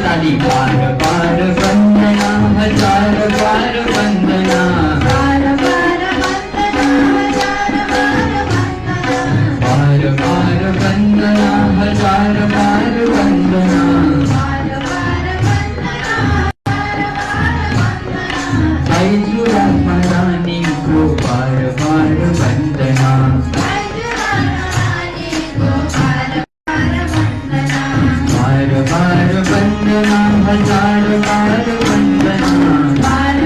ताली बार बार वंदना हजार बार वंदना बार बार वंदना हजार बार वंदना बैजुरा रानी को बार बार वंदना बार बार वंदना हजार बार वंदना बार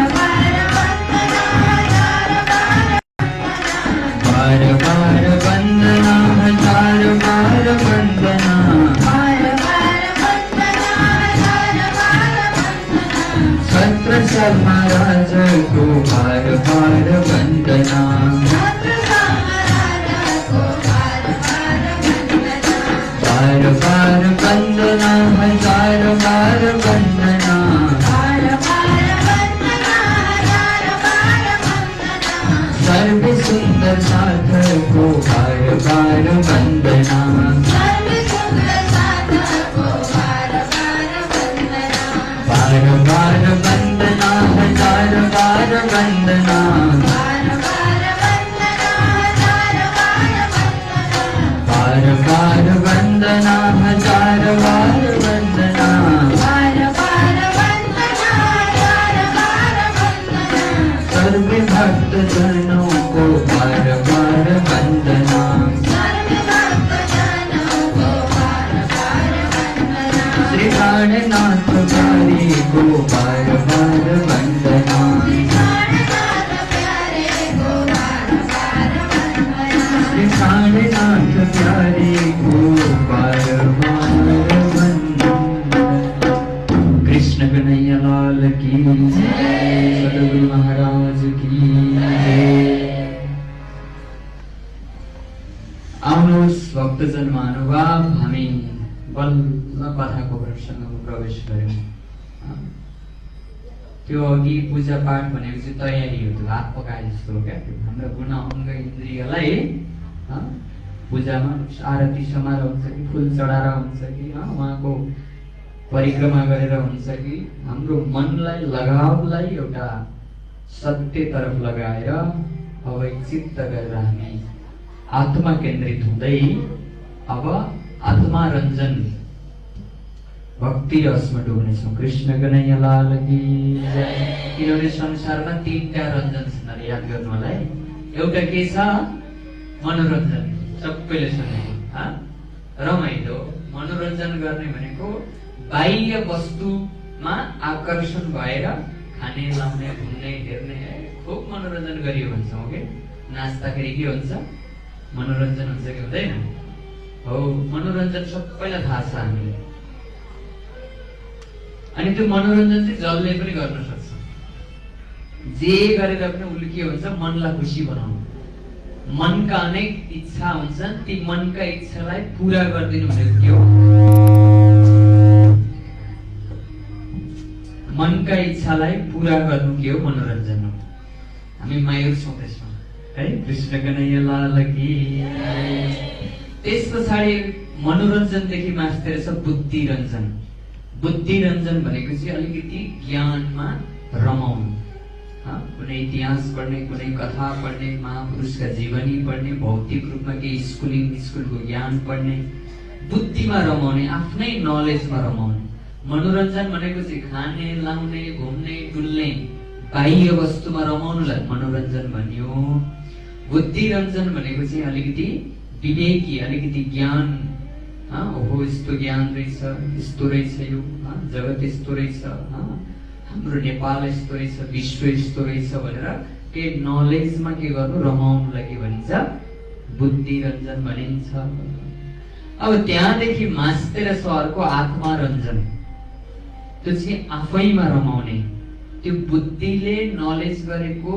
बार वंदना हजार बार वंदना छत्र महाराज को बार बार वंदना बार बार वंदना हजार बार वंदना सर्व सुंदर साधक को बार बार वंदना बार बार वंदना हजार बार वंदना बार बार वंदना हजार बार वंदना सर्व भक्त जनों को बार बार वंदना श्री प्राणनाथ प्यारे को बार बार वंदना श्री प्राणनाथ प्यारे को बार बार वंदना। कृष्ण कन्हैया लाल की जय, सद्गुरु महाराज की जय। आउनुहोस् भक्तजन महानुभाव, हामी बल्ल कथाको प्रसङ्गमा प्रवेश गर्यौँ। त्यो अघि पूजा पाठ भनेको चाहिँ तयारी हो, त्यो हात पकाए जस्तो हो क्या। हाम्रो गुण अङ्ग इन्द्रियलाई पूजामा आरती समारोह हुन्छ कि फुल चढाएर हुन्छ कि उहाँको परिक्रमा गरेर हुन्छ कि हाम्रो मनलाई लगावलाई एउटा सत्यतर्फ लगाएर अवैचित्त गरेर हामी आत्मा केन्द्रित हुँदै अब आत्मा रञ्जन भक्ति रसमा डुब्नेछौँ। कृष्ण कन्हैया लाल की जय। किनभने संसारमा तीनटा रञ्जन छन्, याद गर्नु होला है। एउटा के छ? मनोरञ्जन, सबैले सुनेको रमाइलो मनोरञ्जन गर्ने भनेको बाह्य वस्तुमा आकर्षण भएर खाने लाउने घुम्ने हेर्ने खुब मनोरञ्जन गरियो भन्छौँ के। नाच्दाखेरि के हुन्छ? मनोरञ्जन हुन्छ कि हुँदैन? हो, मनोरञ्जन सबैलाई थाहा छ हामीले। अनि त्यो मनोरञ्जन चाहिँ जसले पनि गर्न सक्छ। जे गरेर पनि उसले के हुन्छ? मनलाई खुसी बनाउनु। मनका अनेक इच्छा हुन्छन्, ती मनका इच्छालाई पूरा गरिदिनु भनेको के हो? मनका इच्छालाई पूरा गर्नु के हो? मनोरञ्जन हो। हामी मायुर छौँ त्यसमा है। कृष्ण कन्हैया लाल की। त्यस पछाडि मनोरञ्जनदेखि मास्तिर छ बुद्धि रञ्जन। बुद्धि रञ्जन भनेको चाहिँ अलिकति ज्ञानमा रमाउनु। कुनै इतिहास पढ्ने, कुनै कथा पढ्ने, महापुरुषका जीवनी पढ्ने, भौतिक रूपमा केही स्कुलको ज्ञान पढ्ने, बुद्धिमा रमाउने, आफ्नै नलेजमा रमाउने। मनोरञ्जन भनेको चाहिँ खाने, लाउने, घुम्ने, डुल्ने, बाह्य वस्तुमा रमाउनुलाई मनोरञ्जन भनियो। बुद्धि रञ्जन भनेको चाहिँ अलिकति विवेकी, अलिकति ज्ञान। ओहो, यस्तो ज्ञान रहेछ, यस्तो रहेछ, यो जगत यस्तो रहेछ, हाम्रो नेपाल यस्तो रहेछ, विश्व यस्तो रहेछ भनेर के नलेजमा के गर्नु? रमाउनुलाई के भनिन्छ? बुद्धि रञ्जन भनिन्छ। अब त्यहाँदेखि मास्तिर सहरको आत्मा रञ्जन, त्यो चाहिँ आफैमा रमाउने। त्यो बुद्धिले नलेज गरेको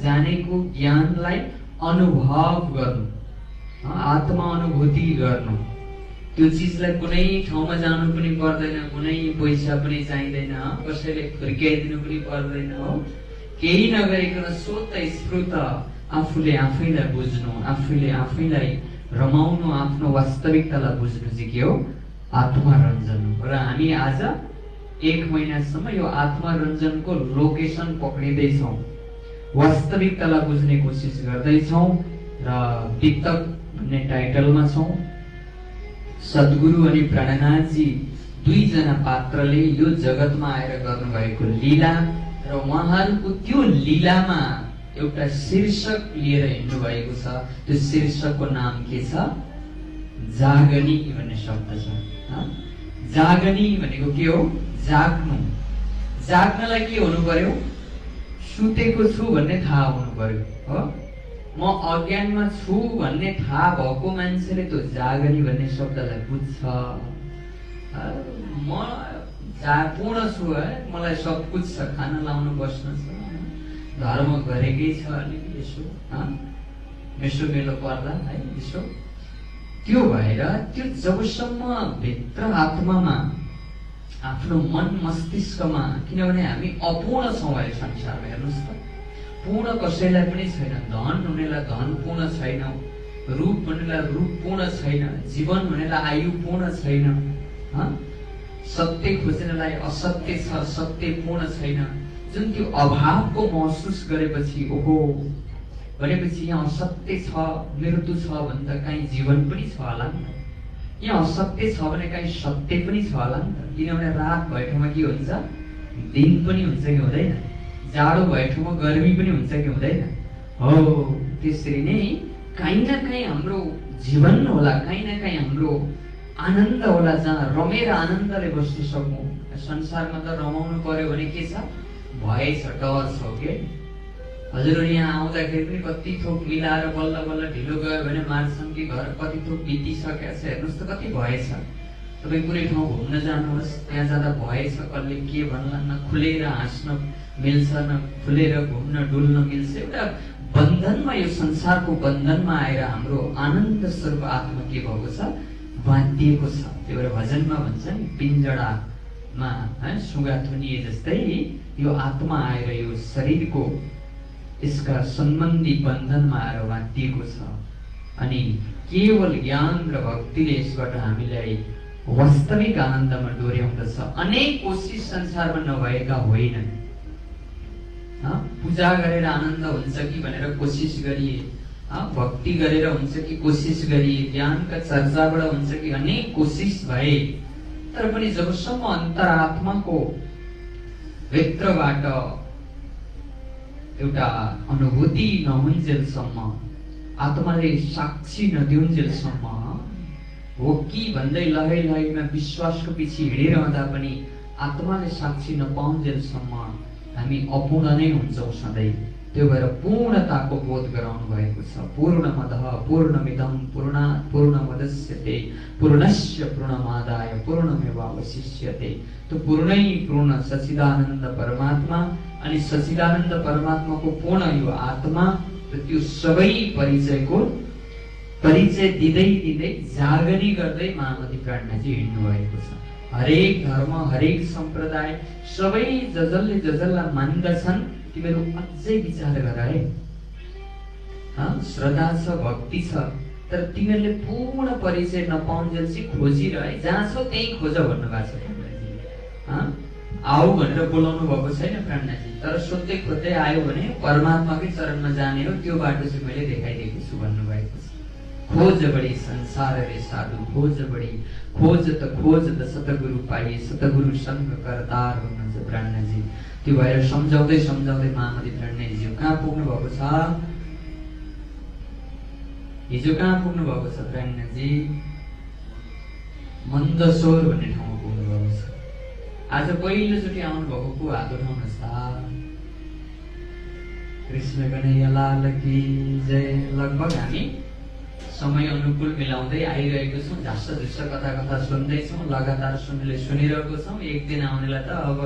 जानेको ज्ञानलाई अनुभव गर्नु, आत्मा अनुभूति गर्नु। त्यो चिजलाई कुनै ठाउँमा जानु पनि पर्दैन, कुनै पैसा पनि चाहिँदैन, कसैले फर्काइदिनु पनि पर्दैन। हो, केही नगरिकन स्वत स्फूर्त आफूले आफैलाई बुझ्नु, आफूले आफैलाई रमाउनु, आफ्नो वास्तविकतालाई बुझ्नु चाहिँ के हो? आत्मा रञ्जन हो। र हामी आज 1 महिनासम्म यो आत्मरञ्जनको लोकेसन पक्रिँदैछौँ, वास्तविकतालाई बुझ्ने कोसिस गर्दैछौँ र वितक भन्ने टाइटलमा छौँ। सद्गुरु अनि प्राणनाथजी दुईजना पात्रले यो जगतमा आएर गर्नुभएको लीला र उहाँहरूको त्यो लीलामा एउटा शीर्षक लिएर हिँड्नु भएको छ। त्यो शीर्षकको नाम के छ? जागनी भन्ने शब्द छ। जागनी भनेको के हो? जाग्नु। जाग्नलाई के हुनु पर्यो? सुतेको छु भन्ने थाहा हुनु पर्यो हो। म अज्ञानमा छु भन्ने थाहा भएको मान्छेले त्यो जागनी भन्ने शब्दलाई बुझ्छ। म पूर्ण छु है, मलाई सब कुछ छ, खाना लाउनु बस्न छ, धर्म गरेकै छ, अलिक यसो मेलो पर्दा है यसो त्यो भएर त्यो जबसम्म भित्र आत्मामा आफ्नो मन मस्तिष्कमा, किनभने हामी अपूर्ण छौँ अहिले संसारमा। हेर्नुहोस् त, पूर्ण कसैलाई पनि छैन। धन हुनेलाई धन पूर्ण छैन, रूप हुनेलाई रूप पूर्ण छैन, जीवन हुनेलाई आयु पूर्ण छैन, सत्य खोज्नेलाई असत्य छ, सत्य पूर्ण छैन। जुन त्यो अभावको महसुस गरेपछि ओहो भनेपछि यहाँ असत्य छ, मृत्यु छ भने त कहीँ जीवन पनि छ होला नि त, यहाँ असत्य छ भने कहीँ सत्य पनि छ होला नि त। किनभने रात भए ठाउँमा के हुन्छ? दिन पनि हुन्छ कि हुँदैन? जाडो भए ठाउँमा गर्मी पनि हुन्छ कि हुँदैन? हो त्यसरी नै कहीँ न कहीँ हाम्रो जीवन होला, कहीँ न कहीँ हाम्रो आनन्द होला, जहाँ रमेर आनन्दले बस्न सकौँ। संसारमा त रमाउनु पर्यो भने के छ? भय छ, डर छ के। हजुर यहाँ आउँदाखेरि पनि कति थोक मिलाएर बल्ल बल्ल ढिलो गयो भने मार्छन् कि घर कति थोक बितिसकेको छ। हेर्नुहोस् त कति भय छ। तपाईँ कुनै ठाउँ घुम्न जानुहोस्, त्यहाँ जाँदा भय छ, कसले के भन्ला, न खुलेर हाँस्न मिल्छ, न खुलेर घुम्न डुल्न मिल्छ। एउटा बन्धनमा, यो संसारको बन्धनमा आएर हाम्रो आनन्द स्वरूप आत्मा के भएको छ? बाँधिएको छ। त्यही भएर भजनमा भन्छ नि, पिञ्जडामा सुगा थुनिए जस्तै यो आत्मा आएर यो शरीरको यसका सम्बन्धी बन्धनमा आएर बाँधिएको छ। अनि केवल ज्ञान र भक्तिले यसबाट हामीलाई वास्तविक आनन्दमा डोर्याउँदछ। अनेक कोसिस संसारमा नभएका होइनन्। पूजा गरेर आनन्द हुन्छ कि भनेर कोसिस गरिए, भक्ति गरेर हुन्छ कि कोसिस गरिए, ज्ञानका चर्चाबाट हुन्छ कि अनेक कोसिस भए, तर पनि जबसम्म अन्तरात्माको भित्रबाट एउटा अनुभूति नहुन्जेलसम्म, आत्माले साक्षी नदिउन्जेलसम्म, हो कि भन्दै लहै लहैमा विश्वासको पछि हिँडिरहँदा पनि आत्माले साक्षी नपाउन्जेलसम्म हामी अपूर्ण नै हुन्छौँ सधैँ। त्यो भएर पूर्णताको बोध गराउनु भएको छ। पूर्णमदः पूर्णमिदं पूर्णात् पूर्णमुदच्यते पूर्णस्य पूर्णमादाय पूर्णमेवावशिष्यते। त्यो पूर्णै पूर्ण सच्चिदानन्द परमात्मा अनि सच्चिदानन्द परमात्माको पूर्ण यो आत्मा र त्यो सबै परिचय दिँदै दिँदै जागनी गर्दै महामती प्राणनाथजी हिँड्नु भएको छ। हरेक धर्म, हरेक सम्प्रदाय, सबै जसले जसलाई मान्दछन् तिमीहरू अझै विचार गर है। श्रद्धा छ, भक्ति छ, तर तिमीहरूले पूर्ण परिचय नपाउन्जेल चाहिँ खोजिरहे। जहाँ छौ त्यही खोज भन्नुभएको छ प्राणनाथजी। आऊ भनेर बोलाउनु भएको छैन प्राणनाथजी, तर सोध्दै खोज्दै आयो भने परमात्माकै चरणमा जाने हो, त्यो बाटो चाहिँ मैले देखाइदिएको छु भन्नुभएको छ। खोज बढी संसार रे साधु खोज बढी, खोज त सतगुरु पाइए, सतगुरु संग करतार हुनुहुन्छ प्राणनाथजी। त्यो भएर सम्झाउँदै सम्झाउँदै महामती प्राणनाथजी कहाँ पुग्नु भएको छ? हिजो कहाँ पुग्नु भएको छ प्राणनाथजी? मन्दसोर भन्ने ठाउँमा पुग्नु भएको छ। आज पहिलोचोटि आउनु भएको को हात उठाउनुहोस् त। कृष्ण कन्हैया लाल की जय। लगभग हामी समय अनुकूल मिलाउँदै आइरहेको छौँ। झस्स झुस्स कथा कथा सुन्दैछौँ, लगातार सुनिरहेको छौँ। एक दिन आउनेलाई त अब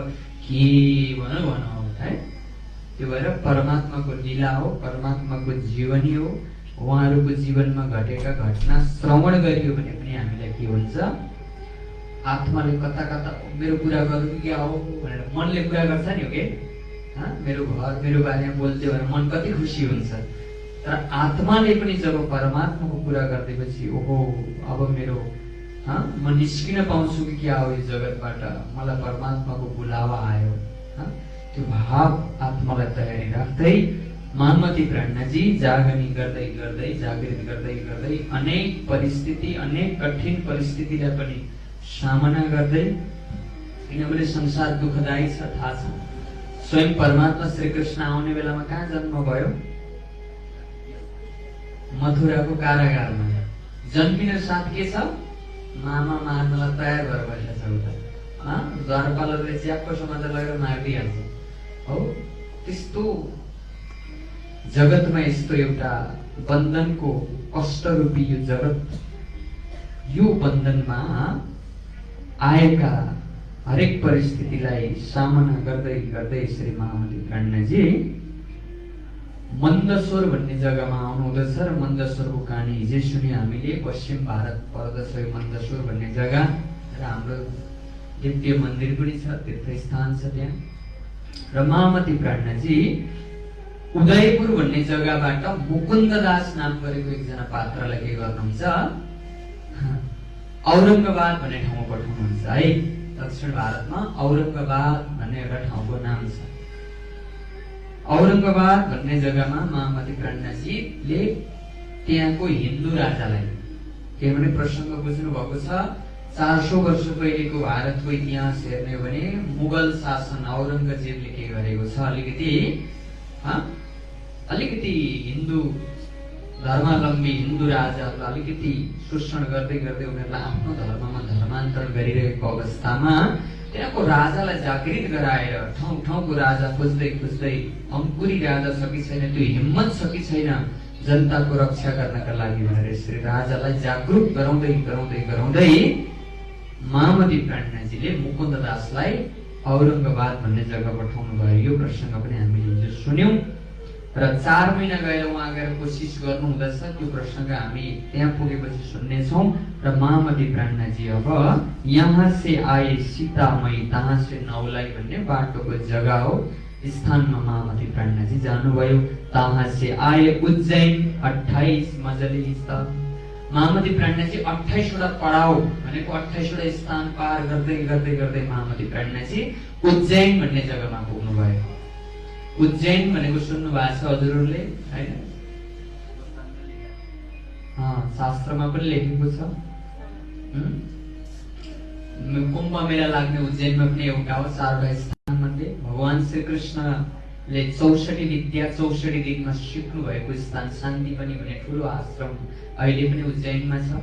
के भनौँ है। त्यो भएर परमात्माको लीला हो, परमात्माको जीवनी हो। उहाँहरूको जीवनमा घटेका घटना श्रवण गरियो भने पनि हामीलाई के हुन्छ? आत्माले कता कता मेरो कुरा गर्नु कि क्या हो भनेर मनले कुरा गर्छ नि हो कि मेरो घर मेरो बारेमा बोल्थ्यो भने मन कति खुसी हुन्छ। तर आत्माले पनि जब परमात्माको कुरा गर्दैपछि ओहो अब मेरो म निस्किन पाउँछु कि क्या हो यो जगतबाट, मलाई परमात्माको बुलावा आयो। त्यो भाव आत्मालाई तयारी राख्दै महामती प्राज्ञाजी जागनी गर्दै गर्दै जागृत गर्दै गर्दै अनेक परिस्थिति, अनेक कठिन परिस्थितिलाई पनि सामना गर्दै, किनभने संसार दुःखदायी छ, थाहा छ। स्वयं परमात्मा श्री कृष्ण आउने बेलामा कहाँ जन्म भयो? मथुराको कारागारमा। जन्मिन साथ के छ? मामा मार्नलाई तयार भएर बसेको छ उता। द्वारपालहरूले च्याप्पो समातेर लगेर मारिदिइहाल्छ। हो, त्यस्तो जगतमा यस्तो एउटा बन्धनको कष्टरूपी यो जगत, यो बन्धनमा आएका हरेक परिस्थितिलाई सामना गर्दै गर्दै श्री महामती प्राज्ञाजी मन्दसोर भन्ने जग्गामा आउनुहुँदछ। र मन्दसोरको कहानी हिजै सुन्यो हामीले। पश्चिम भारत पर्दछ यो मन्दसोर भन्ने जग्गा, र हाम्रो दिव्य मन्दिर पनि छ, तीर्थस्थान छ त्यहाँ। र महामती प्राज्ञाजी उदयपुर भन्ने जग्गाबाट मुकुन्ददास नाम गरेको एकजना पात्रलाई के गर्नुहुन्छ? औरंगाबाद भन्ने ठाउँमा पठाउनुहुन्छ है। दक्षिण भारतमा औरंगाबाद भन्ने एउटा ठाउँको नाम छ। औरंगाबाद भन्ने जग्गामा महामती प्राज्ञाजीले त्यहाँको हिन्दू राजालाई, किनभने प्रसङ्ग बुझ्नु भएको छ, 400 वर्ष पहिलेको भारतको इतिहास हेर्ने हो भने मुगल शासन औरंगजेबले के गरेको छ, अलिकति हिन्दू धर्मावलम्बी हिन्दू राजाहरूलाई अलिकति शोषण गर्दै गर्दै उनीहरूलाई आफ्नो धर्ममा धर्मान्तरण गरिरहेको अवस्थामा त्यहाँको राजालाई जागृत गराएर ठाउँ ठाउँको राजा खोज्दै खोज्दै अङ्कुरी राजा छ कि छैन, त्यो हिम्मत छ कि छैन जनताको रक्षा गर्नका लागि भनेर श्री राजालाई जागृत गराउँदै गराउँदै गराउँदै महामती प्राज्ञाजीले मुकुन्ददासलाई औरंगाबाद भन्ने जग्गा पठाउनु भयो। यो प्रसङ्ग पनि हामीले हिजो सुन्यौं। र 4 महिना गएर उहाँ गएर कोसिस गर्नु हुँदछ। त्यो प्रसङ्ग हामी त्यहाँ पुगेपछि सुन्नेछौँ। र महामती प्राज्ञाजी अब यहाँ से आए सीतामई तहाँ से नौलाई भन्ने बाटोको जग्गा हो, स्थानमा महामती प्राज्ञाजी जानुभयो। तहाँ से आए उज्जैन 28 मजली स्थान। महामती प्राज्ञाजी 28 वटा पडाउ भनेको 28 वटा स्थान पार गर्दै गर्दै गर्दै महामती प्राज्ञाजी उज्जैन भन्ने जग्गामा पुग्नुभयो। उज्जैन भनेको सुन्नु भएको छ हजुरहरूले हैन? शास्त्रमा पनि लेखेको छ। कुम्भ मेला लाग्ने उज्जैनमा पनि एउटा हो, 4वटा स्थान मध्ये। भगवान श्री कृष्णले 64 विद्या 64 दिनमा सिक्नु भएको स्थान, शान्ति पनि भन्ने ठुलो आश्रम अहिले पनि उज्जैनमा छ।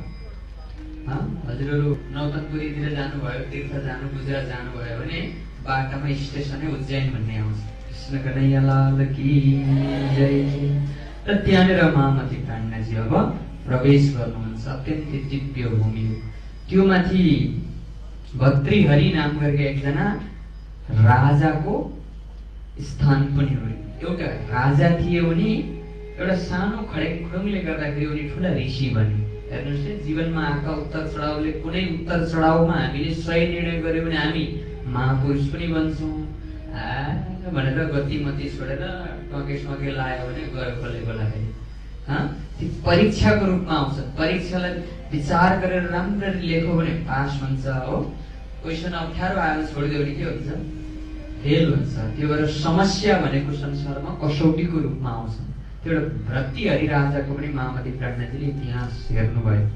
हजुरहरू नौतनपुरीतिर जानुभयो, तीर्थ जानु, गुजरात जानुभयो भने बाटामा स्टेसनै उज्जैन भन्ने आउँछ। कृष्ण कन्हैया लाल की जय। र त्यहाँनिर महामती प्राज्ञाजी अब प्रवेश गर्नुहुन्छ। अत्यन्तै दिव्य भूमि हो त्यो। माथि भतृहरि नाम गरेको एकजना राजाको स्थान पनि हो। एउटा राजा थिए उनी, एउटा सानो खडेङखुडुङले गर्दाखेरि उनी ठुला ऋषि बने। हेर्नुहोस् है, जीवनमा आएका उतार चढाउले, कुनै उतार चढाउमा हामीले सही निर्णय गर्यो भने हामी महापुरुष पनि बन्छौँ भनेर गतिमती छोडेर टके लायो भने गयो कसले बोलाखेरि। ती परीक्षाको रूपमा आउँछ। परीक्षालाई विचार गरेर राम्ररी लेख्यो भने पास हुन्छ हो। क्वेसन अप्ठ्यारो आएर छोडिदियो भने के हुन्छ? फेल हुन्छ। त्यो भएर समस्या भनेको संसारमा कसौटीको रूपमा आउँछ। त्यो एउटा भतृहरि राजाको पनि महामती प्राज्ञाजीले इतिहास हेर्नुभयो।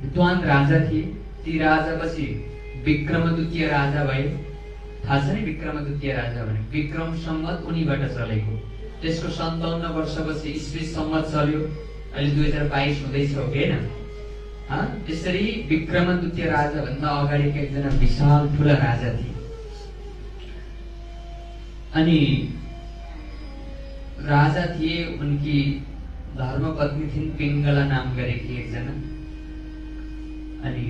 विद्वान राजा थिए। ती राजा पछि विक्रमद्वितीय राजा भए। थाहा छ नि विक्रमद्वितीय राजा भने? विक्रम सम्वत उनीबाट चलेको। त्यसको 57 वर्षपछि ईस्वी सम्वत चल्यो। अहिले 2022 हुँदैछ हो कि होइन? त्यसरी विक्रमद्वितीय राजा भन्दा अगाडिका एकजना विशाल ठुला राजा थिए। अनि राजा थिए, उनकी धर्मपत्नी थिइन् पिङ्गला नाम गरेकी एकजना। अनि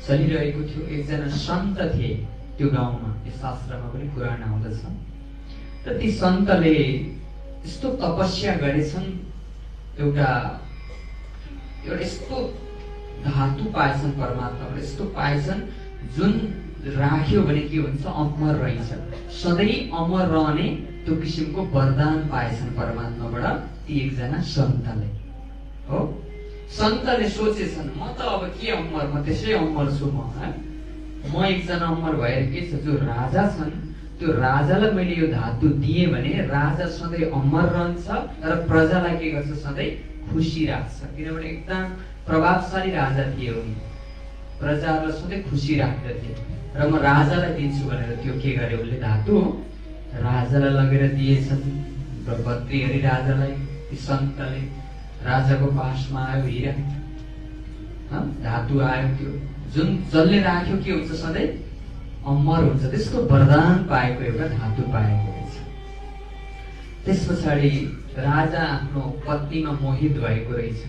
चलिरहेको थियो। एकजना सन्त थिए त्यो गाउँमा, यो शास्त्रमा पनि पुराण आउँदछ। र ती सन्तले यस्तो तपस्या गरेछन्, एउटा यस्तो धातु पाएछन् परमात्माबाट, यस्तो पाएछन् जुन राख्यो भने के हुन्छ? अमर रहन्छ, सधैँ अमर रहने त्यो किसिमको वरदान पाएछन् परमात्माबाट ती एकजना सन्तले हो। सन्तले सोचेछन् म त अब के अमर, म त्यसै अमर छु म एकजना अमर भएर के छ, जो राजा छन् त्यो राजालाई मैले यो धातु दिएँ भने राजा सधैँ अमर रहन्छ र प्रजालाई के गर्छ, सधैँ खुसी राख्छ। किनभने एकदम प्रभावशाली राजा थिए उनी, प्रजाहरूलाई सधैँ खुसी राख्दथे। र म राजालाई दिन्छु भनेर त्यो के गरे, उसले धातु राजालाई लगेर दिएछन्। र भतृहरि राजालाई सन्तले राजाको पासमा आयो हिरा, धातु आयो, त्यो जुन जसले राख्यो के हुन्छ, सधैँ अमर हुन्छ। त्यसको वरदान पाएको एउटा धातु पाएको रहेछ। त्यस पछाडि राजा आफ्नो पत्नीमा मोहित भएको रहेछ।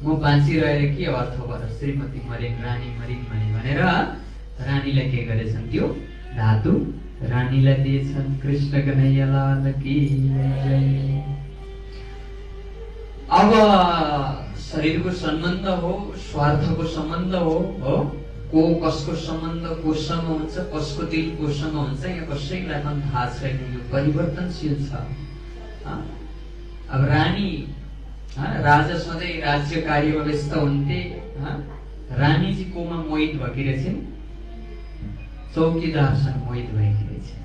म बाँचिरहेर के अर्थ भयो, श्रीमती मरिन्, रानी मरिन् भनेर रानीलाई के गरेछन्, त्यो धातु रानीलाई दिएछन्। कृष्ण कन्हैया लाल की जय। अब शरीरको सम्बन्ध हो, स्वार्थको सम्बन्ध हो, को कसको सम्बन्ध कोसँग हुन्छ, कसको दिल कोसँग हुन्छ, यहाँ कसैलाई पनि थाहा छैन। यो परिवर्तनशील छ। अब रानी राजा सधैँ राज्य कार्यमा व्यस्त हुन्थे। रानीजी कोमा मोहित भएकी रहेछन्, चौकीदारसँग मोहित भएकी रहेछन्।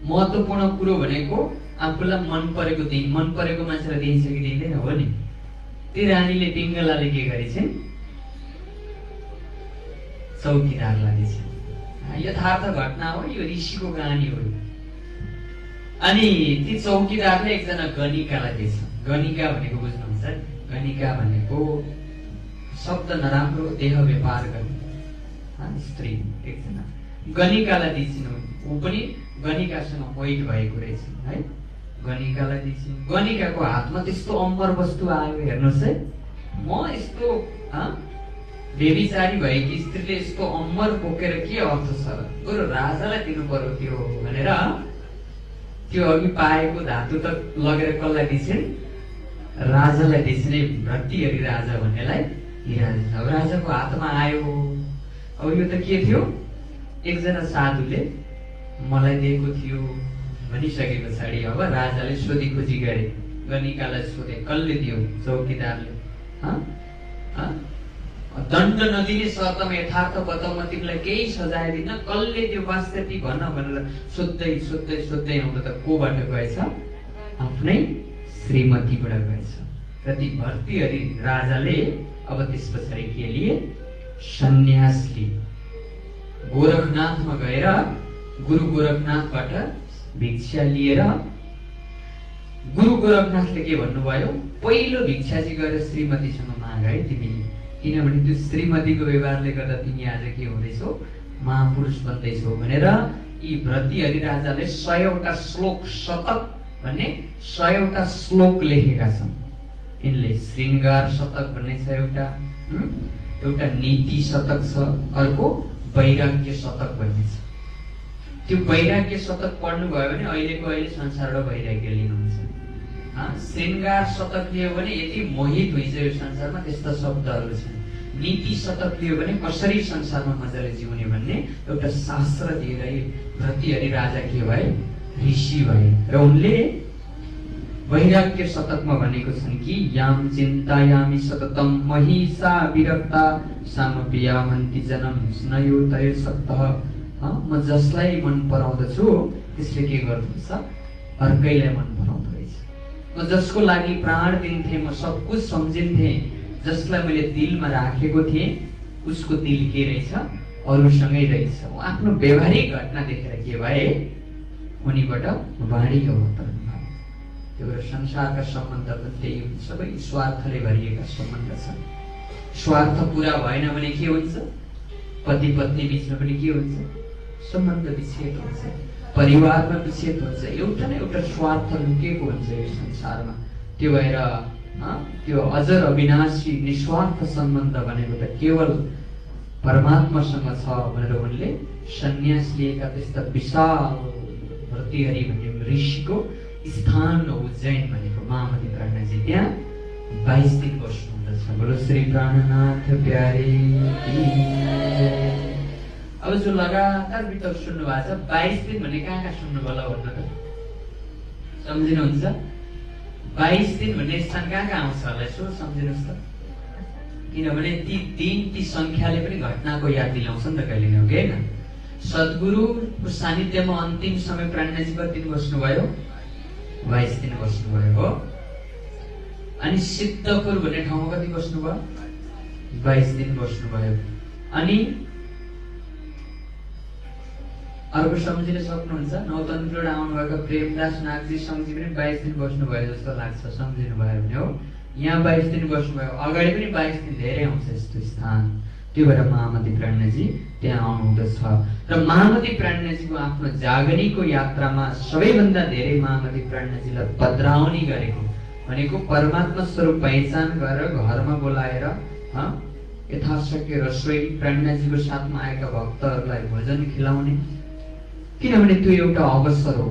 महत्त्वपूर्ण कुरो भनेको आफूलाई मन परेको मन परेको मान्छेलाई दिन्छ कि दिँदैन हो नि। ती रानीले पिङ्गलाले के गरेछन्, चौकीदारलाई दिन्छन्। यथार्थ घटना हो, यो ऋषिको कहानी हो। अनि ती चौकीदारले एकजना गणिकालाई दिन्छ। गणिका भनेको बुझ्नुहुन्छ, गणिका भनेको शब्द नराम्रो, देह व्यापार गर्ने स्त्री एकजना गणिकालाई दिन्छन्। ऊ पनि गणिकासँग मोहित भएको रहेछ है। गणिकालाई दिन्छन्। गणिकाको हातमा त्यस्तो अमर वस्तु आयो, हेर्नुहोस् है। म यस्तो बेबिचारी भएकी स्त्रीले यस्तो अमर बोकेर के अर्थ छ, बरु राजालाई दिनु पर्यो त्यो भनेर त्यो अघि पाएको धातु त लगेर कसलाई दिन्छन्, राजालाई दिन्छन्। भतृहरि राजा भन्नेलाई हिरा दिन्छ। अब राजाको हातमा आयो। अब यो त के थियो, एकजना साधुले मलाई दिएको थियो भनिसके पछाडि अब राजाले सोधी खोजी गरे, गणिकालाई सोधे, कसले दियो, चौकीदारले। दण्ड नदिने शर्तमा यथार्थ बताउ, म तिमीलाई केही सजाय दिन, कसले त्यो वास्तविक भन भनेर सोध्दै सोध्दै सोध्दै आउँदा त कोबाट गएछ, आफ्नै श्रीमतीबाट गएछ। र ती भतृहरि राजाले अब त्यस पछाडि के लिए, सन्यास लिए। गोरखनाथमा गएर गुरु गोरखनाथबाट भिक्षा लिएर, गुरु गोरखनाथले के भन्नुभयो, पहिलो भिक्षा चाहिँ गएर श्रीमतीसँग माग है तिमी, किनभने त्यो श्रीमतीको व्यवहारले गर्दा तिमी आज के हुँदैछौ, महापुरुष बन्दैछौ भनेर यी भतृहरि राजाले 100वटा श्लोक, शतक भन्ने 100वटा श्लोक लेखेका छन्। यिनले श्रृङ्गार शतक भन्ने छ, एउटा नीति शतक छ, अर्को वैराग्य शतक भन्ने छ। त्यो वैराग्य शतक पढ्नु भयो भने अहिलेको अहिले संसारबाट वैराग्य लिनुहुन्छ। श्रृङ्गार शतक लियो भने यति मोहित हुन्छ यो संसारमा, त्यस्ता शब्दहरू छन्। नीति शतक लियो भने कसरी संसारमा मजाले जिउने भन्ने एउटा शास्त्र दिएर भतृहरि राजा के भए, ऋषि भए। र उनले वैराग्य शतकमा भनेको छन् कि याम चिन्तायामि सततम महिषा विरक्ता सामपि यामन्ति जनम स्नयोतय सक्तः। म जसलाई मन पराउँदछु त्यसले के गर्दछ, अर्कैलाई मन पराउँदो रहेछ। म जसको लागि प्राण दिन्थे, म सब कुछ सम्झिन्थे, जसलाई मैले दिलमा राखेको थिएँ उसको दिल के रहेछ, अरूसँगै रहेछ। आफ्नो व्यवहारिक घटना देखेर के भए, उनीबाट वाणी अवतरण भयो। त्यो भएर संसारका सम्बन्ध पनि त्यही हुन्छ, सबै स्वार्थले भरिएका सम्बन्ध छन्। स्वार्थ पुरा भएन भने के हुन्छ, पति पत्नी बिचमा पनि के हुन्छ, सम्बन्ध विच्छेद हुन्छ, परिवारमा विच्छेद हुन्छ। एउटा न एउटा स्वार्थ लुकेको हुन्छ यो संसारमा। त्यो भएर त्यो अजर अविनाशी निस्वार्थ सम्बन्ध भनेको त केवल परमात्मासँग छ भनेर उनले सन्यास लिएका। त्यस्ता विशाल भतृहरि भन्ने ऋषिको स्थान उज्जैन भनेको महामती प्राणजी त्यहाँ 22 दिन बस्नुहुँदछ। बोलो श्री प्राणनाथ प्यारे। अब जो लगातार बितक सुन्नु भएको छ, 22 दिन भन्ने कहाँ सुन्नु होला भन्नु त, सम्झिनुहुन्छ? 22 दिन भन्ने स्थान कहाँ आउँछ होला यसो सम्झिनुहोस् त। किनभने ती दिन ती संख्याले पनि घटनाको याद दिलाउँछ नि त कहिले न, हो कि होइन? सद्गुरुको सानिध्यमा अन्तिम समय प्राणनाथजी कति दिन बस्नुभयो? 22 दिन बस्नुभयो हो। अनि सिद्धपुर भन्ने ठाउँमा कति बस्नुभयो? 22 दिन बस्नुभयो। अनि अर्को सम्झिन सक्नुहुन्छ? नौतन्त्रबाट आउनुभएका प्रेमदास नागजी सङ्घजी पनि 22 दिन बस्नुभयो जस्तो लाग्छ, सम्झिनु भयो भने हो। यहाँ 22 दिन बस्नुभयो, अगाडि पनि 22 दिन धेरै आउँछ यस्तो स्थान। त्यो भएर महामती प्राणनाथजी त्यहाँ आउनुहुँदछ। र महामती प्राणनाथजीको आफ्नो जागरणीको यात्रामा सबैभन्दा धेरै महामती प्राणनाथजीलाई पधराउने गरेको भनेको परमात्मा स्वरूप पहिचान गरेर घरमा बोलाएर यथाशक्य रसोई प्राणनाथजीको साथमा आएका भक्तहरूलाई भोजन खिलाउने। किनभने त्यो एउटा अवसर हो।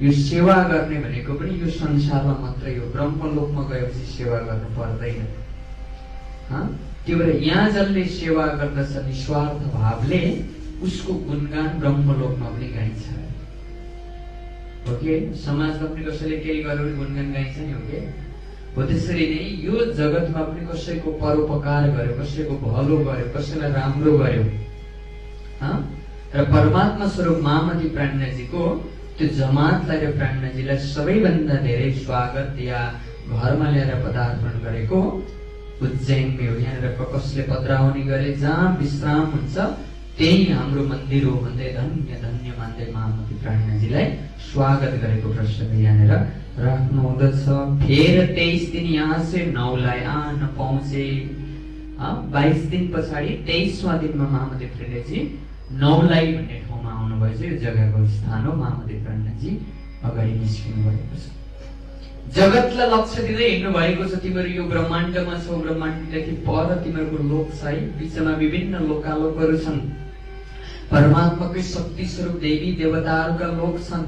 यो सेवा गर्ने भनेको पनि यो संसारमा मात्रै हो, ब्रह्मलोकमा गएपछि सेवा गर्नु पर्दैन। त्यो भएर यहाँ जसले सेवा गर्दछ निस्वार्थ भावले उसको गुणगान ब्रह्मलोकमा पनि गाइन्छ, हो कि? समाजमा पनि कसैले केही गर्यो भने गुणगान गाइन्छ नि, हो कि? हो त्यसरी नै यो जगतमा पनि कसैको परोपकार गर्यो, कसैको भलो गर्यो, कसैलाई राम्रो गर्यो र परमात्मा स्वरूप महामती प्राणनाथजीको त्यो जमातलाई र प्राणनाथजीलाई सबैभन्दा धेरै स्वागत या घरमा ल्याएर पदार्पण गरेको उज्जैनमा हो। यहाँनिर कसले पधराउने गरे, जहाँ विश्राम हुन्छ त्यही हाम्रो मन्दिर हो भन्दै धन्य धन्य मान्दै महामती प्राणनाथजीलाई स्वागत गरेको प्रसङ्ग यहाँनिर राख्नु हुँदछ। फेर 23 दिन यहाँ से नौलाई आन पहुँचे। 22 दिन पछाडि 23वां दिनमा महामती प्राणनाथजी नौलाई भन्ने ठाउँमा आउनुभएछ। यो जग्गाको स्थान हो। महामती प्राणनाथजी अगाडि निस्किनु भएको छ। जगतलाई लक्ष्य दिँदै हिँड्नु भएको छ। तिमीहरू यो ब्रह्माण्डमा छौ, ब्रह्माण्डदेखि पर तिमीहरूको लोक छ है। बिचमा विभिन्न लोकालोकहरू छन्। परमात्माकै शक्ति स्वरूप देवी देवताहरूका लोक छन्।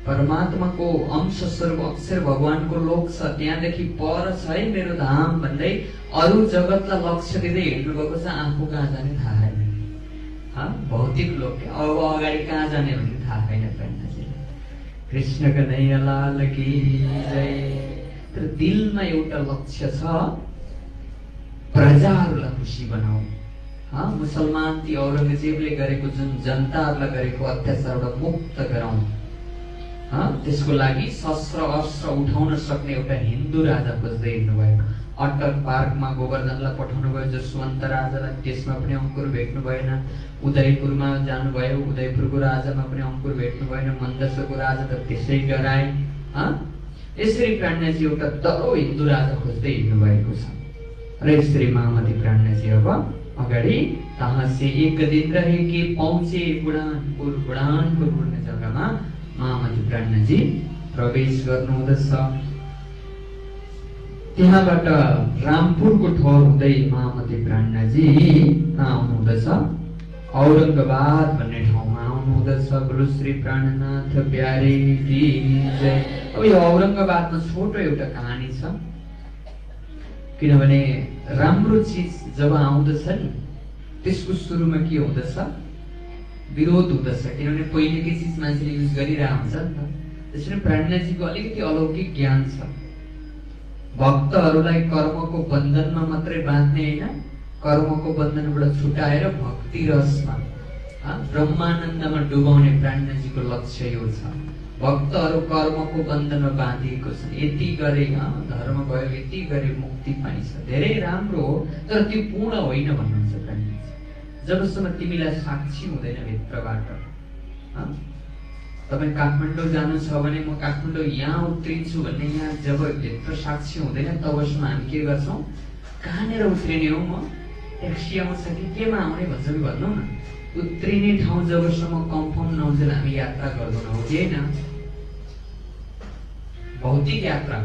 परमात्माको अंश स्वरूप अक्षर भगवानको लोक छ। त्यहाँदेखि पर छ है मेरो धाम भन्दै अरू जगतलाई लक्ष्य दिँदै हिँड्नु भएको छ। आफू कहाँ जाने थाहा छैन, भौतिक लोक। अब अगाडि कहाँ जाने भन्ने थाहा छैन प्राणनाथजीलाई। कृष्ण कन्हैया लाल की जय। तर दिलमा एउटा लक्ष्य छ, प्रजाहरूलाई खुसी बनाऊ। मुसलमान ती औरंगजेबले गरेको जुन जनताहरूलाई गरेको अत्याचारबाट मुक्त गराउँ, त्यसको लागि शस्त्र अस्त्र उठाउन सक्ने एउटा हिन्दू राजा खोज्दै हिँड्नुभयो। अटक पार्कमा गोवर्धनलाई पठाउनु भयो, जसवन्त राजालाई, त्यसमा पनि अंकुर भेट्नु भएन। उदयपुरमा जानुभयो, उदयपुरको राजामा पनि अंकुर भेट्नु भएन। मन्दसरको राजा त त्यसै डराए। यसरी प्राणनाथजी एउटा दरो हिन्दू राजा खोज्दै हिँड्नु भएको छ। र यसरी महामती प्राणनाथजी अब अगाडि तहाँ से 1 दिन रहे कि पहुँचे बुढानपुर। बुढानपुर भन्ने जग्गामा महामती प्राणनाथजी प्रवेश गर्नुहुँदछ। त्यहाँबाट रामपुरको ठहर हुँदै महामती प्राणनाथजी आउनुहुँदछ। औरंगाबाद भन्ने ठाउँमा आउनुहुँदछ। बोलो श्री प्राणनाथ प्यारे की जय। अब यो औरंगाबादमा छोटो एउटा कहानी छ। किनभने राम्रो चिज जब आउँदछ नि त्यसको सुरुमा के हुँदछ? विरोध हुँदछ। किनभने पहिलेकै चिज मान्छेले युज गरिरहेको हुन्छ नि त। त्यसैले प्राणनाथजीको अलिकति अलौकिक ज्ञान छ। भक्तहरूलाई कर्मको बन्धनमा मात्रै बाँध्ने होइन, कर्मको बन्धनबाट छुटाएर भक्ति रसमा ब्रह्मानन्दमा डुबाउने प्राणनाथजीको लक्ष्य यो छ। भक्तहरू कर्मको बन्धनमा बाँधिएको छन्। यति गरे धर्म भयो, यति गरे मुक्ति पाइन्छ, धेरै राम्रो हो, तर त्यो पूर्ण होइन भन्नुहुन्छ प्राणनाथजी। जबसम्म तिमीलाई साक्षी हुँदैन भित्रबाट। तपाईँ काठमाडौँ जानु छ भने म काठमाडौँ यहाँ उत्रिन्छु भन्ने यहाँ जब भित्र साक्षी हुँदैन तबसम्म हामी के गर्छौँ? कहाँनिर उत्रिने हो? म ट्याक्सी आउँछ कि केमा आउने भन्छ कि भन्नु न। उत्रिने ठाउँ जबसम्म कन्फर्म नहुन्छ हामी यात्रा गर्दैनौँ, हो कि होइन? भौतिक यात्रा।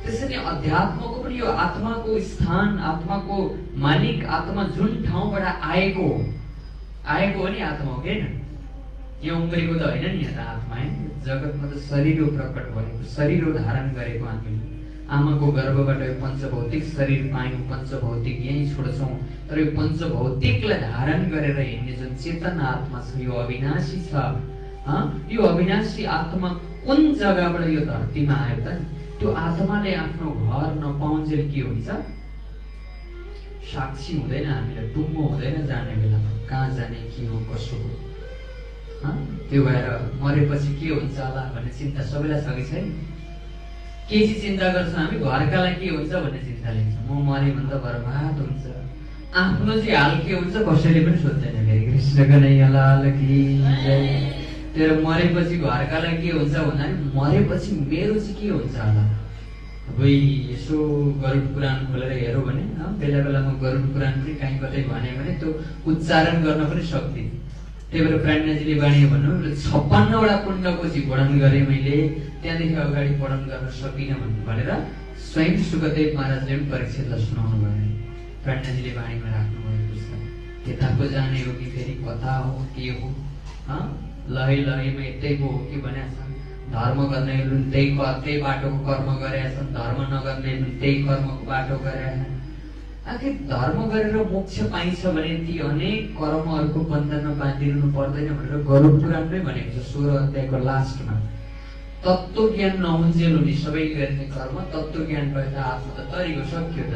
त्यसैले अध्यात्मको पनि यो आत्माको स्थान, आत्माको मालिक, आत्मा जुन ठाउँबाट आएको हो नि आत्मा, हो कि होइन? यो उम्रेको त होइन नि यहाँ आत्मा है। जगतमा त शरीर हो प्रकट भएको, शरीर हो धारण गरेको। हामीले आमाको गर्भबाट यो पञ्चभौतिक शरीर पायौँ, पञ्चभौतिक यहीँ छोड्छौँ। तर यो पञ्चभौतिकलाई धारण गरेर हिँड्ने जुन चेतन आत्मा छ यो अविनाशी छ। यो अविनाशी आत्मा कुन जग्गाबाट यो धरतीमा आयो त? त्यो आत्माले आफ्नो घर नपाउन्जेल के हुन्छ? साक्षी हुँदैन, हामीलाई टुङ्गो हुँदैन जाने बेलामा, कहाँ जाने, के हो, कसो हो। त्यो भएर मरेपछि के हुन्छ होला भन्ने चिन्ता सबैलाई छ कि छैन? के चाहिँ चिन्ता गर्छौँ हामी? घरकालाई के हुन्छ भन्ने चिन्ता लिन्छौँ। म मरे भन्दा बर्बाद हुन्छ। आफ्नो चाहिँ हाल के हुन्छ कसैले पनि सोध्दैन। फेरि कृष्ण कन्हैया लाल की जय। तेरो मरेपछि घरकालाई के हुन्छ भन्दा मरेपछि मेरो चाहिँ के हुन्छ होला? अब यसो गरुड पुराण खोलेर हेरौँ भने बेला बेलामा गरुड पुराण पनि कहीँ कतै भने त्यो उच्चारण गर्न पनि सक्दिनँ। त्यही भएर प्राज्ञाजीले बाणी भन्नु 56वटा कुण्डको चाहिँ वर्णन गरेँ मैले, त्यहाँदेखि अगाडि वर्णन गर्न सकिनँ भनेर स्वयं सुखदेव महाराजले पनि परीक्षितलाई सुनाउनु भयो। प्राज्ञाजीले बाणीमा राख्नु भएको छ। त्यताको जाने हो कि फेरि कता हो के हो? लहै लहैमा यतै हो कि भनेको छ। धर्म गर्नेहरू त्यही बाटोको कर्म गरेका छन्, धर्म नगर्नेहरू त्यही कर्मको बाटो गरेका छन्। आखिर धर्म गरेर मोक्ष पाइन्छ भने ती अनेक कर्महरूको बन्धनमा बाँधिरहनु पर्दैन भनेर गरुड पुराणमै भनेको छ 16 अध्यायको लास्टमा। तत्त्व ज्ञान नहुन्जेल नि सबै गर्ने कर्म, तत्त्व ज्ञान भए त आत्मा त तरिको सक्यो त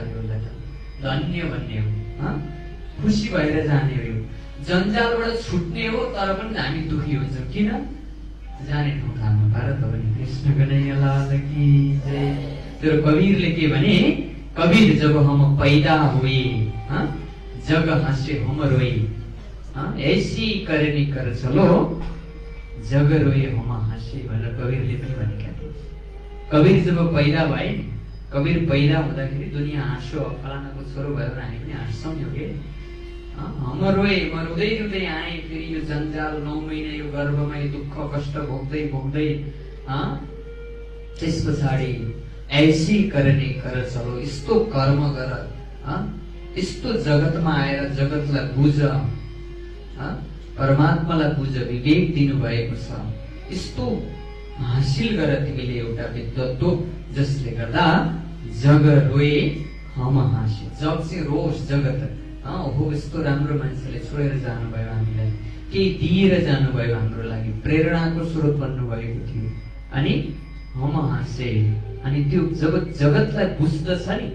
धन्य भन्ने हो, खुसी भएर जाने हो। जन्जालबाट छुट्ने हो, तर पनि हामी दुखी हुन्छौँ। किन? जाने ठाउँ थाहा नपाएर त पनि। कृष्ण कन्हैया लाल की जय। त्यो कबीरले के भने, कबीर जब हम पैदा हुए जग हंसे हम रोए, ऐसी करनी कर चलो जग रोए हम हंसे भनेर कबीरले पनि भनेका थिए। कबीर जब पैदा भए, कबीर पैदा हुँदाखेरि दुनियाँ हाँसो, फलानाको छोरो भएर हामी पनि हाँस्छौँ यो के हम रोए, म रुँदै रुँदै आएँ। फेरि यो जन्जाल 9 महिना यो गर्भमा यो दुःख कष्ट भोग्दै भोग्दै त्यस पछाडि ऐसी करने कर चलो, यस्तो कर्म गर, यस्तो जगतमा आएर जगतलाई बुझ, परमात्मालाई बुझ, विवेक दिनुभएको छ। यस्तो हासिल गर तिमीले एउटा विद्वत्व जसले गर्दा जग रोए हम हाँसे। जग चाहिँ रोस, जगत हो। यस्तो राम्रो मान्छेले छोडेर जानुभयो, हामीलाई केही दिएर जानुभयो, हाम्रो लागि प्रेरणाको स्रोत बन्नुभएको थियो। अनि हम हाँसे, अनि त्यो जब जगतलाई बुझ्दछ नि,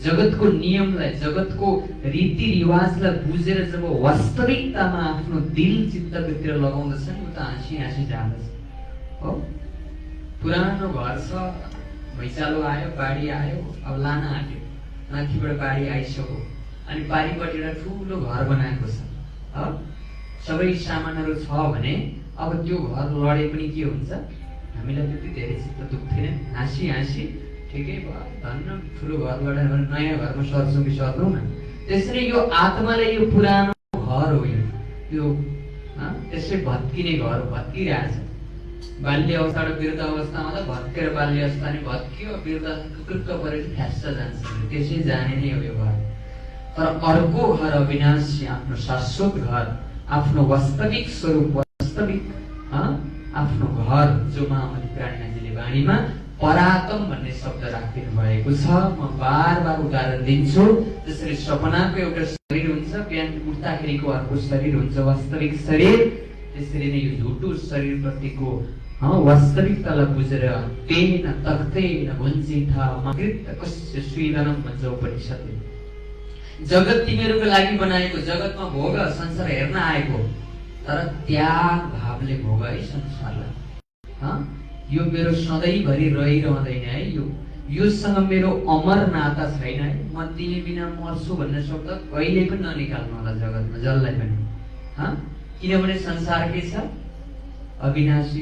जगतको नियमलाई, जगतको रीतिरिवाजलाई बुझेर जब वास्तविकतामा आफ्नो दिल चित्तभित्र लगाउँदछ नि, उ त हाँसी हाँसी जाँदछ हो। पुरानो घर छ, भैँचालो आयो, बाढी आयो, अब लान आँट्यो, माथिबाट बाढी आइसक्यो, अनि पारिपट्टि एउटा ठुलो घर बनाएको छ, सबै सामानहरू छ भने अब त्यो घर लडे पनि के हुन्छ? हामीलाई त्यति धेरै चित्त दुख्दैन। हाँसी हाँसी ठिकै भयो, धन्न ठुलो घर लडेर भने नयाँ घरमा सर्छौँ कि सर्छौँ न। त्यसरी यो आत्माले यो पुरानो घर हो, यो त्यसै भत्किने घर हो, भत्किरहेछ। बाल्य अवस्थाबाट वृद्ध अवस्थामा त भत्केर बाल्य अवस्था नि भत्कियो, वृद्ध टुक्क परेर फ्यास्स जान्छ, त्यसै जाने नै हो यो घर। तर अर्को घर अविनाशी, आफ्नो शाश्वत घर, आफ्नो वास्तविक स्वरूप, वास्तविक आफ्नो घर, जो महामती प्राज्ञाजीले बाणीमा परातम भन्ने शब्द राखिदिनु भएको छ। म बार बार उदाहरण दिन्छु। जसरी सपनाको एउटा शरीर हुन्छ, बिहान उठ्दाखेरिको अर्को शरीर हुन्छ वास्तविक शरीर, त्यसरी नै यो झुटो शरीर प्रतिको वास्तविकतालाई बुझेर तेन तख्तेन भुञ्जिथ मकृत कस्य स्वीदनम भन्छ उपनिषदले। जगत तिमीहरूको लागि बनाएको, जगतमा भोग, संसार हेर्न आएको, तर त्याग भावले भोग है संसारलाई। यो मेरो सधैँभरि रहिरहँदैन है, योसँग मेरो अमर नाता छैन है, म तिमी बिना मर्छु भन्ने शब्द कहिले पनि ननिकाल्नु होला जगतमा, जसलाई पनि। किनभने संसार के छ? अविनाशी,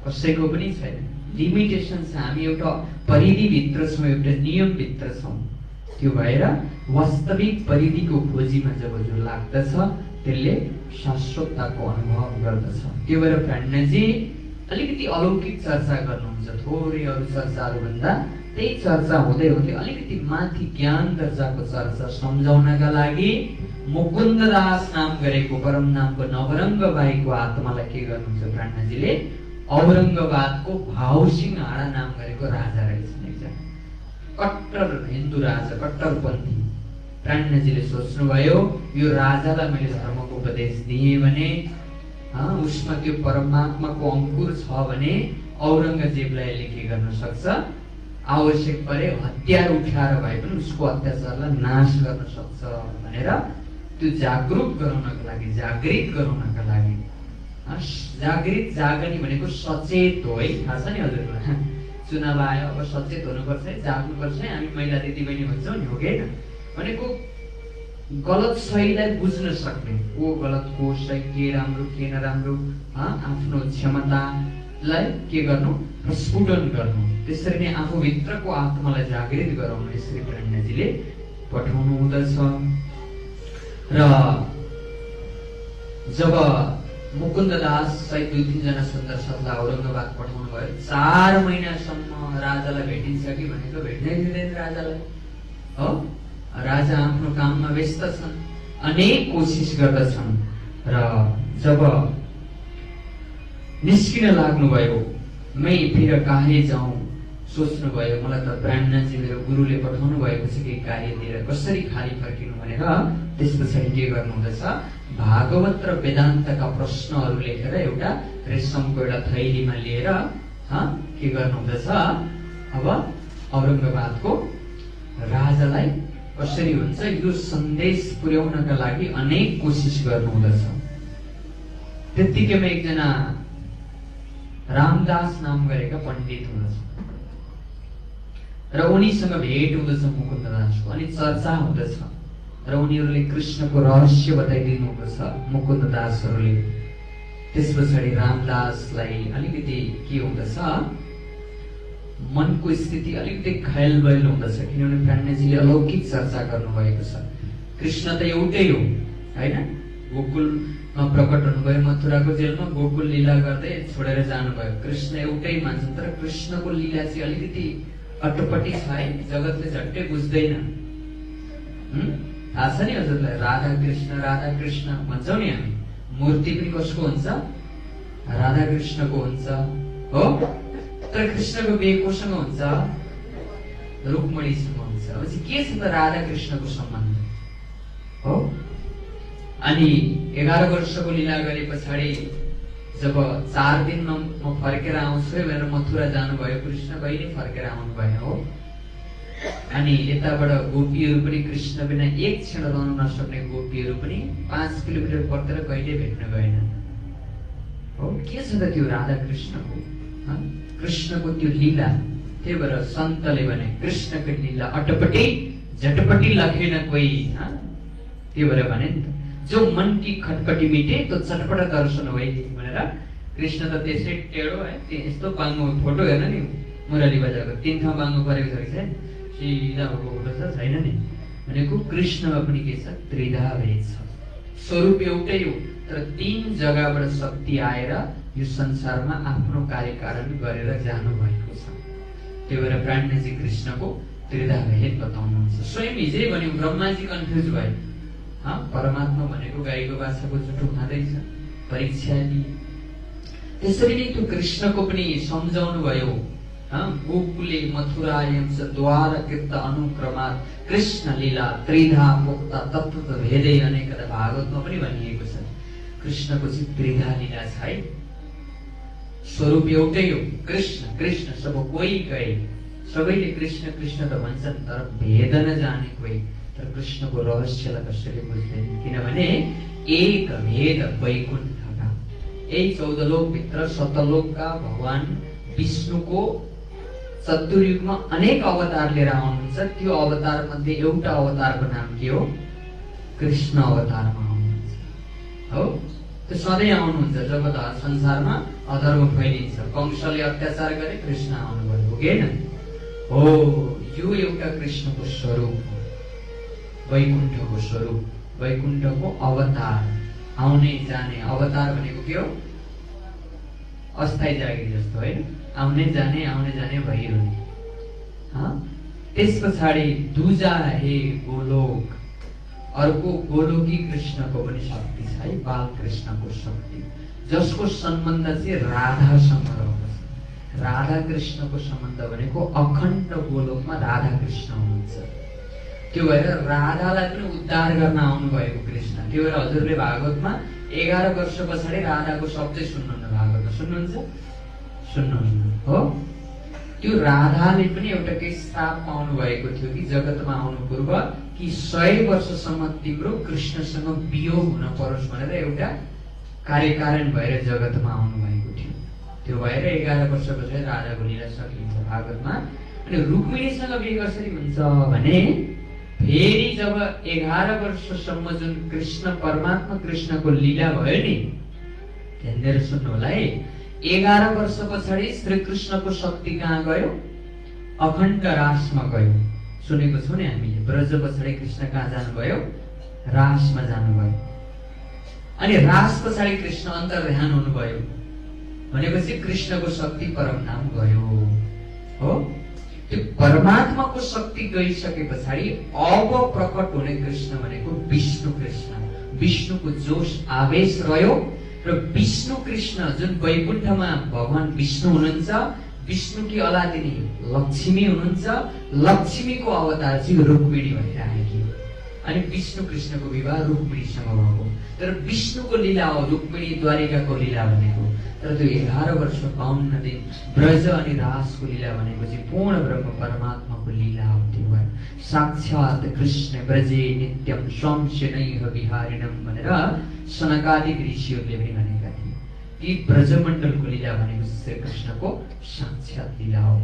कसैको पनि छैन, लिमिटेसन छ। हामी एउटा परिधिभित्र छौँ, एउटा नियमभित्र छौँ। त्यो भएर वास्तविक परिधिको खोजीमा जब जो लाग्दछ त्यसले शाश्वतताको अनुभव गर्दछ। त्यो भएर प्राज्ञाजी अलिकति अलौकिक चर्चा गर्नुहुन्छ, थोरै अरू चर्चाहरू भन्दा त्यही चर्चा हुँदै हुँदै अलिकति माथि ज्ञान दर्जाको चर्चा सम्झाउनका लागि मुकुन्ददास नाम गरेको परम नामको नवरङ्गबाईको आत्मालाई के गर्नुहुन्छ प्राज्ञाजीले? औरङ्गाबादको भाउसिंह हाडा नाम गरेको राजा रहेछन्, एकजना कट्टर हिन्दू राजा, कट्टरपन्थी। प्राज्ञाजीले सोच्नुभयो यो राजालाई मैले धर्मको उपदेश दिएँ भने उसमा त्यो परमात्माको अंकुर छ भने औरङ्गजेबलाई यसले के गर्न सक्छ? आवश्यक परे हतियार उठाएर भए पनि उसको अत्याचारलाई नाश गर्न सक्छ भनेर त्यो जागरुक गराउनका लागि, जागृत गराउनका लागि। जागृत जागनी भनेको सचेत हो है, थाहा छ नि हजुरलाई। चुनाव आयो, अब सचेत हुनुपर्छ है, जाग्नुपर्छ है, हामी महिला दिदीबहिनी भन्छौँ नि, हो कि होइन? भनेको गलत सहीलाई बुझ्न सक्ने, को गलत को सही, के राम्रो के नराम्रो, आफ्नो क्षमतालाई के गर्नु, प्रस्फुटन गर्नु। त्यसरी नै आफूभित्रको आत्मालाई जागृत गराउन श्री प्रणयजीले पठाउनु हुँदछ। र जब मुकुन्ददास सहित 2-3 जना सुन्दर सतलाई औरङ्गाबाद पठाउनु भयो, 4 महिनासम्म राजालाई भेटिन्छ कि भनेको भेट्नै दिँदैन राजालाई, हो? राजा आफ्नो काममा व्यस्त छन्, अनेक कोसिस गर्दछन्। र जब निस्किन लाग्नुभयो, मै फिर काहे जाउँ सोच्नुभयो, मलाई त ब्राह्मणजी मेरो गुरुले पठाउनु भएको छ कि कार्य दिएर कसरी खाली फर्किनु भनेर त्यस पछाडि के गर्नुहुँदछ, भागवत र वेदान्तका प्रश्नहरू लेखेर एउटा रेशमको एउटा थैलीमा लिएर के गर्नुहुँदछ, अब औरङ्गाबादको राजालाई कसरी हुन्छ यो सन्देश पुर्याउनका लागि अनेक कोसिस गर्नुहुँदछ। त्यतिकैमा एकजना रामदास नाम गरेका पण्डित हुँदछ र उनीसँग भेट हुँदछ मुकुन्ददासको, अनि चर्चा हुँदछ र उनीहरूले कृष्णको रहस्य बताइदिनु हुँदछ मुकुन्ददासहरूले। त्यस पछाडि रामदासलाई अलिकति के हुँदछ, मनको स्थिति अलिकति खयाल बयाल हुँदछ, किनभने प्रणयजीले अलौकिक चर्चा गर्नुभएको छ। कृष्ण त एउटै हो होइन, गोकुलमा प्रकट हुनुभयो, मथुराको जेलमा गोकुल लीला गर्दै छोडेर जानुभयो। कृष्ण एउटै मान्छन्, तर कृष्णको लीला चाहिँ अलिकति अटपटी छ है, जगतले झट्टै बुझ्दैन। थाहा छ नि हजुरलाई, राधा कृष्ण भन्छौँ नि हामी, मूर्ति पनि कसको हुन्छ, राधा कृष्णको हुन्छ, हो? तर कृष्णको बिहे कोसँग हुन्छ, रुक्मणीसँग हुन्छ। अब चाहिँ के छ त राधा कृष्णको सम्बन्ध, हो? अनि 11 वर्षको लीला गरे पछाडि जब 4 दिनमा म फर्केर आउँछु भनेर मथुरा जानुभयो, कृष्ण कहिले फर्केर आउनु भएन, हो? अनि यताबाट गोपीहरू पनि कृष्ण बिना एक क्षण रहन नसक्ने गोपीहरू पनि 5 किलोमिटर पर्तिर कहिले भेट्न गएन, हो? के छ त त्यो राधा कृष्णको, कृष्णको त्यो लीला। त्यही भएर सन्तले भने कृष्णको लीला अटपटी झटपटी लखेन कोही, त्यही भएर भने नि त, जो मन की खटपटी मिटे तो चटपट दर्शन हो भनेर। कृष्ण त त्यसै टेढो है, यस्तो बाङ्गो फोटो हेर्न नि, मुरली बजाएको 3 ठाउँ बाङ्गो परेको छ कि सिधा भएको फोटो छ, छैन नि। भनेको कृष्णमा पनि के छ, त्रिधा भेद छ, स्वरूप एउटै हो, तर 3 जग्गाबाट शक्ति आएर यो संसारमा आफ्नो कार्यकारण गरेर जानु भएको छ। त्यही भएर प्राणजी कृष्णको त्रिधा भेद बताउनुहुन्छ। स्वयं हिजै भन्यौँ, ब्रह्माजी कन्फ्युज भए, परमात्मा भनेको गाईको बाछाको जुठो खाँदैछ, परीक्षा लिए। त्यसरी नै त्यो कृष्णको पनि सम्झाउनु भयो, गोकुले मथुरायं च द्वार कृत अनुक्रमात् कृष्ण लीला त्रिधा मुक्ता तत्व भेदै अनेकदा। भागवतमा पनि भनिएको छ कृष्णको चाहिँ त्रिधा लीला छ है, स्वरूप एउटै हो, कृष्ण कृष्ण सब कोही गए, सबैले कृष्ण कृष्ण त भन्छन्, तर भेद नजाने कोही, तर कृष्णको रहस्यलाई कसैले बुझ्दैन। किनभने एक भेद वैकुण्ठका, यही 14 लोकभित्र सतलोकका भगवान विष्णुको चतुर्युगमा अनेक अवतार लिएर आउनुहुन्छ। त्यो अवतार मध्ये एउटा अवतारको नाम के हो, कृष्ण अवतारमा आउनुहुन्छ, हो? त्यो सधैँ आउनुहुन्छ जब संसारमा अधर्म फैलिन्छ। कंसले अत्याचार गरे, कृष्ण आउनुभयो, हो कि होइन? हो, यो एउटा कृष्णको स्वरूप हो, वैकुण्ठको स्वरूप, वैकुण्ठको अवतार, आउने जाने। अवतार भनेको के हो, अस्थायी जागिर जस्तो होइन, आउने जाने भइरहने। त्यस पछाडि दुजा हे गोलोक, अर्को गोलोकी कृष्णको पनि शक्ति छ है, बाल कृष्णको शक्ति, जसको सम्बन्ध चाहिँ राधासँग रहन्छ। राधा कृष्णको सम्बन्ध भनेको अखण्ड गोलोकमा राधा कृष्ण हुनुहुन्छ। त्यो भएर राधालाई पनि उद्धार गर्न आउनु भएको कृष्ण। त्यो भएर हजुरले भागवतमा 11 वर्ष पछाडि राधाको शब्दै सुन्नुहुन्न, भागवतमा सुन्नुहुन्छ, सुन्नुहुन्न, हो? त्यो राधाले पनि एउटा केही श्राप पाउनु भएको थियो कि जगतमा आउनु पूर्व कि 100 वर्षसम्म तिम्रो कृष्णसँग वियोग हुन परोस् भनेर एउटा कार्यकारण भएर जगतमा आउनु भएको थियो। त्यो भएर 11 वर्षपछि राधाको लीला सकिन्छ भागवतमा। अनि रुक्मिणीसँग बिहे कसरी हुन्छ भने फेरि जब 11 वर्षसम्म जुन कृष्ण परमात्मा कृष्णको लीला भयो नि, ध्यान दिएर सुन्नु होला है। 11 वर्ष पछाडि श्री कृष्णको शक्ति कहाँ गयो? अखण्ड रासमा गयो। सुनेको छौँ नि हामीले, ब्रज पछाडि कृष्ण कहाँ जानुभयो? रासमा जानुभयो। अनि रास पछाडि कृष्ण अन्तर्ध्यान हुनुभयो भनेपछि कृष्णको शक्ति परम धाम गयो हो। त्यो परमात्माको शक्ति गइसके पछाडि अब प्रकट हुने कृष्ण भनेको विष्णु कृष्ण। विष्णुको जोश आवेश रह्यो र विष्णु कृष्ण जुन वैकुण्ठमा भगवान विष्णु हुनुहुन्छ, विष्णुकी अलादिनी लक्ष्मी हुनुहुन्छ, लक्ष्मीको अवतार चाहिँ रुक्मिणी भएर आएकी। अनि विष्णु कृष्णको विवाह रुक्मिणीसँग भएको। तर विष्णुको लीला हो रुक्मिणी द्वारिकाको लीला भनेको। तर त्यो 11 वर्ष 52 दिन ब्रज अनि रासको लीला भनेको चाहिँ पूर्ण ब्रह्म परमात्माको लीला हो। त्यो भएर साक्षात् कृष्ण ब्रजे नित्यम संशयनैः विहारिणम भनेर सनकादिक ऋषिहरूले पनि भनेका थिए कि ब्रजमण्डलको लीला भनेको श्री कृष्णको साक्षात् लीला हो।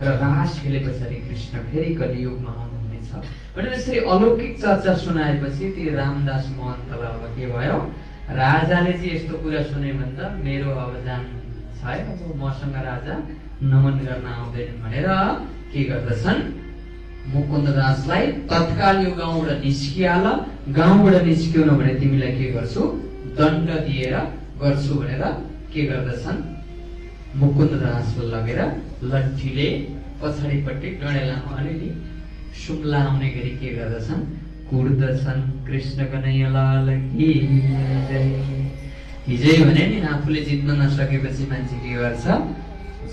र रास खेले पछाडि कृष्ण फेरि कलियुगमा आउनुहुनेछ भनेर यसरी अलौकिक चर्चा सुनाएपछि ती रामदास महन्तलाई अब के भयो? राजाले चाहिँ यस्तो कुरा सुने भन्दा मेरो अब जान छ है, अब मसँग राजा नमन गर्न आउँदैनन् भनेर के गर्दछन्? मुकुन्ददासलाई तत्काल यो गाउँबाट निस्किहाल, गाउँबाट निस्किएन भने तिमीलाई के गर्छु? दण्ड दिएर गर्छु भनेर के गर्दछन्? मुकुन्ददासलाई लगेर लट्ठीले पछाडिपट्टि डडेलामा अलिअलि सुम्ला आउने गरी के गर्दछन्? कुट्दछन्। कृष्ण कन्हैया लाल की जय। हिजै भने नि आफूले जित्न नसकेपछि मान्छे के गर्छ?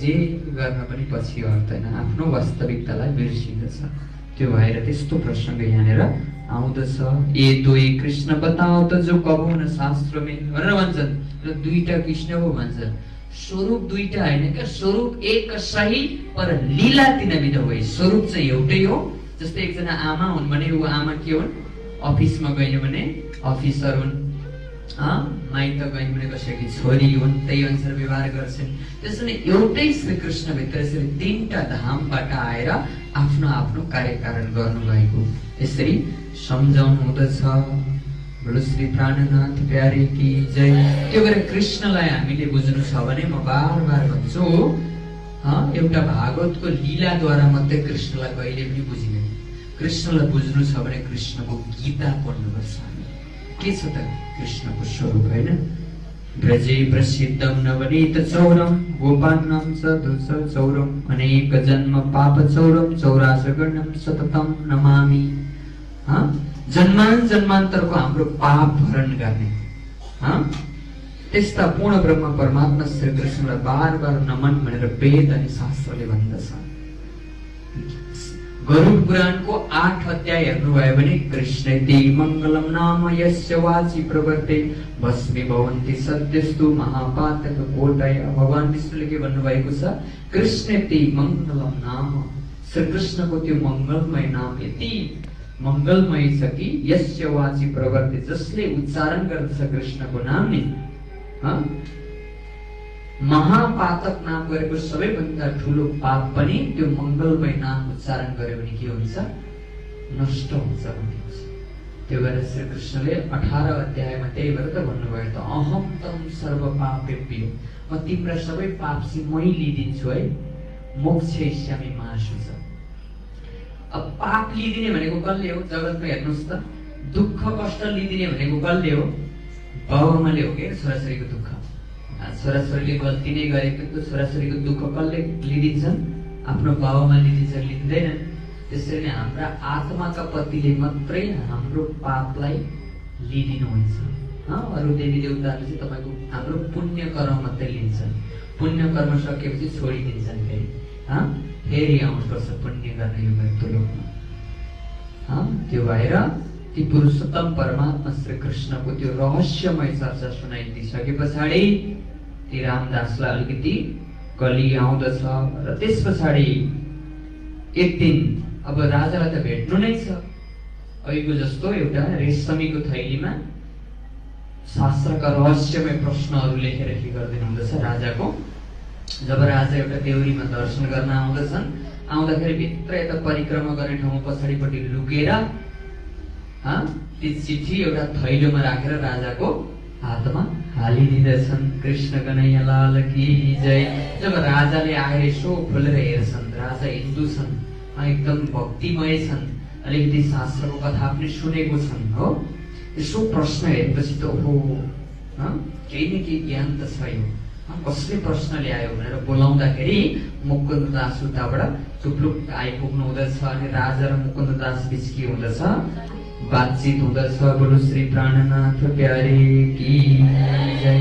जे गर्न पनि पछि हट्दैन, आफ्नो वास्तविकतालाई बिर्सिँदछ। त्यो भएर त्यस्तो प्रसङ्ग यहाँनिर आउँदछ। ए दुई कृष्ण बताओ त जो कबो न शास्त्रमे भनेर भन्छन्। र दुईटा कृष्ण हो भन्छन्। स्वरूप दुईटा होइन क्या, स्वरूप एक सही पर लीला तीन विध हो। स्वरूप चाहिँ एउटै हो। जस्तै एकजना आमा हुन् भने ऊ आमा के हुन्? अफिसमा गइन् भने अफिसर हुन्, माइत गइन् भने कसैकी छोरी हुन्, त्यही अनुसार व्यवहार गर्छन्। त्यसैले एउटै श्री कृष्ण भित्र यसरी 3टा धामबाट आएर आफ्नो आफ्नो कार्यकारण गर्नुभएको यसरी सम्झाउनु हुँदछ। बोलो श्री प्राणनाथ प्यारे की जय। त्यो भएर कृष्णलाई हामीले बुझ्नु छ भने म बार बार भन्छु, एउटा भागवतको लीलाद्वारा मात्रै कृष्णलाई कहिले पनि बुझिँदैन। कृष्णलाई बुझ्नु छ भने कृष्णको गीता पढ्नुपर्छ। के छ त कृष्णको स्वरूप होइन? ब्रजे प्रसिद्धम नवनीत चौरम गोपान्नम सदुस चौरम अनेक जन्म पाप चौरम चौरासगणम सततम नमामि। जन्मान जन्मान्तरको हाम्रो पाप भरण गर्ने त्यस्ता पूर्ण ब्रह्म परमात्मा श्री कृष्णलाई बार बार नमन भनेर वेद अनि शास्त्रले भन्दछ। गरुड पुराणको 8 अध्याय हेर्नुभयो भने कृष्णेति मङ्गलम नाम यस्य वाचि प्रवर्ते भस्मी भवन्ति सद्यस्तु महापातक कोटय। भगवान विष्णुले के भन्नुभएको छ? कृष्णेति मङ्गलम नाम, श्री कृष्णको त्यो मङ्गलमय नाम यति मङ्गलमय छ कि यस्य वाचि प्रवर्ते, जसले उच्चारण गर्दछ कृष्णको नाम नि महापातक नाम गरेको सबैभन्दा ठुलो पाप पनि त्यो मङ्गलमय नाम उच्चारण गर्यो भने के हुन्छ? नष्ट हुन्छ भनेको छ। त्यो भएर श्री कृष्णले 18 अध्यायमा त्यही भएर त भन्नुभयो त अहम तम सर्व पापेभ्यो, म तिम्रा सबै पाप चाहिँ मै लिदिन्छु है, मोक्षयिष्यामि मा शुचः। अब पाप लिदिने भनेको कसले हो? जगतमा हेर्नुहोस् त, दुःख कष्ट लिदिने भनेको कसले हो? बाबुआमाले हो के? छोराछोरीको दुःख, छोराछोरीले गल्ती नै गरेको छोराछोरीको दुःख कसले लिदिन्छन्? आफ्नो बाबुआमा लिदिन्छ, लिँदैनन्। त्यसरी नै हाम्रा आत्माका पतिले मात्रै हाम्रो पापलाई लिदिनुहुन्छ। अरू देवी देवताहरूले चाहिँ तपाईँको हाम्रो पुण्य कर्म मात्रै लिन्छन्। पुण्य कर्म सकेपछि छोडिदिन्छन्, फेरि आउनुपर्छ पुण्य गर्ने यो मृत्युलोकमा। त्यो भएर ती पुरुषोत्तम परमात्मा श्री कृष्णको त्यो रहस्यमय चर्चा सुनाइदिसके पछाडि ती रामदासलाई अलिकति कली आउँदछ र त्यस पछाडि एक दिन अब राजालाई त भेट्नु नै छ। अहिलेको जस्तो एउटा रेशमीको थैलीमा शास्त्रका रहस्यमय प्रश्नहरू लेखेर के गरिदिनु हुँदछ राजाको। जब राजा एउटा देउरीमा दर्शन गर्न आउँदछन्, आउँदाखेरि भित्र यता परिक्रमा गर्ने ठाउँमा पछाडिपट्टि लुकेर ती चिठी एउटा थैलोमा राखेर राजाको हातमा हालिदिँदछन्। कृष्ण कन्हैया लाल की जय। जब राजाले आएर यसो खोलेर हेर्छन्, राजा हिन्दू छन्, एकदम भक्तिमय छन्, अलिकति शास्त्रको कथा पनि सुनेको छन् हो। यसो प्रश्न हेरेपछि त ओहो केही न केही ज्ञान त छ यो, कसले प्रश्न ल्यायो भनेर बोलाउँदाखेरि मुकुन्ददास उताबाट चुप्लुक आइपुग्नु हुँदछ अनि राजा र मुकुन्ददास बीच के हुँदछ, बातचित हुँदछ। बोलो श्री प्राणनाथ प्यारे की जय।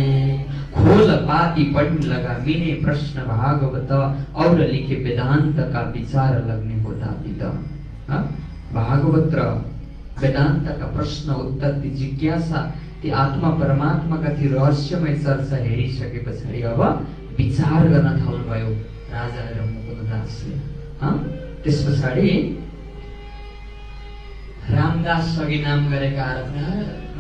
खोल पाती पढ़ने लगा मिने प्रश्न भागवत और लिखे वेदांत का विचार लगने होता पिता। भागवत र वेदांत का प्रश्न उत्तर ती जिज्ञासा ती आत्मा परमात्मा का ती रहस्यमय चर्चा हेरिसके पछाडि अब विचार गर्न थाल्नुभयो राजा र मुकुन्ददासले। त्यस पछाडि रामदास अघि नाम गरेका आरोप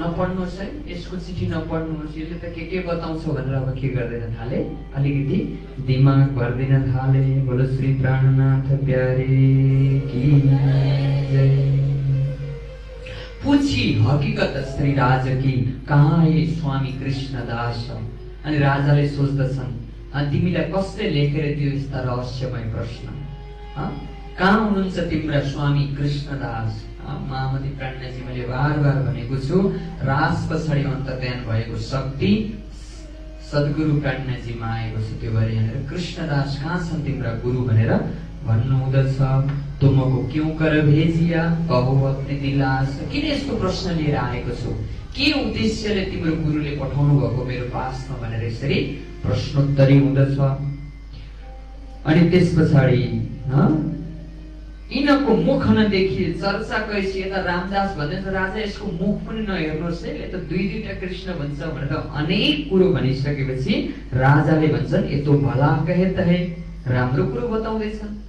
नपढ्नुहोस् है, यसको चिठी नपढ्नुहोस्, यसले त के बताउँछ भनेर अब के गर्दैन थाले, अलिकति दिमाग भर्दिन थाले। बोलो श्री प्राणनाथ प्यारे की जय। पूछी हकीकत श्री राज की कहाँ है स्वामी कृष्णदास। अनि राजाले सोच्दछन् तिमीलाई कसले लेखेर दियो यस्ता रहस्यमय प्रश्न, कहाँ हुनुहुन्छ तिम्रा स्वामी कृष्णदास। महामती प्राज्ञाजी मैले बार बार भनेको छु, रास पछाडि अन्तर्ध्यान भएको शक्ति सद्गुरु प्राज्ञाजीमा आएको छ। त्यो भएर यहाँनिर कृष्णदास कहाँ छन् तिम्रा गुरु भनेर भन्नु हुँदछ। तुमको क्यों कर भेजिया कहो अपने दिलास। किन यस्तो प्रश्न लिएर आएको छु, के उद्देश्यले तिम्रो गुरुले पठाउनु भएको मेरो पासमा भनेर यसरी प्रश्नोत्तरी हुँदछ। अनि त्यस पछाडि यिनको मुख नदेखि चर्चा कैसी। यता रामदास भन्दैछ राजा यसको मुख पनि नहेर्नुहोस् है, त दुईटा कृष्ण भन्छ भनेर अनेक कुरो भनिसकेपछि राजाले भन्छन् ये तो भला कहे त है, राम्रो कुरो बताउँदैछन्।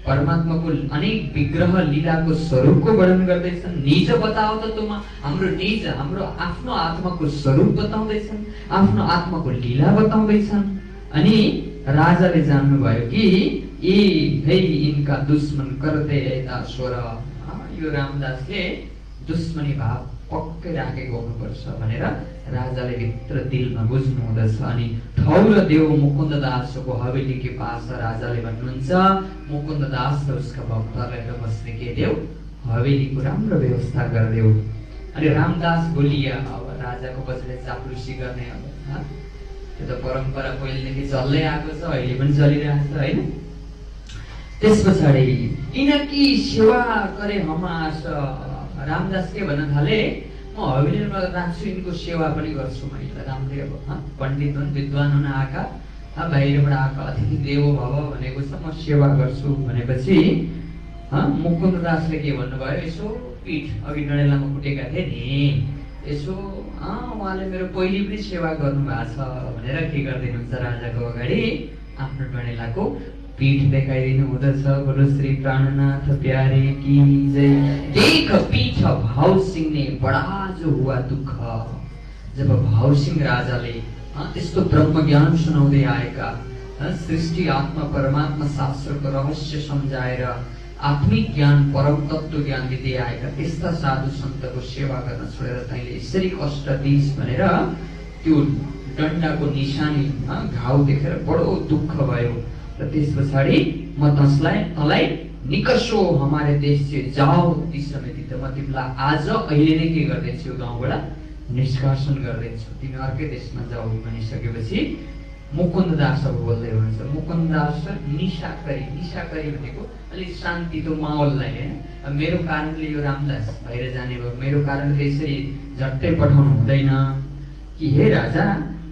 परमात्माको अनेक विग्रह लीलाको स्वरूपको वर्णन गर्दैछन्। निज बताओ त तुम, हाम्रो निज हाम्रो आफ्नो आत्माको स्वरूप बताउँदैछन्, आफ्नो आत्माको लीला बताउँदैछन्। अनि राजाले जान्नुभयो कि है इनका दुश्मन करते ऐता स्वर। यो रामदासले दुश्मनी भाव पक्कै राखेको हुनुपर्छ भनेर राजाले भित्र दिलमा बुझ्नु हुँदछ। अनि ठौर देव मुकुन्ददासको हवेली के पास राजाले भन्नुहुन्छ मुकुन्ददास र उसका भक्तहरूलाई बस्ने के देऊ हवेलीको राम्रो व्यवस्था गरिदेऊ। अनि रामदास बोलिया अब राजाको बजेले चाप्लुसी गर्ने अब त्यो त परम्परा पहिलेदेखि चल्दै आएको छ, अहिले पनि चलिरहेको छ हैन। त्यस पछाडि इनकी सेवा करे हम आस। रामदास के भन्न थाले म हवेलीमा राख्छु, यिनको सेवा पनि गर्छु मैले राम्रै। अब पण्डित हुन् विद्वान हुन आएका, बाहिरबाट आएका अतिथि देवो भव भनेको छ, म सेवा गर्छु भनेपछि मुकुन्ददासले के भन्नुभयो, यसो पीठ अघि डडेलामा कुटेका थिए नि, यसो उहाँले मेरो पहिले पनि सेवा गर्नु भएको छ भनेर के गरिदिनुहुन्छ राजाको अगाडि आफ्नो डडेलाको पीठ देखाइदिनु हुँदछ। बोलो श्री प्राणनाथ प्यारे की जय। देख पीठ भाव सिंह ने बड़ा जो हुआ दुख। जब भाव सिंह राजाले त्यस्तो ब्रह्म ज्ञान सुनाउँदै आएका, सृष्टि आत्मा परमात्मा शास्त्रको रहस्य सम्झाएर आत्मिक ज्ञान परम तत्व ज्ञान दिँदै आएका त्यस्ता साधु सन्तको सेवा गर्न छोडेर तैँले यसरी कष्ट दिइस् भनेर त्यो डन्डाको निशानी घाउ देखेर बडो दुःख भयो। र त्यस पछाडि म तँलाई निकसो हमारे देश से जाओ ती समिति त म तिमीलाई आज अहिले नै के गर्दैछु गाउँबाट निष्कासन गर्दैछु, तिमी अर्कै देशमा जाऊ भनिसकेपछि मुकुन्ददास अब बोल्दै हुनुहुन्छ। मुकुन्ददास निशाकरी भनेको अलिक शान्तिको माहौललाई हैन। मेरो कारणले यो रामदास बाहिर जाने भयो, मेरो कारणले यसरी झट्टै पठाउनु हुँदैन कि हे राजा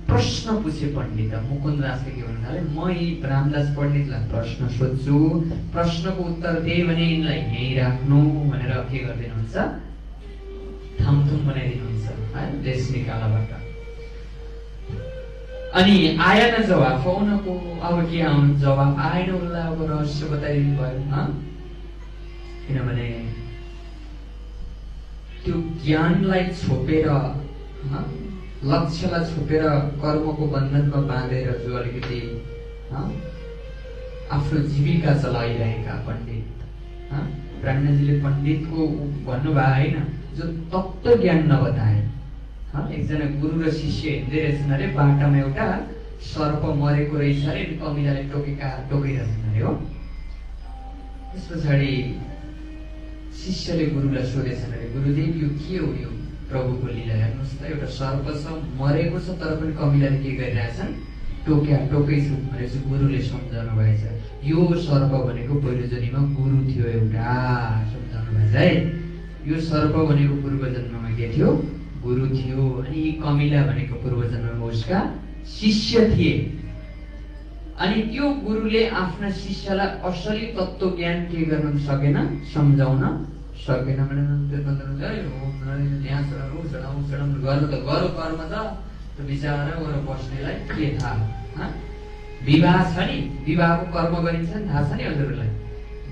प्रश्न पूछे पण्डित। मुकुन्ददासले के भन्नु थाले, म यी रामदास पण्डितलाई प्रश्न सोध्छु, प्रश्नको उत्तर दिए भने यिनलाई यहीँ राख्नु भनेर के गरिदिनुहुन्छ, थामथुम बनाइदिनुहुन्छ देश निकालाबाट। अनि आएन जवाफ, उनको अब के आउनु जवाफ आएन, उसलाई अब रहस्य बताइदिनु भयो। किनभने त्यो ज्ञानलाई छोपेर, लक्ष्यलाई छोपेर कर्मको बन्धनमा बाँधेर जो अलिकति आफ्नो जीविका चलाइरहेका पण्डित, ब्रह्मजीले पण्डितको भन्नुभयो होइन, जो तत्त्व ज्ञान नबताए। एकजना गुरु र शिष्य हिँड्दै रहेछन् अरे, बाटामा एउटा सर्प मरेको रहेछ अरे, कमिलाले टोकिरहेछन् अरे हो। त्यस पछाडि शिष्यले गुरुलाई सोधेछन् अरे, गुरुदेव यो के हो, यो प्रभुको लीला हेर्नुहोस् त, एउटा सर्प छ मरेको छ तर पनि कमिलाले के गरिरहेछन्, टोकैछु भनेपछि गुरुले सम्झाउनु भएछ, यो सर्प भनेको पहिलो जन्ममा गुरु थियो एउटा, सम्झाउनु भएछ है। यो सर्प भनेको पूर्व जन्ममा के थियो, गुरु थियो। अनि यी कमिला भनेको पूर्व जन्ममा उसका शिष्य थिए। अनि त्यो गुरुले आफ्ना शिष्यलाई असली तत्त्व ज्ञान के गर्न सकेन, सम्झाउन सकेन। गर्नु त गरो कर्म त बिचारा गएर बस्नेलाई के थाहा। विवाह छ नि, विवाहको कर्म गरिन्छ नि, थाहा छ नि हजुरलाई,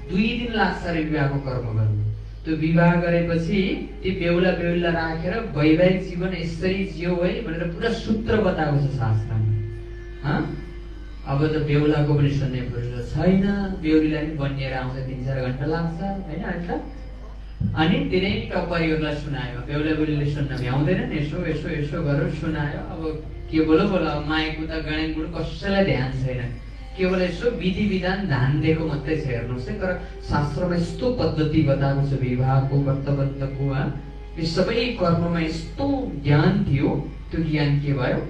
2 दिन लाग्छ अरे विवाहको कर्म गर्नु। त्यो विवाह गरेपछि त्यो बेहुला बेहुला राखेर वैवाहिक जीवन यसरी जियो है भनेर पुरा सूत्र बताएको छ शास्त्रमा। अब त बेहुलाको पनि सुन्ने फुर्सद छैन, बेहुलीलाई पनि बनिएर आउँछ 3-4 घण्टा लाग्छ होइन अन्त। अनि तिनै टपरीहरूलाई सुनायो, बेहुला बेहुलीले सुन्न भ्याउँदैन नि, यसो यसो यसो गरेर सुनायो। अब के बोलो बोलो, अब माइकु त गाडीबुड कसैलाई ध्यान छैन, केवल यसो विधि विधान ध्यान दिएको मात्रै छ हेर्नुहोस् है। तर शास्त्रमा यस्तो पद्धति बताएको छ विवाहको, व्रतबन्धको, यो सबै कर्ममा यस्तो ज्ञान थियो, त्यो ज्ञान के भयो,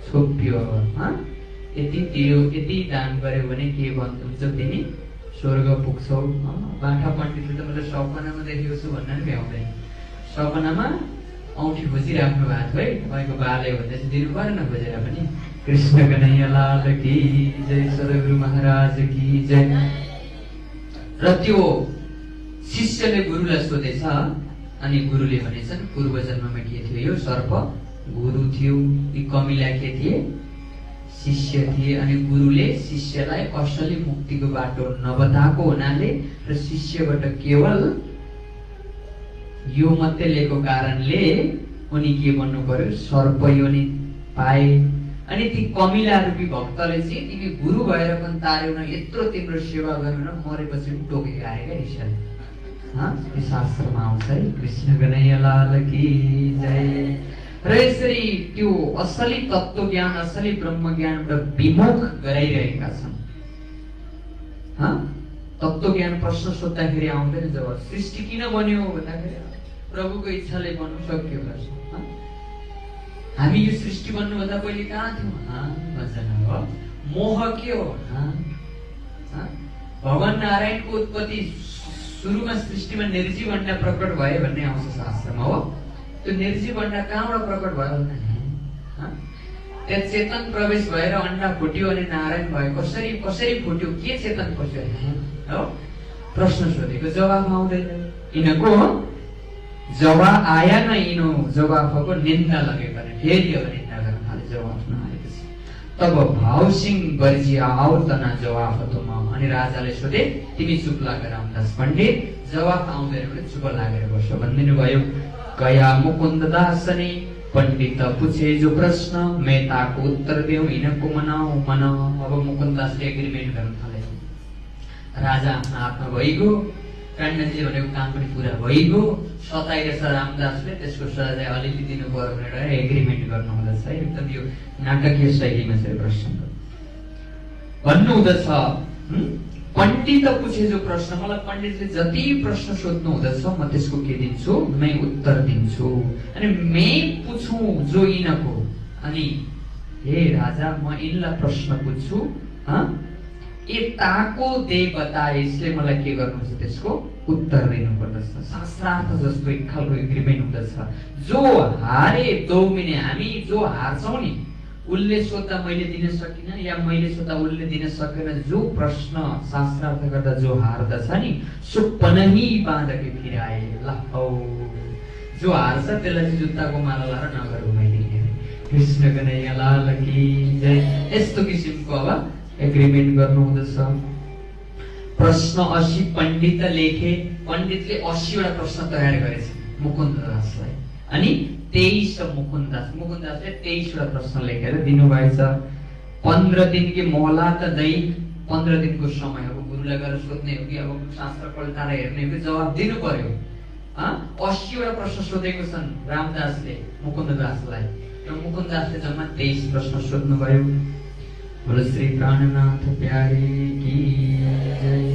छोपियो। यति तिरो, यति दान गर्यो भने के हुन्छ, तिमी स्वर्ग पुग्छौ। बाठा पण्डितले त मैले सपनामा देखेको छु भन्न नि भ्याउँदैन, सपनामा औँठी खोजिराख्नु भएको थियो है, तपाईँको बाले भन्दैछ दिनु परेन खोजेर पनि। कृष्ण कन्हैया लाल की जय, सद्गुरु महाराज की जय। र त्यो शिष्यले गुरुलाई सोधेछ, अनि गुरुले भनेछन् पूर्व जन्ममा के थियो, यो सर्प गुरु थियो, यी कमिला के थिए, शिष्य थिए। अनि गुरुले शिष्यलाई असली मुक्तिको बाटो नबताएको हुनाले र शिष्यबाट केवल यो मात्रै लिएको कारणले उनी के भन्नु पर्यो, सर्प योनि पाए। अनि ती कमिला रूपी भक्तले चाहिँ तिमी गुरु भएर पनि तार्यौ, यत्रो तिम्रो सेवा गरेर मरेपछि पनि टोकेको आयो क्या ऋषिले। यो शास्त्रमा आउँछ है। कृष्ण कन्हैया लाल की जय। र यसरी त्यो असली तत्त्व ज्ञान, असली ब्रह्म ज्ञानबाट विमुख गराइरहेका छन्। तत्त्व ज्ञान प्रश्न सोद्धाखेरि आउँदैन जवाब। सृष्टि किन बन्यो भन्दाखेरि प्रभुको इच्छाले बन्नु सक्यो। हामी यो सृष्टि बन्नुभन्दा पहिले कहाँ थियौँ? मोह के हो? भगवान नारायणको उत्पत्ति सुरुमा सृष्टिमा निर्जीव अन्डा प्रकट भए भन्ने आउँछ शास्त्रमा हो। त्यो निर्जीव अन्डा कहाँबाट प्रकट भयो भन्दा त्यहाँ चेतन प्रवेश भएर अन्डा फुट्यो अनि नारायण भयो। कसरी कसरी फुट्यो, के चेतन पस्यो हो? प्रश्न सोधेको जवाफ आउँदैन। यिनको जवाफ आया न, यिनो जवाफको निन्दा लगेको फेरि अब निन्दा गर्न थाले जवाफ नआएपछि। तब भाव सिंह बर्जी आओ तना जवाफ तुम। अनि राजाले सोधे तिमी चुप लागेर रामदास पण्डित, जवाफ आउँदैन भने चुप लागेर बस्यो भनिदिनु भयो। गया मुकुन्द दासनी पण्डित पूछे जो प्रश्न, मेताको उत्तर देऊ यिनको मनाऊ मन। अब मुकुन्द दासले एग्रिमेन्ट गर्न थाले। राजा आफ्नो हातमा भइगयो, काण्डजी भनेको काम पनि पुरा भइगयो। सताइरहेछ रामदासले, त्यसको सजाय अलिअलि दिनु पर्यो भनेर एग्रिमेन्ट गर्नु हुँदछ है। एकदम यो नाटकीय शैलीमा चाहिँ प्रश्न भन्नु हुँदछ। पण्डित पूछे जो प्रश्न, मलाई पण्डितले जति प्रश्न सोध्नु हुँदछ म त्यसको के दिन्छु, मै उत्तर दिन्छु। अनि मै पुछु जो यिनको, अनि हे राजा म यिनलाई प्रश्न पुग्छु, ताको दे बताए, यसले मलाई के गर्नुहुन्छ त्यसको उत्तर दिनु पर्दछ। शास्त्रार्थ जस्तो एक खालको एग्रिमेन्ट हुँदछ। जो हारे दौमिने, हामी जो हार्छौँ नि, उसले सोद्धा मैले दिन सकिनँ या मैले सोद्धा उसले दिन सकेन, जो प्रश्न शास्त्रार्थ गर्दा जो हार्दछ नि सो पनही बाँधके फिराए। ल हौ जो हार्छ त्यसलाई चाहिँ जुत्ताको माला लाएर नगर घुमाइदिने। कृष्ण कन्हैया लाल की जय। यस्तो किसिमको अब एग्रिमेन्ट गर्नु हुँदछ। प्रश्न 80 पण्डित लेखे। पण्डितले 80 वटा प्रश्न तयार गरेछ मुकुन्ददासलाई, अनि 23 मुकुन्ददासले 23 वटा प्रश्न लेखेर दिनुभएछ। 15 दिन की मोहलत दै 15 दिनको समय। अब गुरुलाई गएर सोध्ने हो कि अब शास्त्र पल्टाएर हेर्ने हो कि जवाब दिनु पर्यो। 80 वटा प्रश्न सोधेको छन् रामदासले मुकुन्ददासलाई, र मुकुन्ददासले जम्मा 23 प्रश्न सोध्नुभयो। बोलो श्री प्राणनाथ प्यारे की जय।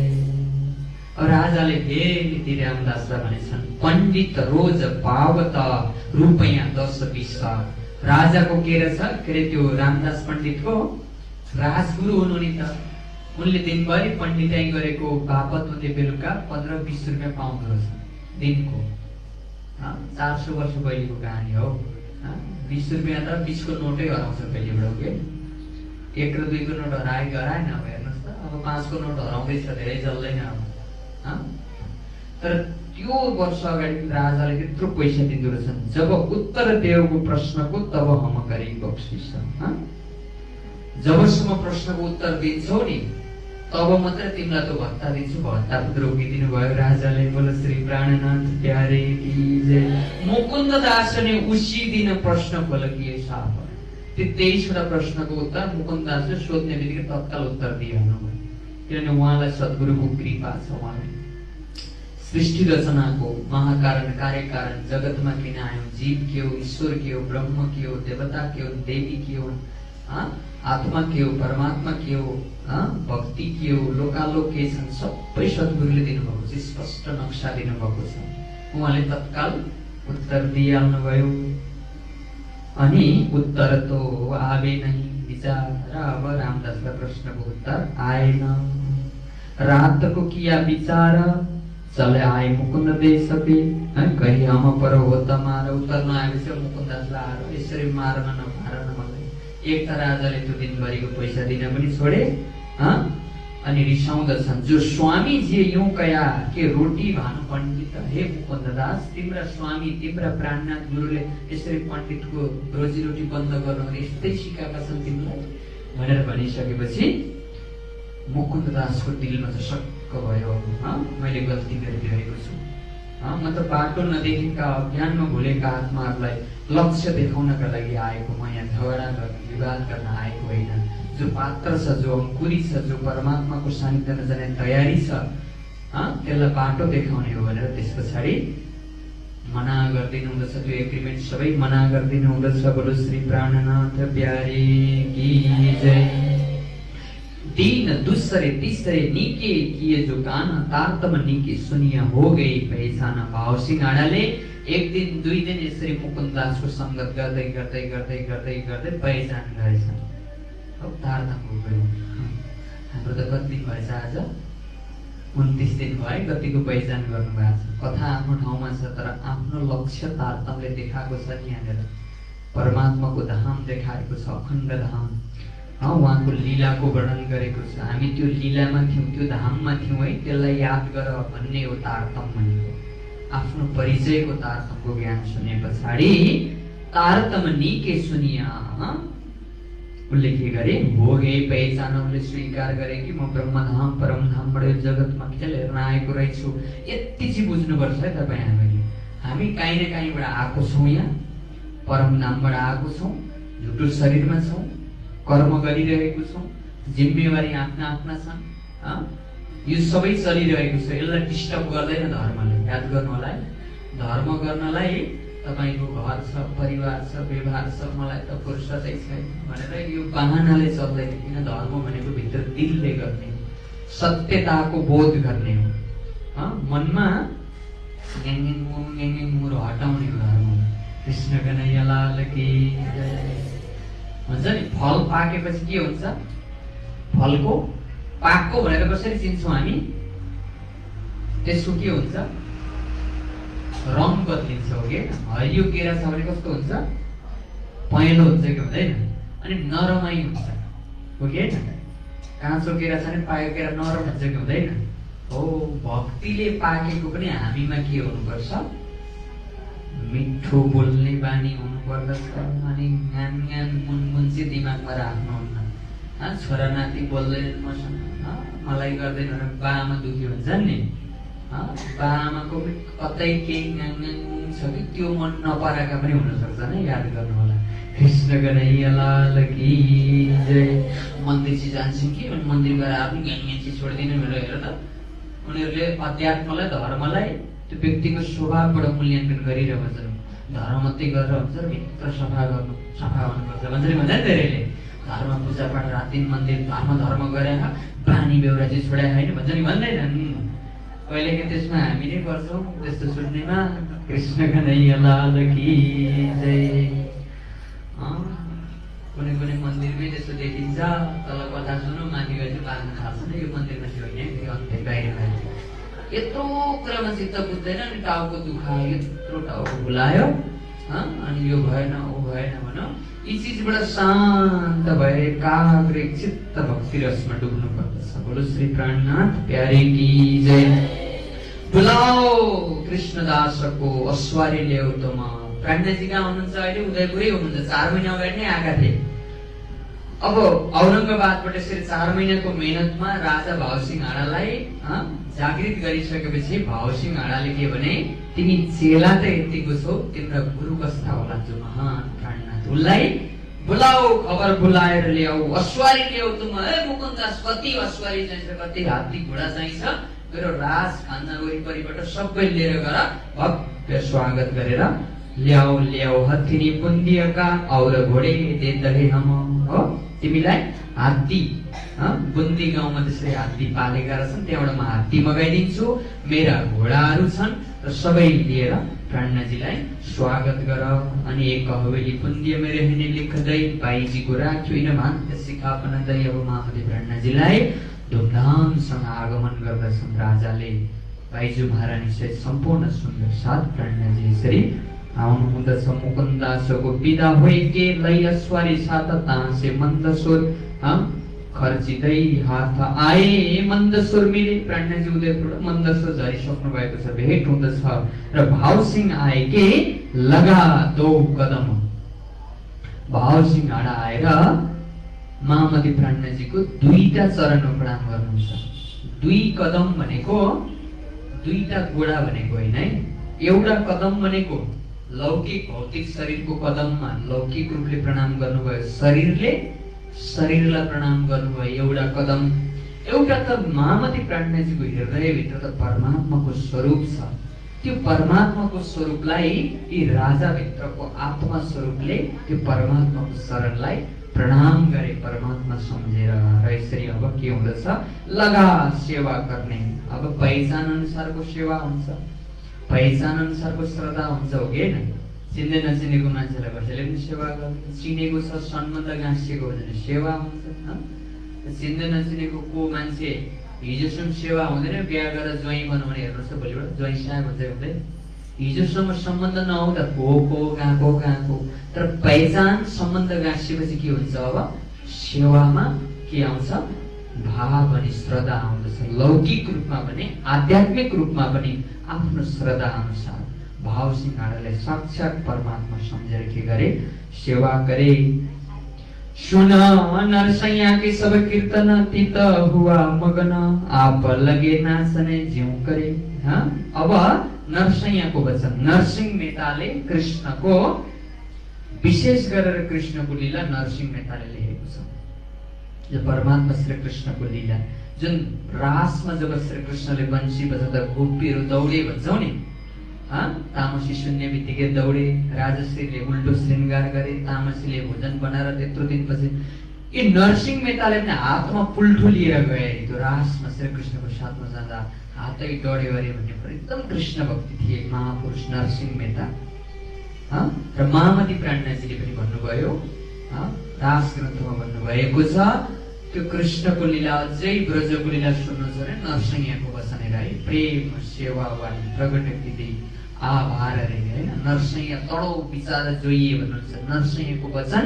राजाले फेरि रामदासलाई भनेछन्, पण्डित रोज पावत रुपैयाँ 10-20। राजाको के रहेछ के अरे त्यो रामदास पण्डितको राजगुरु हुनु नि त। उनले दिनभरि पण्डिताइ गरेको बापत उनले बेलुका 15-20 रुपियाँ पाउँदो रहेछ दिनको। 400 वर्ष पहिलेको कहानी हो। 20 रुपियाँ त 20 को नोटै हराउँछ कहिलेबाट के। 1 र 2 को नोट हराएन। अब हेर्नुहोस् त, अब 5 को नोट हराउँदैछ, धेरै चल्दैन अब। तर त्यो वर्ष अगाडि राजाले त्यत्रो पैसा दिँदो रहेछन्। जब उत्तर देवको प्रश्नको तब हम गरी बक्सिस। जबसम्म प्रश्नको उत्तर दिन्छौ नि तब मात्र तिमीलाई त भत्ता दिन्छु। भत्ता रोकिदिनु भयो राजाले। बोलो श्री प्राणनाथ प्यारे की जय। मुकुन्ददासले उसी दिन प्रश्न खोलकिए साफ। त्यो 23 वटा प्रश्नको उत्तर मुकुन्ददासले सोध्ने बित्तिकै तत्काल उत्तर दिइहाल्नु भयो, किनभने उहाँलाई सद्गुरुको कृपा छ। उहाँले सृष्टि रचनाको महाकारण कार्यकारण, जगतमा किन आयो, जीव के हो, ईश्वर के हो, ब्रह्म के हो, देवता के हो, देवी के हो, आत्मा के हो, परमात्मा के हो, भक्ति के हो, लोकालोक के छन्, सबै सद्गुरुले दिनुभएको छ। स्पष्ट नक्सा दिनुभएको छ। उहाँले तत्काल उत्तर दिइहाल्नु भयो। अनि उत्तर तो आवे नहीं विचार। अब रामदासलाई प्रश्नको उत्तर आएन। रात को किया विचार, चले आए मुकुन्द देश पे, कहीं हम पर होता मार। उत्तर नआएपछि मुकुन्ददासलाई आएर यसरी मार्न नमार्न मलाई। एक त राजाले त्यो दिनभरिको पैसा दिन पनि छोडे, अनि रिसाउँदछन्। जो स्वामी जी यूं कया के रोटी भानु पण्डित। हे मुकुन्ददास, तिम्रा स्वामी तिम्रा प्राणनाथ गुरुले यसरी पण्डितको रोजीरोटी बन्द गर्नु यस्तै सिकाएका छन् तिमीलाई भनेर भनिसकेपछि मुकुन्ददासको दिलमा चाहिँ शक्क भयो। मैले गल्ती गरिरहेको छु। म त बाटो नदेखेका अज्ञानमा भुलेका आत्माहरूलाई लक्ष्य देखाउनका लागि आएको, म यहाँ झगडा गर्न विवाद गर्न आएको होइन। जो पात्र छ, जो अंकुरी छ, जो परमात्माको सानिध्यमा जाने तयारी छ, त्यसलाई बाटो देखाउने हो भनेर त्यस पछाडि मना गरिदिनु हुँदछ। त्यो एग्रिमेन्ट सबै मना गरिदिनु हुँदछ। बोलो श्री प्राणनाथ प्यारे की जय। तीन दूसरे तीसरे नीके किए जो गाना, तारतम नीके सुनिया हो गई पहचाना। भाव सिंह एक दिन 2 दिन यसरी मुकुन्ददासको संगत गर्दै गर्दै गर्दै गर्दै गर्दै पहिचान गरेछन्। अब तारतम हो गयो। हाम्रो त कति दिन भएछ आज? 29 दिन भयो। कतिको पहिचान गर्नुभएको छ। कथा आफ्नो ठाउँमा छ, तर आफ्नो लक्ष्य तारतमले देखाएको छ नि। यहाँनिर परमात्माको धाम देखाएको छ, अखण्ड धाम। उहाँको लीलाको वर्णन गरेको छ। हामी त्यो लीलामा थियौँ, त्यो धाममा थियौँ है, त्यसलाई याद गर भन्ने हो तारतम भनेको। आफ्नो परिचयको तारतमको ज्ञान सुने पछाडि तारतम निके सुनिया, उसले के गरे हो गए पहिचान। उसले स्वीकार गरे कि म ब्रह्मधाम परमधामबाट जगतमा खेल हेर्न आएको रहेछु। यति चाहिँ बुझ्नुपर्छ है तपाईँ हामीले। हामी काहीँ न काहीँबाट आएको छौँ, यहाँ परमधामबाट आएको छौँ, झुटो शरीरमा छौँ, कर्म गरिरहेको छौँ, जिम्मेवारी आफ्ना आफ्ना छन्। यो सबै चलिरहेको छ। यसलाई डिस्टर्ब गर्दैन धर्मले। याद गर्नु होला है, धर्म गर्नलाई तपाईको घर छ, परिवार छ, व्यवहार छ, मलाई त फुर्सदै छैन भनेर यो बहानाले चल्दैन। किन धर्म भनेको भित्र दिलले गर्ने, सत्यताको बोध गर्ने हो। मनमा मुर हटाउने हो धर्म। कृष्ण कन्हैया लाल की हुन्छ नि। फल पाकेपछि के हुन्छ? फलको पाकको भनेर कसरी चिन्छौँ हामी? त्यसको के हुन्छ? रङ बदलिन्छ हो कि। हरियो केरा छ भने कस्तो हुन्छ? पहेँलो हुन्छ कि हुँदैन? अनि नरमाई हुन्छ हो कि होइन? काँचो केरा छ भने पाकेको केरा नरम हुन्छ कि हुँदैन? हो, भक्तिले पाकेको पनि हामीमा के हुनुपर्छ? मिठो बोल्ने बानी हुनुपर्दछ अनि ज्ञान ज्ञान मुनमुन चाहिँ दिमागमा राख्नुहुन्न। छोरा नाति बोल्दैन मसँग, मलाई गर्दैन भने बाआमा दुखी हुन्छन् नि। बाआमाको कतै केही ज्ञान ज्ञान छ कि त्यो मन नपराएका पनि हुनसक्छ नि, याद गर्नु होला। कृष्ण कन्हैया लाल की जय। मन्दिर चाहिँ जान्छन् कि मन्दिर गएर आफ्नो ज्ञान ज्ञान चाहिँ छोडिदिनु भनेर हेर त, उनीहरूले अध्यात्मलाई धर्मलाई त्यो व्यक्तिको स्वभावबाट मूल्याङ्कन गरिरहेको छ। धर्म मात्रै गरेर हुन्छ, भित्र सफा गर्नु, सफा हुनुपर्छ भन्छ नि धेरैले। धर्म पूजापाठ रात दिन मन्दिर धर्म गरेर बानी बेहोरा चाहिँ छोडाए होइन भन्छ नि, भन्दैनन्। कहिलेकाहीँ त्यसमा हामी नै गर्छौँ त्यस्तो सुन्नेमा। कृष्ण कन्हैया लाल की जय। कुनै कुनै मन्दिरमै त्यस्तो देखिन्छ, तल कथा सुनौ माथि गएर चाहिँ बाँध्न थाल्छ नि, यो मन्दिरमा चाहिँ होइन, त्यो अन्त्य बाहिर बाहिर यत्रो कुरामा चित्त बुझ्दैन नि। टाउको दुखायो, यत्रो टाउको बुलायो, अनि यो भएन ऊ भएन भनौँ। यी चिजबाट शान्त भएर एकाग्र चित्त भक्ति रसमा डुब्नु पर्दछ। बोलो श्री प्राणनाथ प्यारे की जय। बुलाओ कृष्णदासको अस्वारी ल्याउ त म। प्राणनाथजी कहाँ हुनुहुन्छ अहिले? उदयपुरै हुनुहुन्छ। 4 महिना अगाडि नै आएका थिए। अब औरङ्गाबादबाट यसरी 4 महिनाको मेहनतमा राजा भावसिंह आडालाई जागृत गरिसकेपछि भावसिंह आडाले के भने, तिमी चेला त यतिको छौ, तिम्रो गुरु कस्ता होला जो महान प्राणनाथ, उसलाई बोलाऊ, खबर बोलाएर ल्याऊ, अस्वारी ल्याऊ तुम। मुकुन्दास कति अस्वारी चाहिन्छ, कति हात्ती घोडा चाहिन्छ, मेरो राज खाना वरिपरिबाट सबै लिएर गएर भव्य स्वागत गरेर ल्याऊ ल्याऊ। हथिनी पुन्दिएका और घोडे दे दहे हम। हो तिमीलाई हात्ती, बुन्दी गाउँमा त्यसरी हात्ती पालेका रहेछन्, त्यहाँबाट म हात्ती मगाइदिन्छु, मेरा घोडाहरू छन् र सबै लिएर प्राणनाथजीलाई स्वागत गर। अनि एक हवेली पुन्दिए मेरो हिँड्ने लेख्दै बाईजीको राख्यो इन भान्त सिकापन दै। अब महामती प्राणनाथजीलाई धुमधामसँग आगमन गर्दछन् राजाले। बाईजू महारानी सहित सम्पूर्ण सुन्दर साथ प्राणनाथजी यसरी आउनु हुँदछ। मुकुन्दासको बिदा होइ के लै अस्वारी साथ तासे मन्दस्वर खर्चिँदै हात आए मन्दस्वर मिले। प्राणनाथजी उदयपुर मन्दस्वर झरिसक्नु भएको छ, भेट हुँदछ र भावसिंह आए के लगा 2 कदम। भावसिंह आडा आएर महामती प्राणनाथजीको 2टा चरणमा प्रणाम गर्नुहुन्छ। 2 कदम भनेको 2टा गोडा भनेको होइन है। एउटा कदम भनेको लौकिक भौतिक शरीरको कदममा लौकिक रूपले प्रणाम गर्नुभयो, शरीरले शरीरलाई प्रणाम गर्नुभयो एउटा कदम। एउटा त महामती प्राणनाथजीको हृदयभित्र त परमात्माको स्वरूप छ, त्यो परमात्माको स्वरूपलाई यी राजाभित्रको आत्मा स्वरूपले त्यो परमात्माको शरणलाई प्रणाम गरे परमात्मा सम्झेर। र यसरी अब के हुँदछ, लगा सेवा गर्ने। अब पहिचान अनुसारको सेवा हुन्छ, पहिचान अनुसारको श्रद्धा हुन्छ, हो कि होइन? चिन्दै नचिनेको मान्छेलाई कसैले पनि सेवा गर्छ, चिनेको छ सम्बन्ध गाँसिएको भने सेवा हुन्छ। चिन्दै नचिनेको को मान्छे हिजोसम्म सेवा हुँदैन, बिहा गरेर ज्वाइँ बनाउने हेर्नुहोस् त, भोलिबाट ज्वाइँ साहेब हुँदै हुँदै हिजोसम्म सम्बन्ध नहुँदा को कहाँको। तर पहिचान सम्बन्ध गाँसिएपछि के हुन्छ, अब सेवामा के आउँछ, भाव अनि श्रद्धा आउँदछ। लौकिक रूपमा पनि आध्यात्मिक रूपमा पनि आफ्नो श्रद्धा अनुसार भावसिंह आडालाई साक्षात परमात्मा सम्झेर के गरे, सेवा गरे। सुन नरसैया के सब कीर्तन तीत हुआ मगन, आप लगे नाचने ज्यू करे। अब नरसैयाको वचन, नरसिंह मेहताले कृष्णको विशेष गरेर कृष्णको लीला नरसिंह मेहताले लेखेको छ। जो परमात्मा श्री कृष्णको लीला, जुन रासमा जब श्री कृष्णले बंशी बजाउँदा गोपीहरू दौडे भन्छौँ नि, तामसी सुन्ने बित्तिकै दौडे, राजश्रीले उल्टो श्रृङ्गार गरे, तामसीले भोजन बनाएर त्यत्रो दिनपछि यी नरसिंह मेहताले पनि हातमा पुल्ठो लिएर गए। त्यो रासमा श्री कृष्णको साथमा जाँदा हातै डढ्यो अरे भन्ने कुरा, एकदम कृष्ण भक्ति थिए महापुरुष नरसिंह मेहता। र महामती प्राणनाथजीले पनि भन्नुभयो, रास ग्रन्थमा भन्नुभएको छ, त्यो कृष्णको लीला अझै ब्रजको लीला सुन्नु छ भने नरसिंहको वचन हेराई प्रेम सेवा वाणी प्रकट कृति आभार रे हैन। नरसिंह तडो विचार जोइए भन्नुहुन्छ, नरसिंहको वचन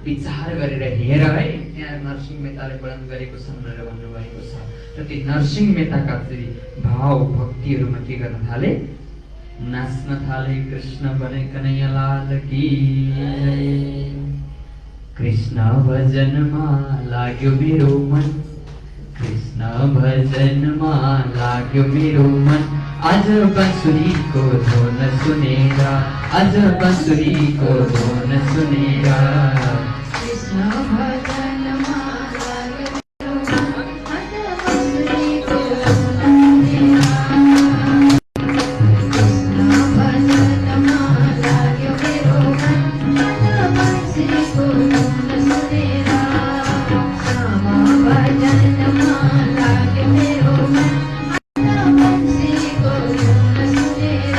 विचार गरेर हेर है, त्यहाँ नरसिंह मेहताले वर्णन गरेको छ भनेर भन्नुभएको छ। र ती नरसिंह मेहताका भाव भक्तिहरूमा के गर्न थाले, नाच्न थाले कृष्ण बने कन्हैया लाल की जय। कृष्ण भजनमा लाग्यो मेरो मन, कृष्ण भजनमा लाग्यो मेरो मन, आज बाँसुरीको धुन सुनेर, आज बाँसुरीको धुन सुनेर। कृष्ण भजनमा लाग्यो मेरो मन, आज बाँसुरीको धुन सुनेर। कृष्ण भजनमा लाग्यो मेरो मन, आज बाँसुरीको धुन सुनेर। श्याम भजनमा लाग्यो मेरो मन, आज बाँसुरीको धुन सुनेर।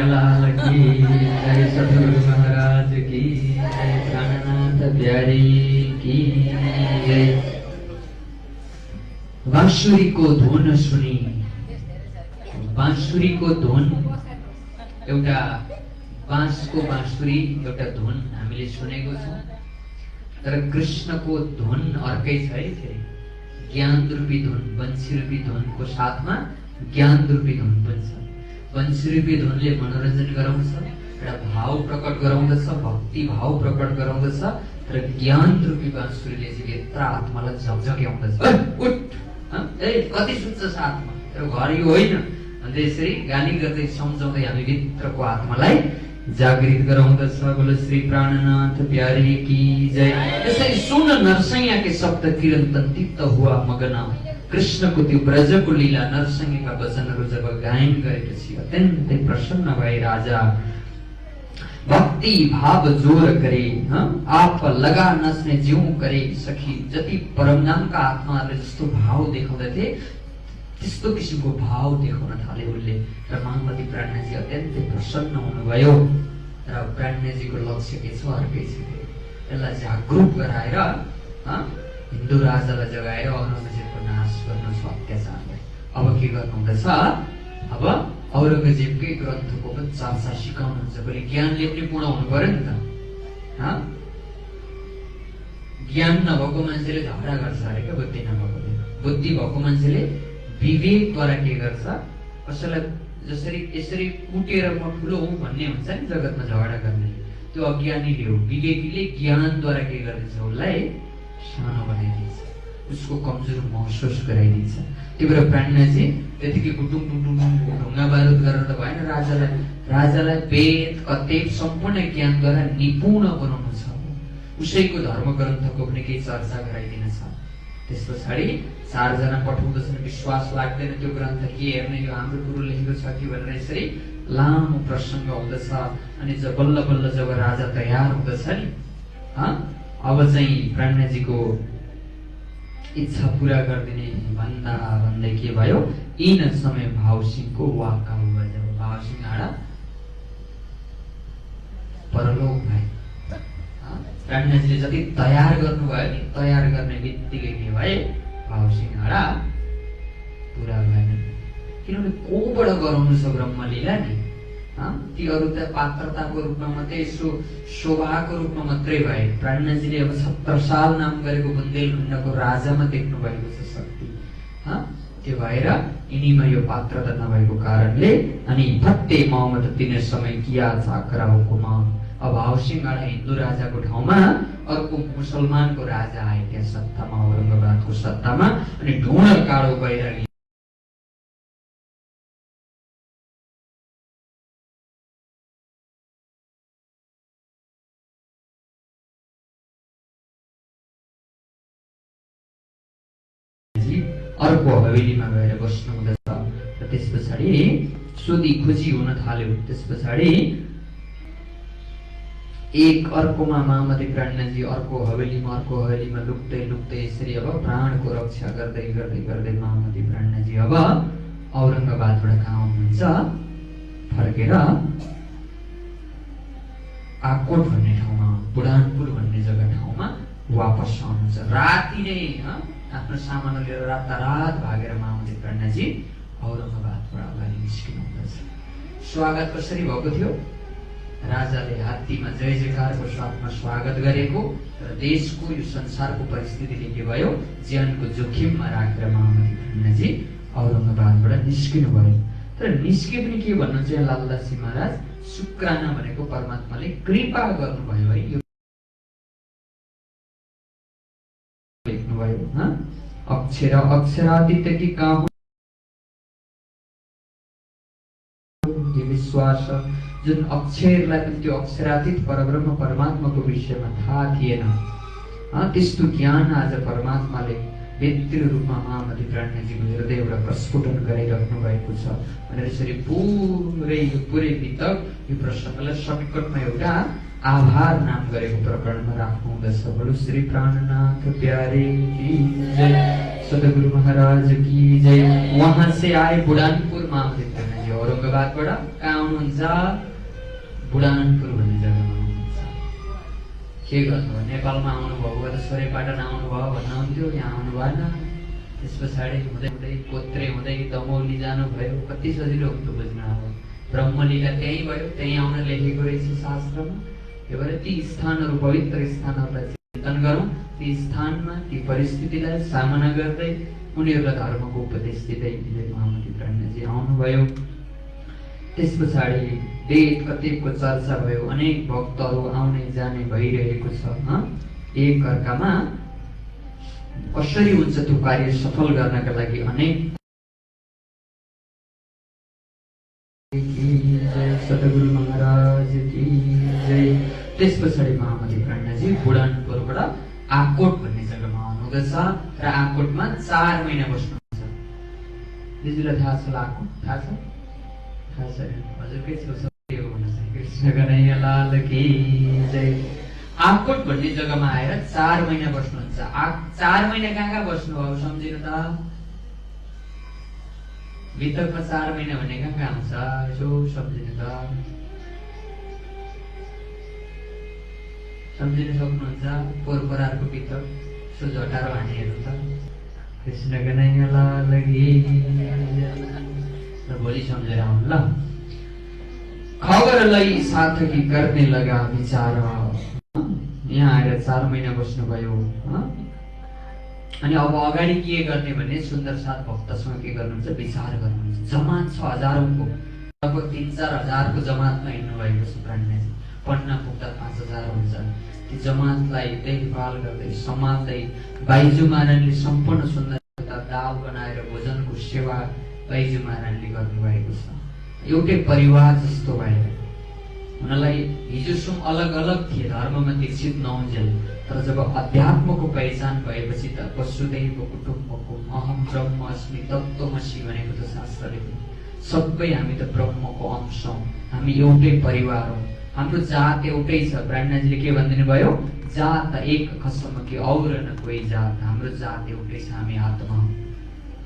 लाल की जय, सद्गुरु महाराज की जय, प्राणनाथ प्यारी की जय। बाँसुरीको धुन सुनि, बाँसुरीको धुन एउटा बाँसको बाँसुरी एउटा धुन हामीले सुनेको छौँ, तर कृष्णको धुन अर्कै छ है। फेरि ज्ञान रूपी धुन, वंशी रूपी धुनको साथमा ज्ञान रूपी धुन पनि छ। वंशी रूपी धुनले मनोरञ्जन गराउँछ, एउटा भाव प्रकट गराउँदछ, भक्ति भाव प्रकट गराउँदछ, तर ज्ञान रूपी बाँसुरीले चाहिँ यत्र आत्मालाई झकझक्याउँदछ। उठ कति सुत्छ छ आत्मा, तर घर यो होइन भन्दै यसरी गाली गर्दै सम्झाउँदै हामी भित्रको आत्मालाई जागृत गराउँदछ। बोलो श्री प्राणनाथ प्यारे की जय। यसरी सुन नरसैया के शब्द किरण तन्तित हुआ मगन। कृष्णको त्यो ब्रजको लीला नरसैयाका वचनहरू जब गायन गरेपछि अत्यन्तै प्रसन्न भए राजा। भक्ति भाव जोर करे, आप लगा नस्ने ज्यू करे सखी। जति परमधामका आत्माहरूले जस्तो भाव देखाउँदथे त्यस्तो किसिमको भाव देखाउन थाले उनले, र महामती प्राज्ञजी अत्यन्तै प्रसन्न हुनुभयो। र प्राज्ञजीको लक्ष्य के छ? अर्कै छ। यसलाई जागरुक गराएर हिन्दू राजालाई जगाएर औरङ्गजेबको नाश गर्नु छ, अत्याचारलाई। अब के गर्नुहुँदैछ? अब औरङ्गजेबकै ग्रन्थको पनि चर्चा सिकाउनुहुन्छ। बरु ज्ञानले पनि पूर्ण हुनु पर्यो नि त। ज्ञान नभएको मान्छेले झगडा गर्छ अरे क्या, बुद्धि नभएकोले। बुद्धि भएको मान्छेले विवेकद्वारा के गर्छ? कसैलाई जसरी यसरी कुटेर म ठुलो हुँ भन्ने हुन्छ नि जगतमा झगडा गर्ने, त्यो अज्ञानीले हो। विवेकीले ज्ञानद्वारा के गरिदिन्छ? उसलाई सानो बनाइदिन्छ, उसको कमजोर महसुस गराइदिन्छ। त्यो भएर प्राज्ञजी त्यतिकै गुटुङ टुटुङ ढुङ्गा बारुद गरेर त भएन। राजालाई वेद कतेब सम्पूर्ण ज्ञानद्वारा निपुण बनाउनु छ। उसैको धर्म ग्रन्थको पनि केही चर्चा गराइदिन छ। त्यस पछाडि 4 जना पठाउँदछन्, विश्वास लाग्दैन त्यो ग्रन्थ के हेर्ने, यो हाम्रो गुरु लेखेको छ कि भनेर यसरी लामो प्रसङ्ग हुँदछ। अनि जब बल्ल बल्ल जब राजा तयार हुँदछ नि, अब चाहिँ प्राज्ञजीको इच्छा पूरा गरिदिने भन्दा भन्दै के भयो? यिन समय भावसिंहको वाका हुआ। जब भावसिंह आडा परलोक भए, प्राज्ञजीले जति तयार गर्नुभयो नि, तयार गर्ने बित्तिकै के भए? भावसिंह आडा पुरा भएन। किनभने कोबाट गराउनु छ ब्रह्मलीला नि? ती अरू त पात्रताको रूपमा मात्रै, यसो शोभाको रूपमा मात्रै भए। प्राज्ञजीले अब 70 साल नाम गरेको बुन्देलखण्डको राजामा देख्नु भएको छ शक्ति। त्यो भएर यिनीमा यो पात्रता नभएको कारणले अनि भत्ते मोहम्मद तिन समय किया चाकरा हुकुमा। अब भावसिंह हिन्दू राजाको ठाउँमा अर्को मुसलमानको राजा आए त्यहाँ सत्तामा, औरङ्गाबादको सत्तामा। अनि ढुँड काडो बैरागी अर्को हवेलीमा गएर बस्नु हुँदछ। र त्यस पछाडि सोधी खोजी हुन थाल्यो। त्यस पछाडि एक अर्कोमा महामती प्राज्ञजी अर्को हवेलीमा लुक्दै लुक्दै यसरी अब प्राणको रक्षा गर्दै गर्दै गर्दै महामती प्राज्ञजी अब औरङ्गाबादबाट कहाँ आउनुहुन्छ? फर्केर आकोट भन्ने ठाउँमा, बुढानपुर भन्ने जग्गा ठाउँमा वापस आउनुहुन्छ। राति नै आफ्नो सामान लिएर रातारात भागेर महामती प्राज्ञजी औरङ्गाबादबाट अगाडि निस्किनु हुँदछ। स्वागत कसरी भएको थियो? राजाले हात्तीमा जय जयकारको साथमा स्वागत गरेको, र देशको यो संसारको परिस्थितिले के भयो? ज्यानको जोखिममा राखेर महामती प्राज्ञजी औरङ्गाबादबाट निस्किनु भयो। तर निस्के पनि के भन्नुहुन्छ यहाँ लालदासी महाराज? शुक्राना भनेको परमात्माले कृपा गर्नुभयो है। यो लेख्नुभयो अक्षर अक्षरादित्य कि कहाँ विश्वास, जुन अक्षरलाई पनि त्यो अक्षरातीत परब्रह्म परमात्माको विषयमा थाहा थिएन, त्यस्तो ज्ञान आज परमात्माले भित्री रूपमा महामती प्राज्ञजीको हृदयबाट प्रस्फुटन गराइराख्नु भएको छ भनेर यसरी पुरै भित्र यो प्रसङ्गलाई सर्टकटमा एउटा आभार नाम गरेको प्रकरणमा राख्नु हुँदछ। बोलो श्री प्राणनाथ प्यारे की जय, सद्गुरु महाराज की जय। वहां से आए बुढ़ानपुर महामती प्राज्ञजी, औरंगाबाद स्वर्गवादबाट कहाँ आउनुहुन्छ? बुढानपुर भन्ने जग्गामा आउनुहुन्छ। के गर्नु? नेपालमा आउनुभएको भए त सोरेपाटन आउनुभयो भन्नुहुन्थ्यो, यहाँ आउनु भएन। त्यस पछाडि हुँदै हुँदै कोत्रे हुँदै दमौली जानुभयो। कति सजिलो हुन्थ्यो बुझ्न। अब ब्रह्मलीला त्यहीँ भयो, त्यहीँ आउन लेखेको रहेछ शास्त्रमा। त्यो भएर ती स्थानहरू, पवित्र स्थानहरूलाई चिन्तन गरौँ। ती स्थानमा ती परिस्थितिलाई सामना गर्दै उनीहरूलाई धर्मको उपदेश दिँदै महामती प्राज्ञजी आउनुभयो। त्यस पछाडि वेद कतिको चर्चा भयो, अनेक भक्तहरू आउने जाने भइरहेको छ। एक अर्कामा कसरी हुन्छ त्यो कार्य सफल गर्नका लागि अनेक सद्गुरु महाराज की जय। त्यस पछाडि महामती प्राज्ञजी बुढानपुरबाट आकोट भन्ने जग्गामा आउनुहुँदछ र आकोटमा 4 महिना बस्नुहुन्छ। दिदीलाई थाहा छ आकोट? थाहा छ? थाहा छैन। हजुरकै छेउछाउ भन्न चाहिँ कृष्ण कन्हैया लाल की जय। आकोट भन्ने जग्गामा आएर 4 महिना बस्नुहुन्छ। 4 महिना कहाँ बस्नुभयो सम्झिनु त? भितरमा 4 महिना भन्ने कहाँ आउँछ? यसो सम्झिनु त? सम्झिन सक्नुहुन्छ? पोरपरारको भित्र सो झटारो हानीहरू त। कृष्ण कन्हैया लाल की जय। भोलि सम्झेर आउनु ल। खबरलाई साथकी गर्ने लगा विचार। यहाँ आएर 4 महिना बस्नुभयो। अनि अब अगाडि के गर्ने भने सुन्दर साथ भक्तसँग के गर्नुहुन्छ? विचार गर्नुहुन्छ। जमात छ हजारौंको, लगभग 3-4 हजारको जमातमा हिँड्नु भएको छ प्राज्ञजी। पन्ना पुग्दा 5000 हुन्छ। ती जमातलाई देखभाल गर्दै सम्हाल्दै बाइजू महाराजले सम्पूर्ण सुन्दरता दाल बनाएर भोजनको सेवा बाइजू महाराजले गर्नुभएको छ। एउटै परिवार जस्तो भएर उनलाई हिजोसम्म अलग अलग थिए, धर्ममा दीक्षित नहुन्जेल। तर जब अध्यात्मको पहिचान भएपछि त वसुदैव कुटुम्बको अहम ब्रह्म अस्मि तत्त्वमसि भनेको त शास्त्रले पनि। सबै हामी त ब्रह्मको अंश हौं, हामी एउटै परिवार हौं, हाम्रो जात एउटै छ। ब्राह्मणजीले के भनिदिनु भयो? जात एक कसम कि और न कोही जात, हाम्रो जात एउटै छ, हामी आत्मा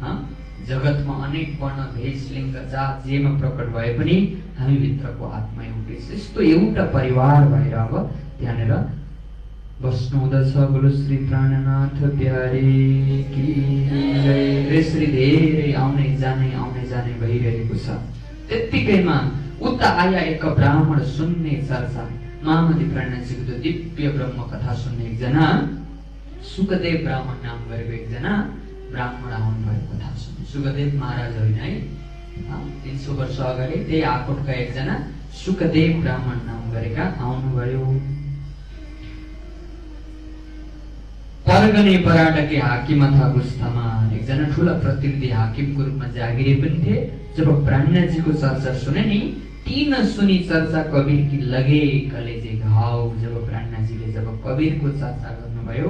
हौं। जगतमा अनेक वर्ण भेष लिङ्ग जात जेमा प्रकट भए पनि हामी भित्रको आत्मा एउटै छ। यस्तो एउटा परिवार भएर अब त्यहाँनिर बस्नु हुँदछ। बोलो श्री प्राणनाथ प्यारे की जय। यसरी धेरै आउने जाने भइरहेको छ। त्यत्तिकैमा उता आया एक ब्राह्मण सुन्ने चर्चा। महामती प्राज्ञजीको त्यो दिव्य ब्रह्म कथा सुन्ने एकजना सुखदेव ब्राह्मण नाम गरेको एकजना ब्राह्मण आउनुभयो कथा सुन्ने। सुखदेव महाराज होइन है, 300 वर्ष अगाडि त्यही आकोटका एकजना सुखदेव ब्राह्मण नाम गरेका आउनुभयो। परगने पराटके हाकिम था गुस्थामा। एकजना ठूला प्रतिनिधि हाकिमको रूपमा जागिरे पनि थिए। जब प्राज्ञजीको चर्चा सुने नि, तीन सुनी चर्चा कबीर की लगे कलेजे घाउ। जब प्राज्ञजीले जब कबीरको चर्चा गर्नुभयो,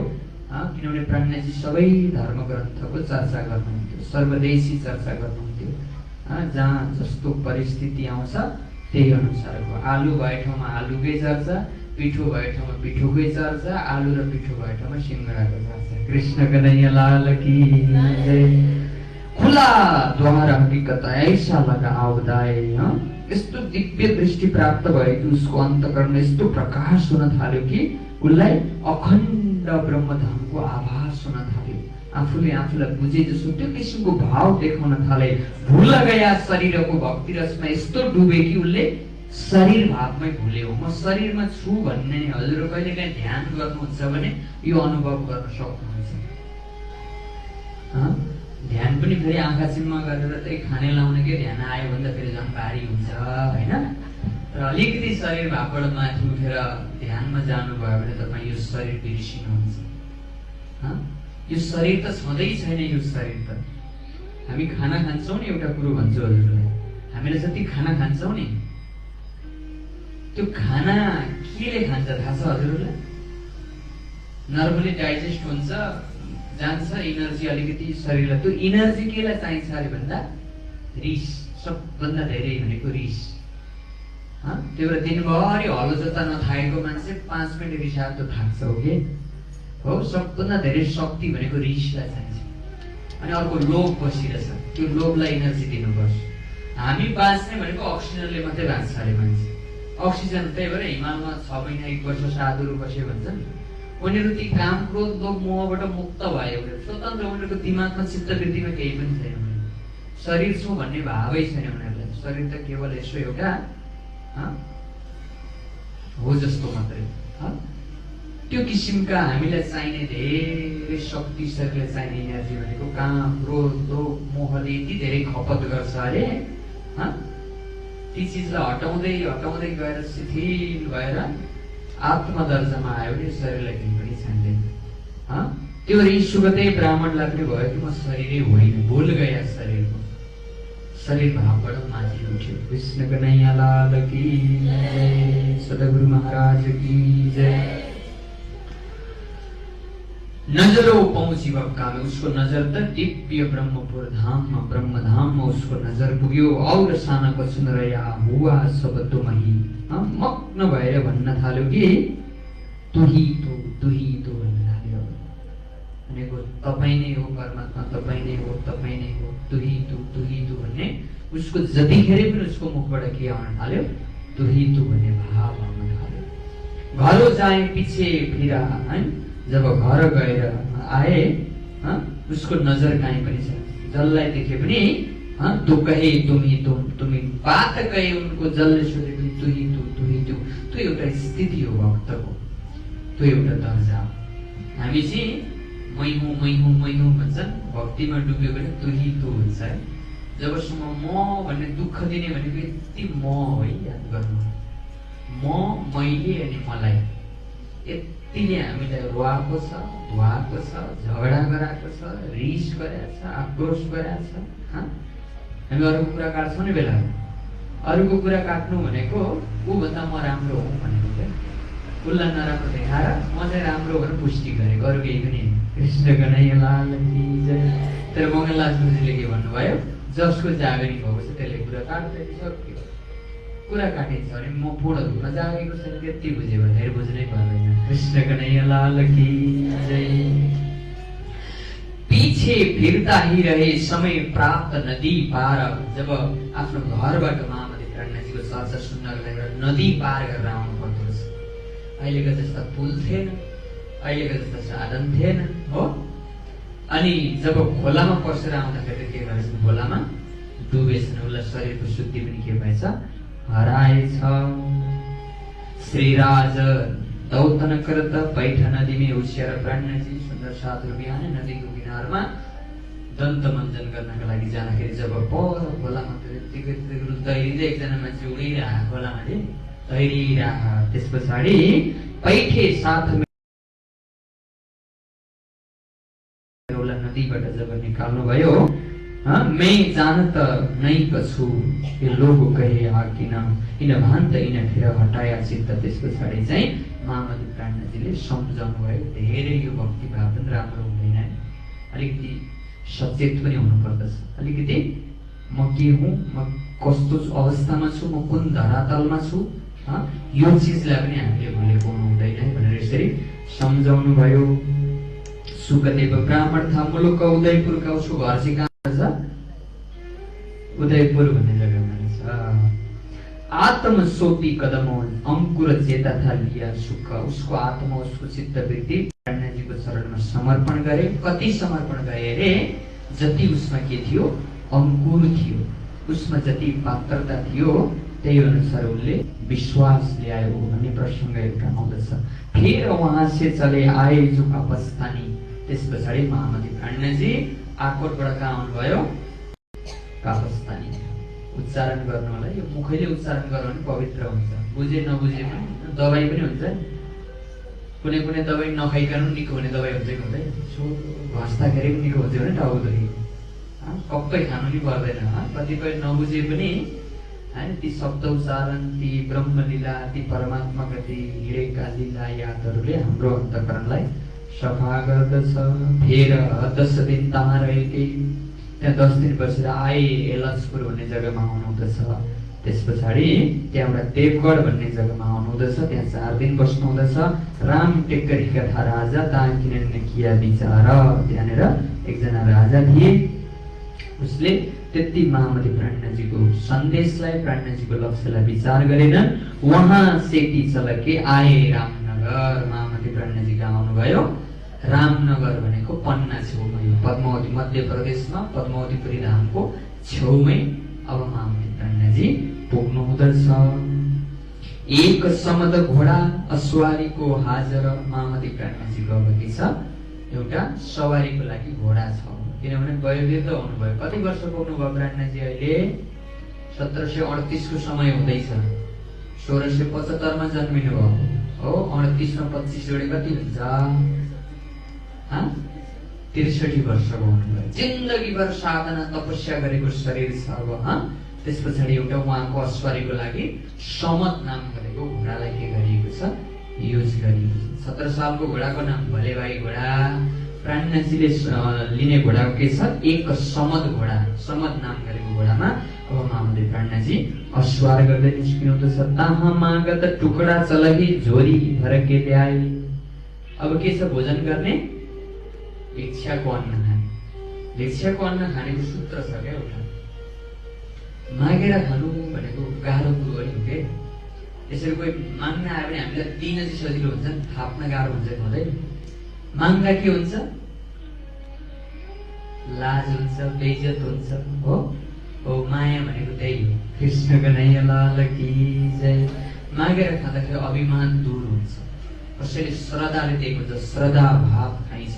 किनभने प्राज्ञजी सबै धर्म ग्रन्थको चर्चा गर्नुहुन्थ्यो, सर्वदेशी चर्चा गर्नुहुन्थ्यो। जहाँ जस्तो परिस्थिति आउँछ त्यही अनुसारको। आलु भए ठाउँमा आलुकै चर्चा, पिठो भए ठाउँमा पिठोकै चर्चा, आलु र पिठो भए ठाउँमा सिंगडाको चर्चा। कृष्ण कन्हैया लाल की जय। खुला द्वार हकीकत ऐसा लगा आवदाय। यस्तो दिव्य दृष्टि प्राप्त भयो कि उसको अन्तकरण यस्तो प्रकाश हुन थाल्यो कि उसलाई अखण्ड ब्रह्मधामको आभास हुन थाल्यो। आफूले आफूलाई बुझे जसो त्यो किसिमको भाव देखाउन थाले। भुल गया शरीरको भक्ति रसमा यस्तो डुबे कि उसले शरीर भावमै भुल्यो। म शरीरमा छु भन्ने हजुर कहिलेकाहीँ ध्यान गर्नुहुन्छ भने यो अनुभव गर्न सक्नुहुन्छ। ध्यान पनि फेरि आँखा चिम्मा गरेर त्यही खाने लाउनेकै ध्यान आयो भने त फेरि झन् भारी हुन्छ होइन। र अलिकति शरीर भावबाट माथि उठेर ध्यानमा जानुभयो भने तपाईँ यो शरीर बिर्सिनुहुन्छ। यो शरीर त छँदै छैन। यो शरीर त हामी खाना खान्छौँ नि, एउटा कुरो भन्छु हजुरलाई, हामीले जति खाना खान्छौँ नि त्यो खाना केले खान्छ थाहा छ हजुरलाई? नर्मली डाइजेस्ट हुन्छ, जान्छ इनर्जी अलिकति शरीरलाई। त्यो इनर्जी केलाई चाहिन्छ अरे भन्दा रिस, सबभन्दा धेरै भनेको रिस। त्यो भएर दिनभरि हलो जोत्ता नथाकेको मान्छे 5 मिनट रिसाएर त थाक्छ हो कि हो। सबभन्दा धेरै शक्ति भनेको रिसलाई चाहिन्छ। अनि अर्को लोभ बसिरहेछ, त्यो लोभलाई इनर्जी दिनुपर्छ। हामी बाँच्ने भनेको अक्सिजनले मात्रै बाँच्छ अरे मान्छे। अक्सिजन त्यही भएर हिमालमा 6 महिना 1 वर्ष साधुहरू बस्यो भन्छन्। उनीहरू ती काम क्रोध लोभ मोहबाट मुक्त भयो, स्वतन्त्र। उनीहरूको दिमागमा चित्तवृत्तिमा केही पनि छैन, शरीर छु भन्ने भावै छैन उनीहरूलाई। शरीर त केवल यसो एउटा हो जस्तो मात्रै। त्यो किसिमका हामीलाई चाहिने धेरै शक्ति, शरीरलाई चाहिने एनर्जी भनेको काम क्रोध लोभ मोहले यति धेरै खपत गर्छ अरे। ती चिजलाई हटाउँदै हटाउँदै गएर शिथिल भएर आत्मदर्जामा आयो भने शरीरलाई केही पनि चाहिँदैन। त्यो रिसुगतै ब्राह्मणलाई पनि भयो कि म शरीरै होइन, भुल गया शरीरको। शरीर भावबाट माथि उठ्यो। कृष्ण कन्हैया लाल की जय, सद्गुरु महाराज की जय। नजरों पहुंची वक्का में उसको नजर त दिव्य ब्रह्मपुर धाममा, ब्रह्मधाममा उसको नजर पुग्यो। और सानाको सुनरया हुआ सब तुमही, मग्न भएर भन्न थाल्यो कि तुही तो भन्न थाल्यो। भनेको तपाईँ नै हो परमात्मा, तपाईँ नै हो, तपाईँ नै हो, तुही तु भन्ने उसको जतिखेरै पनि उसको मुखबाट के आउन थाल्यो? तुही तु भन्ने भाव आउन थाल्यो। घरो जाए पछि फिरा, जब घर गएर आए उसको नजर कहीँ पनि छ। जसलाई देखे पनि तु कहे तुमी बात कहे उनको, जसले सोधे पनि तुही तु। त्यो एउटा स्थिति हो भक्तको, त्यो एउटा दर्जा हो। हामी चाहिँ मै हुँ भन्छन्, भक्तिमा डुब्यो भने तुही तु हुन्छ है। जबसम्म म भन्ने दुःख दिने भनेको यति म है, याद गर्नु। म, मैले अनि मलाई यतिले हामीलाई रुवाएको छ, धुवाएको छ, झगडा गराएको छ, रिस गरेको छ, आक्रोश गरेको छ। हामी अरूको कुरा काट्छौँ नि बेला। अरूको कुरा काट्नु भनेको ऊभन्दा म राम्रो हुँ भनेको क्या। उसलाई नराम्रो देखाएर म चाहिँ राम्रो भनेर पुष्टि गरेको, अरू केही पनि। कृष्ण कन्हैया लाल की जय। तर मङ्गलदास गुरुजीले के भन्नुभयो? जसको जागरी भएको छ त्यसले कुरा काट्दैन, सक्यो। कुरा काटिन्छ भने म पूर्ण रूपमा जागेको छैन, त्यति बुझ्यो भने धेरै बुझ्नै पर्दैन। कृष्ण कन्हैया लाल की जय। पीछे फिरता ही रहे समय प्राप्त नदी पार। जब आफ्नो घरबाट महामती प्राणजीको चर्चा सुन्नको लागि नदी पार गरेर आउनु पर्दो रहेछ। अहिलेको जस्ता पुल थिएन, अहिलेको जस्ता साधन थिएन हो। अनि जब खोलामा पसेर आउँदाखेरि के भएछ? खोलामा डुबेछन्। उसलाई शरीरको शुद्धि पनि के भएछ? हराएछ। श्रीराज दौतन करत पैठ नदी में उछिएर प्राणजी सुन्दर साधुहरू बिहान नदीको किनारमा दन्त मञ्जन गर्नका लागि जाँदाखेरि जब पर खोलामा दैरिँदै एकजना मान्छे उडिरह खोलामा तैरिरह, त्यस पछाडि पैठे साथ नदीबाट जब निकाल्नु भयो, मैं जानत नहीं कछु ये लोग कहे आकिन इन भान्त इन फिर हटाया चित्त। त्यस पछाडि चाहिँ महामती प्राणजीले सम्झाउनु भयो, धेरै यो भक्ति भाव पनि राम्रो हुँदैन, अलिकति सचेत पनि हुनु पर्दछ। अलिकति म के हुँ, म कस्तो अवस्थामा छु, म कुन धरातलमा छु, यो चिजलाई पनि हामीले भुलेको हुँदैन भनेर यसरी सम्झाउनु भयो। सुकदेव ब्राह्मण था मुलुक उदयपुर का। उसको घर चाहिँ कहाँ छ? उदयपुर भन्ने जग्गामा छ। आत्म सोपी कदम अंकुर चेता था लिया सुख। उसको आत्मा, उसको चित्तवृत्ति प्राणजीको चरणमा समर्पण गरे। कति समर्पण गरे अरे? जति उसमा के थियो? अंकुर थियो। उसमा जति पात्रता थियो त्यही अनुसार उसले विश्वास ल्यायो भन्ने प्रसङ्ग एउटा आउँदछ। फिर वहाँ से चले आए जो कापस्थानी। त्यस पछाडि महामती प्राणजी आकोटबाट कहाँ आउनुभयो? कापस्थानी। उच्चारण गर्नुलाई यो मुखैले उच्चारण गर्नु भने पवित्र हुन्छ। बुझे नबुझे पनि दबाई पनि हुन्छ। कुनै कुनै दबाई नखाइकन निको हुने दबाई हुन्छ कि हुँदैन? घस्दाखेरि पनि निको हुन्छ भने टाउकोदेखि कप्पै खानु नि पर्दैन। कतिपय नबुझे पनि ती शब्द उच्चारण, ती ब्रह्मलीला, ती परमात्माका ती हिँडेका लीला यादहरूले हाम्रो अन्तकरणलाई सफा गर्दछ। फेर 10 दिन तहाँ रहेकै, त्यहाँ 10 दिन बसेर आए एलक्सपुर भन्ने जग्गामा आउनुहुँदछ। त्यस पछाडि त्यहाँबाट देवगढ भन्ने जग्गामा आउनुहुँदछ, त्यहाँ 4 दिन बस्नुहुँदछ। राम टेक्करी कथा राजा ताकिन किया विचार। त्यहाँनिर एकजना राजा थिए, उसले त्यति महामती प्राणनाथजीको सन्देशलाई, प्राणनाथजीको लक्ष्यलाई विचार गरेनन्। उहाँ सेती चलके आए रामनगर। महामती प्राणनाथजी कहाँ आउनुभयो? रामनगर भनेको पन्ना छेउमा, यो पद्मावती मध्य प्रदेशमा पद्मावतीपुरी धामको छेउमै अब महामती प्राणनाथजी पुग्नु हुँदछ। एक समद घोडा अस्वारीको हाजर। महामती प्राणनाथजीको अब के छ? एउटा सवारीको लागि घोडा छ। किनभने वयोवृद्ध हुनुभयो। कति वर्ष पुग्नुभयो प्राणनाथजी अहिले? 1738 को समय हुँदैछ। 1675 मा जन्मिनु भयो हो। 38 मा 25 जोडे कति हुन्छ? 63 वर्षको हुनुभयो। जिन्दगीभर साधना तपस्या गरेको शरीर छ अब। त्यस पछाडि एउटा उहाँको अस्वारीको लागि समद नाम गरेको घोडालाई के गरिएको छ? युज गरिएको छ। 17 सालको घोडाको नाम भलेबाई घोडा। प्राणनाथजीले लिने घोडाको के छ? एक समद घोडा, समद नाम गरेको घोडामा अब महामती प्राणनाथजी अस्वार गर्दै निस्किनुहुँदछ। ताहा मागत टुकडा चलही झोरी भरके ल्याए। अब के छ? भोजन गर्ने, भिक्षाको अन्न खाने। भिक्षाको अन्न खानेको सूत्र छ क्या एउटा। मागेर खानु भनेको गाह्रो कुरो हो के। यसरी कोही माग्न आयो भने हामीलाई दिन चाहिँ सजिलो हुन्छ, थाप्न गाह्रो हुन्छ हुँदैन। माग्दा के हुन्छ? लाज हुन्छ, बेइज्जत हुन्छ हो। माया भनेको त्यही हो। कृष्ण कन्हैया लाल की जय। मागेर खाँदाखेरि अभिमान दूर हुन्छ। कसैले श्रद्धाले दिएको हुन्छ, श्रद्धा भाव खाइन्छ।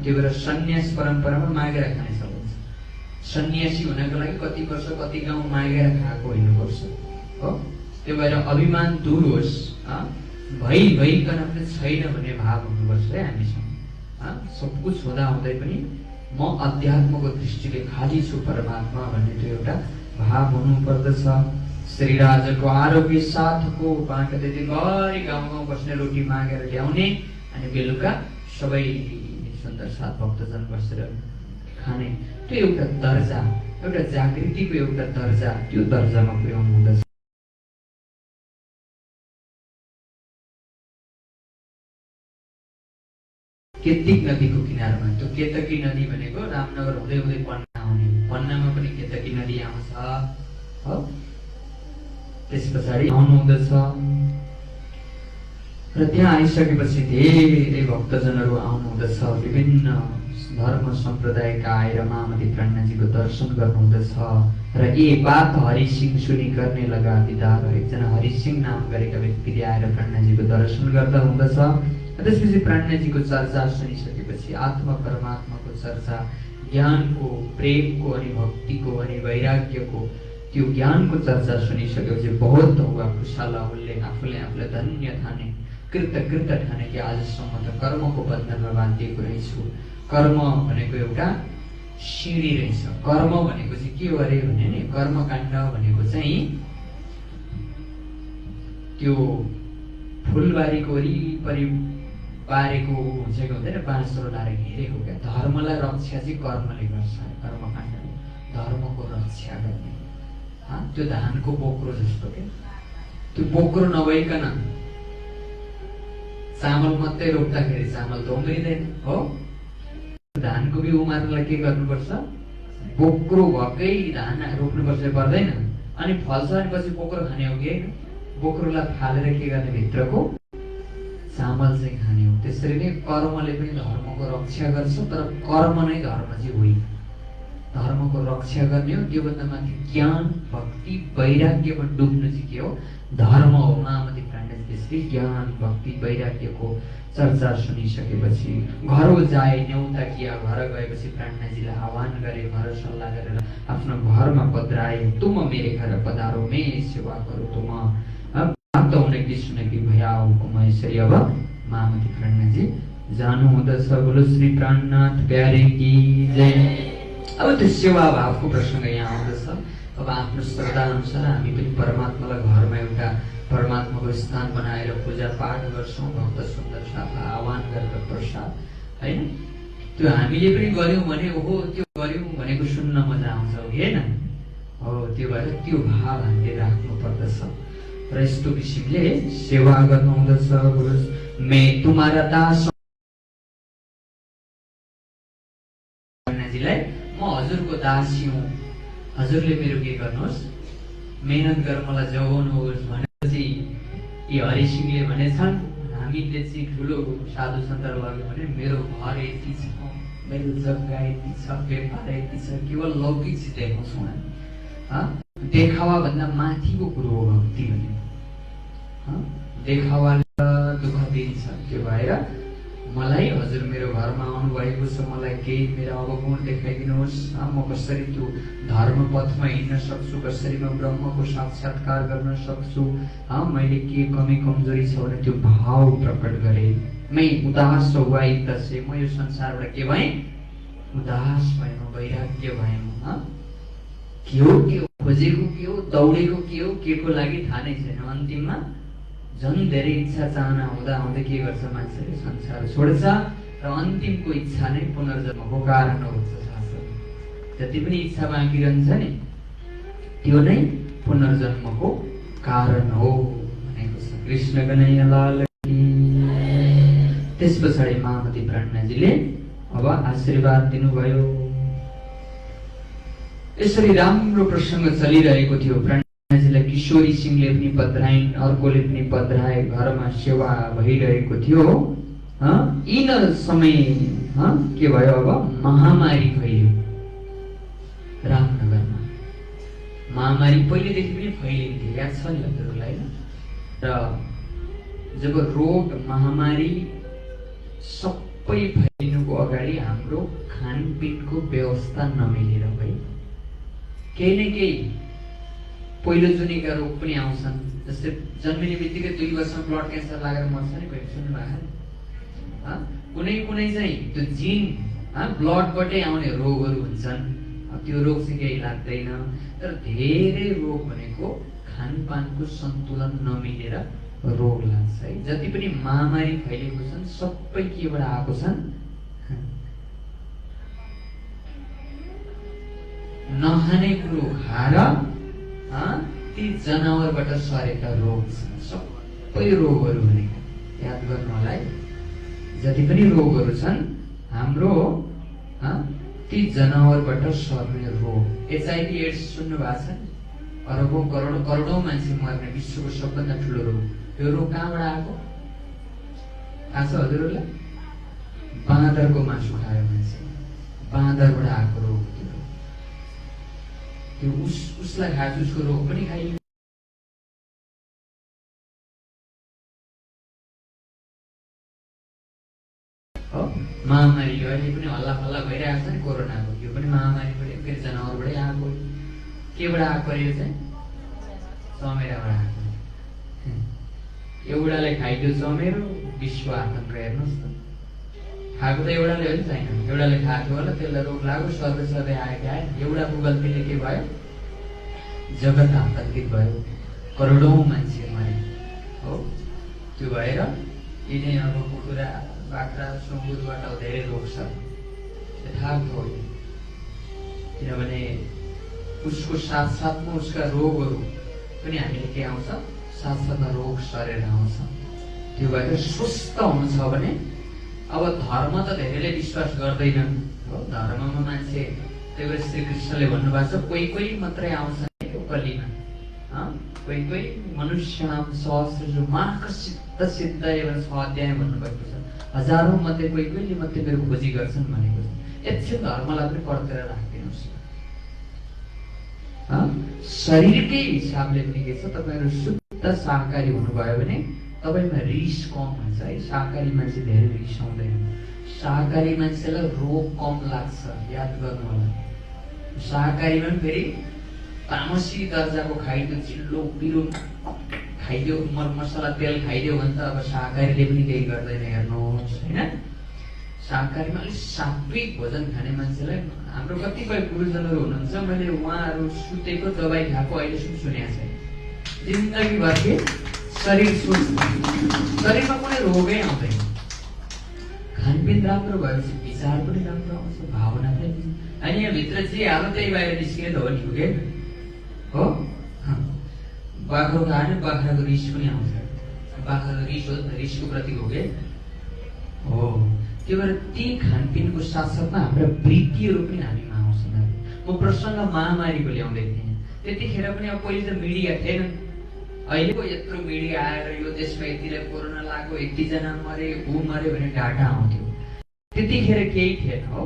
त्यो भएर सन्यास परम्परामा मागेर खाने चलन छ। सन्यासी हुनको लागि कति वर्ष कति गाउँ मागेर खाएको हिँड्नुपर्छ हो। त्यो भएर अभिमान दूर होस्। भइकन पनि छैन भन्ने भाव हुनुपर्छ है हामीसँग। सब कुछ हुँदा हुँदै पनि म अध्यात्मको दृष्टिले खाली छु परमात्मा भन्ने त्यो एउटा भाव हुनुपर्दछ। श्रीराजको आरोग्य साथको बाँक त्यतिभरि गाउँ गाउँ बस्ने रोटी मागेर ल्याउने अनि बेलुका सबै सुन्दर साथ भक्तजन बसेर खाने। त्यो एउटा दर्जा, एउटा जागृतिको एउटा दर्जा, त्यो दर्जामा पुर्याउनु हुँदछ। केतकी नदीको किनारमा, त्यो केतकी नदी भनेको रामनगर हुँदै हुँदै पन्ना आउने। पन्नामा पनि केतकी नदी आउँछ हो। त्यस पछाडि आउनु हुँदछ र त्यहाँ आइसकेपछि धेरै भक्तजनहरू आउनु हुँदछ। विभिन्न धर्म सम्प्रदायका आएर महामती प्राणनाथजीको दर्शन गर्नु हुँदछ। र यी बात हरिसिंह सुनि गर्ने लगा दिदार। एकजना हरिसिंह नाम गरेका व्यक्तिले आएर प्राणनाथजीको दर्शन गर्दा हुँदछ। त्यसपछि प्राणनाथजीको चर्चा सुनिसकेपछि आत्मा परमात्माको चर्चा, ज्ञानको, प्रेमको अनि भक्तिको अनि वैराग्यको त्यो ज्ञानको चर्चा सुनिसकेपछि बहुत हुआ खुशाला। उसले आफूलाई धन्य ठाने, कृत ठाने कि आजसम्म त कर्मको बन्धनमा बाँधिएको रहेछु। कर्म भनेको एउटा सिँढी रहेछ। कर्म भनेको चाहिँ के हो अरे भने नि, कर्मकाण्ड भनेको चाहिँ त्यो फुलबारीको वरिपरि पारेको हुन्छ कि हुँदैन, बाँसहरू लाएर घेरेको क्या। धर्मलाई रक्षा चाहिँ कर्मले गर्छ। कर्मकाण्डले धर्मको रक्षा गर्ने। त्यो धानको बोक्रो जस्तो क्या। त्यो बोक्रो नभइकन चामल मात्रै रोप्दाखेरि चामल त उम्रिँदैन हो। धानको बिउ उमार्नलाई के गर्नुपर्छ? बोक्रो भएकै धान रोप्नुपर्छ, पर्दैन। अनि फल्छ अनि पछि बोक्रो खाने हो कि होइन? बोक्रोलाई फालेर के गर्ने? भित्रको चामल चाहिँ खाने हो। त्यसरी नै कर्मले पनि धर्मको रक्षा गर्छ, तर कर्म नै धर्म चाहिँ होइन। धर्मको रक्षा गर्ने हो। त्योभन्दा माथि ज्ञान, भक्ति, वैराग्यमा डुब्नु चाहिँ के हो? धर्म हो। महामती प्राणनाथ त्यसले ज्ञान, भक्ति, वैराग्यको चर्चा सुनिसकेपछि घर जाए न्यौता किया। घर गएपछि प्राणनाथजीलाई आह्वान गरे, घर सल्लाह गरेर आफ्नो घरमा पधराए। तुम मेरे घर पधारो, मैं सेवा करूँ तुम। प्राप्त होने की सुने कि भैया यसरी अब महामती प्राणनाथजी जानु हुँदछ। बोलो श्री प्राणनाथ प्यारे की जय। अब त्यो सेवा भावको प्रसङ्ग यहाँ आउँदछ। अब आफ्नो श्रद्धा अनुसार हामी पनि परमात्मालाई घरमा एउटा परमात्माको स्थान बनाएर पूजा पाठ गर्छौँ। भक्त सुन्दर साथलाई आह्वान गरेर प्रसाद होइन, त्यो हामीले पनि गर्यौँ भने ओहो त्यो गर्यौँ भनेको सुन्न मजा आउँछ होइन हो। त्यो भएर त्यो भाव हामीले राख्नु पर्दछ र यस्तो किसिमले सेवा गर्नु हुँदछ। मैं तुम्हारा दास, म हजुरको दासी हुँ हजुरले मेरो के गर्नुहोस्, मेहनत गर मलाई जोगाउनु होस् भनेपछि यी हरिसिंहले भनेछन्, हामीले चाहिँ ठुलो साधु सन्तहरू लग्यो भने मेरो घर यति छ, मेरो जग्गा यति छ, व्यापार यति छ, केवल लौकिक चिज देखाउँछौँ हामी। देखावा भन्दा माथिको कुरो हो भक्ति भने। देखावाले दुःख दिन्छ। त्यो भएर मलाई हजुर मेरो घरमा आउनु भएको छ, मलाई केही मेरो अवगुण देखाइदिनुहोस्, म कसरी त्यो धर्म पथमा हिँड्न सक्छु, कसरी म ब्रह्मको साक्षात्कार गर्न सक्छु, मैले के कमी कमजोरी छ भने त्यो भाव प्रकट गरे। मै उदास हुआई तसे, म यो संसारबाट के भएँ, उदास भएँ, म वैराग्य भएँ। के हो खोजेको, के हो दौडेको, के को लागि थाहा नै छैन। अन्तिममा झन् धेरै इच्छा चाहना हुँदा हुँदै के गर्छ मान्छेले, संसार छोड्छ र अन्तिमको इच्छा नै पुनर्जन्मको कारण हुन्छ। शास्त्र जति पनि इच्छा बाँकी रहन्छ नि त्यो नै पुनर्जन्मको कारण हो भनेको छ। कृष्ण कन्हैया लाल की। त्यस पछाडि महामती प्राज्ञाजीले अब आशीर्वाद दिनुभयो। यसरी राम्रो प्रसङ्ग चलिरहेको थियो। प्राज्ञाजीलाई किशोरी सिंहले पनि पध्राइन्, अर्कोले पनि पध्राए, घरमा सेवा भइरहेको थियो। यिन समय के भयो, अब महामारी फैल्यो रामनगरमा। महामारी पहिलेदेखि पनि फैलिन्थ्यो, याद छ नि हजुरहरूलाई? र जब रोग महामारी सबै फैलिनुको अगाडि हाम्रो खानपिनको व्यवस्था नमिलेर भयो। केही न केही पहिलोजनीका रोग पनि आउँछन्। जस्तै जन्मिने बित्तिकै 2 वर्षमा ब्लड क्यान्सर लागेर मर्छ नि, कोही सुन्नु भएको? कुनै चाहिँ त्यो जिन ब्लडबाटै आउने रोगहरू हुन्छन्। त्यो रोग चाहिँ केही लाग्दैन, तर धेरै रोग भनेको खानपानको सन्तुलन नमिलेर रोग लाग्छ है। जति पनि महामारी फैलिएको छन् सबै केबाट आएको छन्? नखाने कुरो खाएर ती जनावरबाट सरेका रोग छन्। सबै रोगहरू भनेको याद गर्नु होला है। जति पनि रोगहरू छन् हाम्रो ती जनावरबाट सर्ने रोग। एचआइभी एड्स सुन्नु भएको छ? अरबौं करोडौं मान्छे मर्ने विश्वको सबभन्दा ठुलो रोग। यो रोग कहाँबाट आएको थाहा छ हजुरहरूलाई? बाँदरको मासु खायो मान्छे, बाँदरबाट आएको रोग त्यो। उसलाई खाएपछि उसको रोग पनि खाइयो। महामारी अहिले पनि हल्ला फल्ला भइरहेको छ नि कोरोनाको, यो पनि महामारीबाट फेरि जनावरबाटै आएको। केबाट आएको यो चाहिँ? चमेराबाट आएको। एउटाले खाइदियो चमेरो, विश्व आतङ्क। हेर्नुहोस् त, खाएको त एउटाले हो नि छैन, एउटाले खाएको होला, त्यसलाई रोग लाग्यो, सर्वै आएका आए। एउटाको गल्तीले के भयो? जगत आतङ्कित भयो, करोडौं मान्छे मरे हो। त्यो भएर यिनै अब कुखुरा बाख्रा सुँगुरबाट धेरै रोग छ, यथार्थ हो। किनभने उसको साथसाथमा उसका रोगहरू पनि हामीले के आउँछ, साथसाथमा रोग सरेर आउँछ। त्यो भएर स्वस्थ हुनु छ भने अब धर्म त धेरैले विश्वास गर्दैनन् हो। धर्ममा मान्छे, त्यही भएर श्री कृष्णले भन्नुभएको छ कोही कोही मात्रै आउँछ कलीमा, कोही कोही मनुष्यनाम सहस्रजु मार्कसिद्ध सिद्ध एवं 6 अध्याय भन्नुभएको छ। हजारौं मध्ये कोही कोहीले मात्रै मेरो खोजी गर्छन् भनेको छ। एकछिन धर्मलाई पनि पर्खेर राखिदिनुहोस्। शरीरकै हिसाबले पनि के छ, तपाईँहरू शुद्ध शाकाहारी हुनुभयो भने तपाईँमा रिस कम हुन्छ है। शाकाहारी मान्छे धेरै रिसाउँदैन। शाकाहारी मान्छेलाई रोग कम लाग्छ, याद गर्नु होला। शाकाहारीमा पनि फेरि तामसी दर्जाको खाइदियो, चिल्लो पिरो खाइदियो, मसला तेल खाइदियो भने त अब शाकाहारीले पनि केही गर्दैन। हेर्नुहोस् होइन, शाकाहारीमा अलिक सात्विक भोजन खाने मान्छेलाई हाम्रो कतिपय गुरुजनहरू हुनुहुन्छ, मैले उहाँहरू सुतेको दबाई खाएको अहिलेसम्म सुनेको छैन। जिन्दगीभर के शरीर स्वस्थ, शरीरमा कुनै रोगै आउँदैन। खानपिन राम्रो भएपछि विचार पनि राम्रो आउँछ, भावना पनि। अनि यहाँभित्र जे हालो त्यही बाहिर निस्किने त हो नि के हो। बाख्रो खायो भने बाख्राको रिस पनि आउँछ। बाख्राको रिस हो, रिसको प्रतीक हो के हो। त्यो भएर ती खानपिनको साथसाथमा हाम्रा वृत्तिहरू पनि हामीमा आउँछन्। म प्रसङ्ग महामारीको ल्याउँदै थिएँ। त्यतिखेर पनि अब पहिले त मिडिया थिएन। अहिलेको यत्रो मिडिया आएर यो देशमा यतिले कोरोना लाग्यो, यतिजना मरे, ऊ मरे भने डाटा आउँथ्यो। त्यतिखेर केही थिएन हो।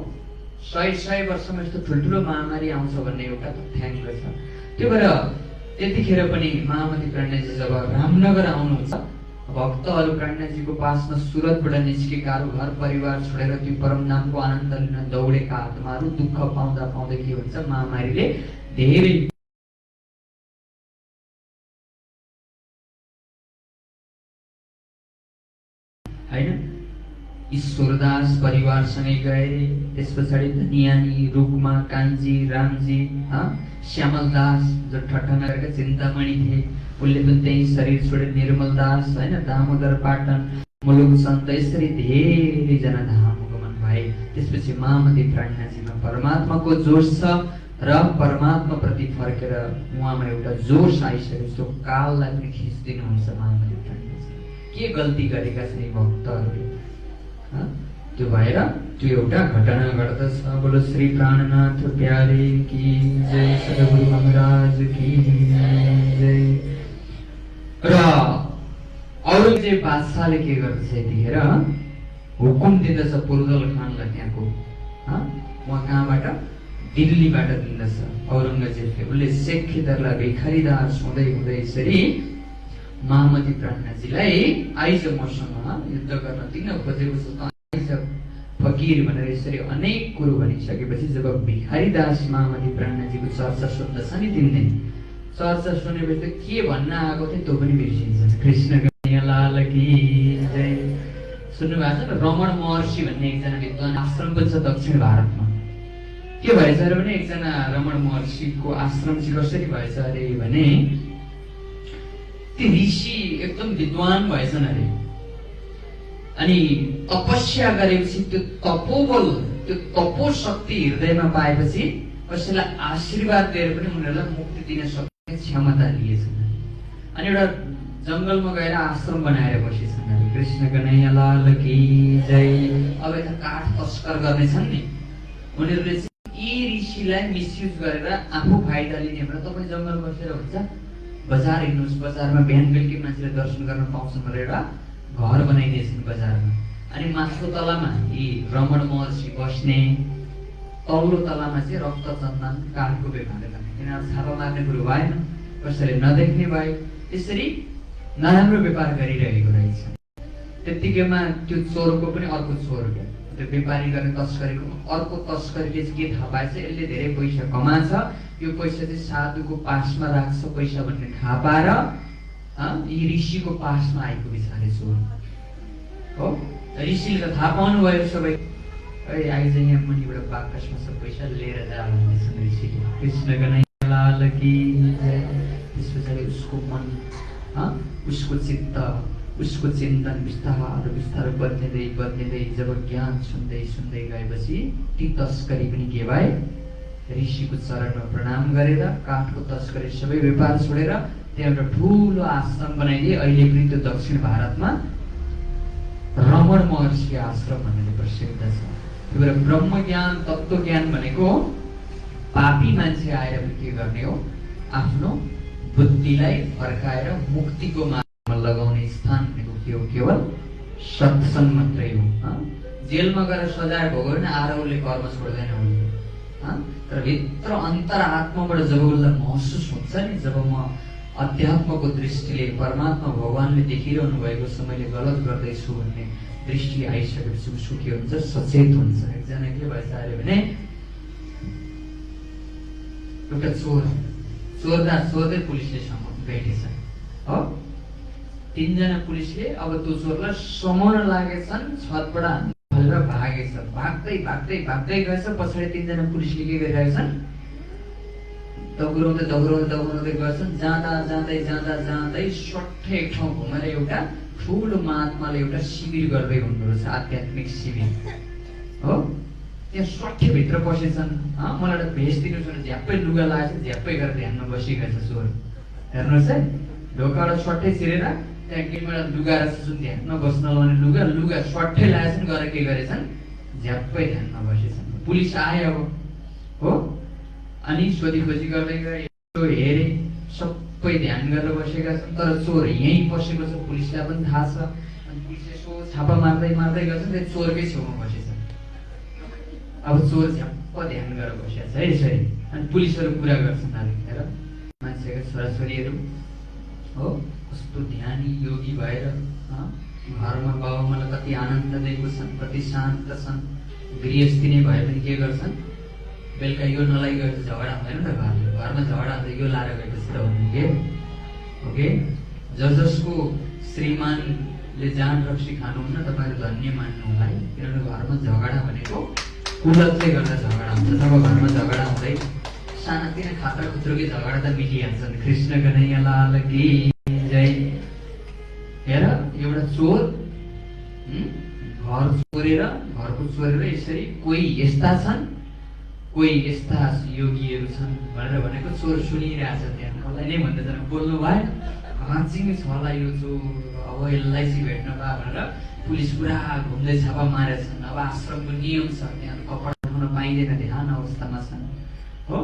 100 वर्षमा यस्तो ठुल्ठुलो महामारी आउँछ भन्ने एउटा तथ्याङ्क छ। त्यो भएर त्यतिखेर पनि महामती प्राज्ञजी जब रामनगर आउनुहुन्छ, भक्तहरू प्राज्ञजीको पासमा सुरतबाट निस्केकाहरू घर परिवार छोडेर त्यो परम नामको आनन्द लिन दौडेका आत्माहरू दुःख पाउँदा पाउँदै के हुन्छ, महामारीले धेरै हैन। ईश्वरदास परिवारसँगै गए। त्यस पछाडि धनियानी, रुक्मा, कान्छी, रामजी, श्यामलदास जो ठट्टनगरका चिन्तामणि थिए, उसले पनि त्यही शरीर छोडे, निर्मलदास हैन, दामोदर पाटन, मुलुक सन्त, यसरी धेरैजना धाम गमन भए। त्यसपछि महामती प्राज्ञजीमा परमात्माको जोश छ र परमात्मा प्रति फर्केर उहाँमा एउटा जोश आइसकेको काललाई पनि खिच्दिनुहुन्छ महामती प्राज्ञजी। के गल्ती गरेका छन् यी भक्तहरूले? त्यो भएर त्यो एउटा घटना घट्दछ। बोलो श्री प्राणनाथ प्यारे की जय, सद्गुरु महाराज की जय। र औरंगजेब बादशाहले के गर्दछ यतिखेर हुकुम दिँदछ पुर्दल खानलाई, त्यहाँको उहाँ कहाँबाट, दिल्लीबाट दिँदछ औरंगजेबले। उसले शेख खिदरलाई भिखारीदास हुँदै हुँदै यसरी महामती प्राज्ञजीलाई आइज मसँग युद्ध गर्न दिन खोजेको छ, आइज फकीर भनेर यसरी अनेक कुरो भनिसकेपछि जब भिखारीदास महामती प्राज्ञजीको चर्चा सुन्दछ नि, तिन दिन चर्चा सुनेपछि त के भन्न आएको थियो त्यो पनि बिर्सिन्छ। कृष्ण कन्हैया लाल की जय। सुन्नु भएको छ? रमण महर्षि भन्ने एकजना विद्वान आश्रम पनि छ दक्षिण भारतमा। के भएछ अरे भने एकजना रमण महर्षिको आश्रम चाहिँ कसरी भएछ अरे भने, ती ऋषि एकदम विद्वान भएछन् अरे। अनि तपस्या गरेपछि त्यो तपोबल, त्यो तपोशक्ति हृदयमा पाएपछि कसैलाई आशीर्वाद दिएर पनि उनीहरूलाई मुक्ति दिन सक्ने क्षमता लिएछन्। अनि एउटा जङ्गलमा गएर आश्रम बनाएर बसेछन् अरे। कृष्ण कन्हैया लाल की जय। अब यता काठ तस्कर गर्नेछन् नि, उनीहरूले यी ऋषिलाई मिसयुज गरेर आफू फाइदा लिने भनेर तपाईँ जङ्गल बसेर हुन्छ, बजार हिँड्नुहोस्, बजारमा बिहान बेलुकी मान्छेले दर्शन गर्न पाउँछन् भनेर एउटा घर बनाइदिएछन् बजारमा। अनि माथिल्लो तलामा यी रमण महर्षि बस्ने, तल्लो तलामा चाहिँ रक्त चन्दन काठको व्यापार गर्ने। किनभने छापा मार्ने कुरो भएन, कसैले नदेख्ने भयो, त्यसरी नराम्रो व्यापार गरिरहेको रहेछ। त्यत्तिकैमा त्यो चोरको पनि अर्को चोर क्या, त्यो व्यापारी गर्ने तस्करीको अर्को तस्करीले चाहिँ के थाहा पाएछ, यसले धेरै पैसा कमान्छ, यो पैसा चाहिँ साधुको पासमा राख्छ पैसा भन्ने थाहा पाएर यी ऋषिको पासमा आइपुगेछ अरे चोर हो। ऋषिले त थाहा पाउनु भयो सबै, आइज यहाँ मुनिबाट बाकसमा सब पैसा लिएर जा भन्दैछन् ऋषिले। कृष्ण कन्हैया लाल की जय। त्यस पछाडि उसको मन, उसको चित्त, उसको चिन्तन बिस्तारै बिस्तारै बद्लिँदै जब ज्ञान सुन्दै सुन्दै गएपछि ती तस्करी पनि के भए, ऋषिको चरणमा प्रणाम गरेर काठको तस्करी सबै व्यापार छोडेर त्यहाँ एउटा ठुलो आश्रम बनाइदिए। अहिले पनि त्यो दक्षिण भारतमा रमण महर्षि आश्रम भनेर प्रसिद्ध छ। त्यो भएर ब्रह्म ज्ञान, तत्त्व ज्ञान भनेको पापी मान्छे आएर के गर्ने हो, आफ्नो बुद्धिलाई फर्काएर मुक्तिको मार्गमा लगाउने स्थान भनेको के हो, केवल सत्सङ्ग मात्रै हो। जेलमा गएर सजाय भोग्यो भने आरोले कर्म छोड्दैन उसले, तर भित्र अन्तर आत्माबाट जब उसलाई महसुस हुन्छ नि, जब म अध्यात्मको दृष्टिले परमात्मा भगवानले देखिरहनु भएको छ, मैले गलत गर्दैछु भन्ने दृष्टि आइसकेपछि उसको के हुन्छ, सचेत हुन्छ। एकजना के भएछ अरे भने एउटा चोरदै पुलिसले भेटेछ हो। 3 जना पुलिसले अब त्यो चोरलाई समाउन लागेछन्, छतबाट हालेर भागेछ। भाग्दै गएछ। पछाडि 3 जना पुलिसले के गरिरहेछन्, दगुराउँदै गर्छन्। जाँदै सट्टै एक ठाउँ घुमेर एउटा ठुलो महात्माले एउटा शिविर गर्दै हुनुहुन्छ, आध्यात्मिक शिविर हो। त्यहाँ सट्टै भित्र पसेछन्। मलाई एउटा भेष दिनुहोस् भने झ्याप्पै लुगा लागेछ, झ्याप्पै गरेर ध्यानमा बसिरहेछ चोर। हेर्नुहोस् है, ढोकाबाट सट्टै चिरेर त्यहाँ गेटबाट लुगा रहेछ, जुन ध्यानमा बस्न लाउने लुगा सट्टै लागेछन्, गरेर के गरेछन्, झ्याप्पै ध्यानमा बसेछन्। पुलिस आयो अब हो। अनि सोधीखोजी गर्दै गए, हेरे, सबै ध्यान गरेर बसेका छन्। तर चोर यहीँ बसेको छ, पुलिसलाई पनि थाहा छ। अनि पुलिसले यसो छापा मार्दै मार्दै गर्छन्, त्यो चोरकै छेउमा बसेछ। अब चोर झ्याप्प ध्यान गरेर बसेको छ है यसरी। अनि पुलिसहरू कुरा गर्छन्, अरे हेर मान्छेका छोराछोरीहरू हो कस्तो ध्यानी योगी भएर घरमा बाबुआमालाई कति आनन्द दिएको छन्, कति शान्त छन्। गृहस्थी नै भए पनि के गर्छन्, बेलुका यो नलाइ गएपछि झगडा हुँदैन त। घरमा झगडा हुँदा यो लाएर गएपछि त हुने के ओके। जसको श्रीमानले जान रक्सी खानुहुन्न, तपाईँहरू धन्य मान्नु होला है। किनभने घरमा झगडा भनेको कुलतले गर्दा झगडा हुन्छ। जब घरमा झगडा हुँदै सानातिना खातर खुत्रोकै झगडा त मिलिहाल्छन्। कृष्ण कन्हैया लाल की जय। हेर एउटा चोर घर चोरेर, घरको चोरेर यसरी कोही यस्ता छन्, कोही यस्ता योगीहरू छन् भनेर भनेको चोर सुनिरहेछ। त्यहाँ मलाई नै भन्दैछन्, बोल्नु भयो भाँचिङ छ होला यो चोर, अब एलआइसी भेट्न भए भनेर पुलिस पुरा घुम्दै छापा मारेछन्। अब आश्रमको नियम छ, त्यहाँ कपडा धुन पाइँदैन, ध्यान अवस्थामा छन् हो।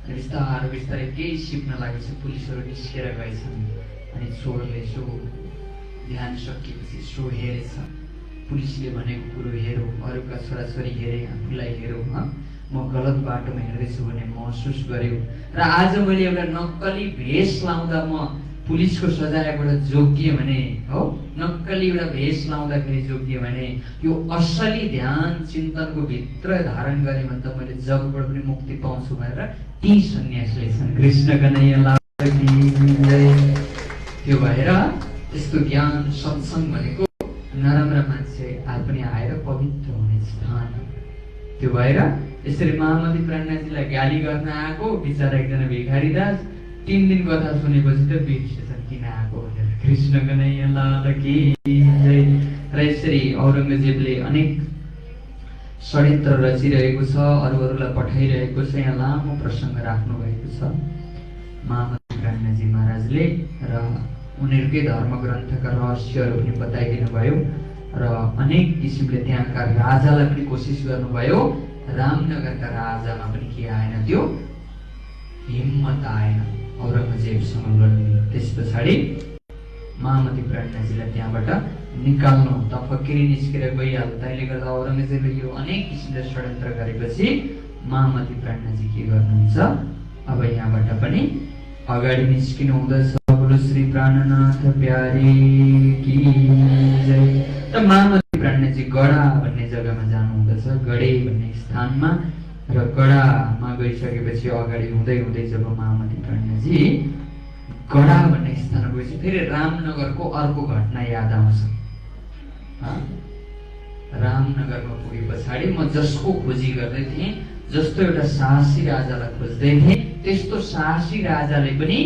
बिस्तारै बिस्तारै केही सिप्न लागेपछि पुलिसहरू निस्केर गएछन्। अनि चोरले यसो ध्यान सकिएपछि यसो हेरेछ, पुलिसले भनेको कुरो हेरौँ, अरूका छोराछोरी हेरे, आफूलाई हेरौँ, म गलत बाटोमा हिँड्दैछु भन्ने महसुस गर्यो। र आज मैले एउटा नक्कली भेष लाउँदा म पुलिसको सजायबाट जोगिएँ भने हो, नक्कली एउटा भेष लाउँदाखेरि जोगिएँ भने यो असली ध्यान चिन्तनको भित्र धारण गरेँ भने त मैले जगबाट पनि मुक्ति पाउँछु भनेर ती सन्यासले छन्। कृष्ण कन्हैया लाल की जय। त्यो भएर यस्तो ज्ञान सत्सङ्ग भनेको नराम्रा मान्छे पनि आएर पवित्र हुने स्थान। त्यो भएर यसरी महामती प्राणनाथजीलाई गाली गर्न आएको बिचरा एकजना भिखारी दास 3 दिन कथा सुनेपछि त बिर्सेछन् किन आएको भनेर। कृष्ण कन्हैया लाल की जय। र यसरी औरङ्गजेबले अनेक षड्यन्त्र रचिरहेको छ, अरूहरूलाई पठाइरहेको छ। यहाँ लामो प्रसङ्ग राख्नु भएको छ महामती प्राणनाथजी महाराजले, र उनीहरूकै धर्मग्रन्थका रहस्यहरू पनि बताइदिनु भयो। र अनेक किसिमले त्यहाँका राजालाई पनि कोसिस गर्नुभयो। रामनगरका राजामा पनि के आएन, त्यो हिम्मत आएन औरङ्गजेबसँग लड्ने। त्यस पछाडि महामती प्राणनाथजीलाई त्यहाँबाट निकाल्नु त फकिरी निस्केर गइहाल्यो। त्यसले गर्दा औरङ्गजेबले यो अनेक किसिमले षड्यन्त्र गरेपछि महामती प्राणनाथजी के गर्नुहुन्छ, अब यहाँबाट पनि अगाडि निस्किनु हुँदछ। बोलो श्री प्राणनाथ प्यारे की जय। त महामती प्राणनाथजी गडा भन्ने जग्गामा जानु हुँदछ, गडे भन्ने स्थानमा। र गडामा गइसकेपछि अगाडि हुँदै हुँदै जब महामती प्राणनाथजी गडा भन्ने स्थानमा गएपछि फेरि रामनगरको अर्को घटना याद आउँछ। रामनगरमा पुगे पछाडि म जसको खोजी गर्दै थिएँ, जस्तो एउटा साहसी राजालाई खोज्दै थिएँ, त्यस्तो साहसी राजाले पनि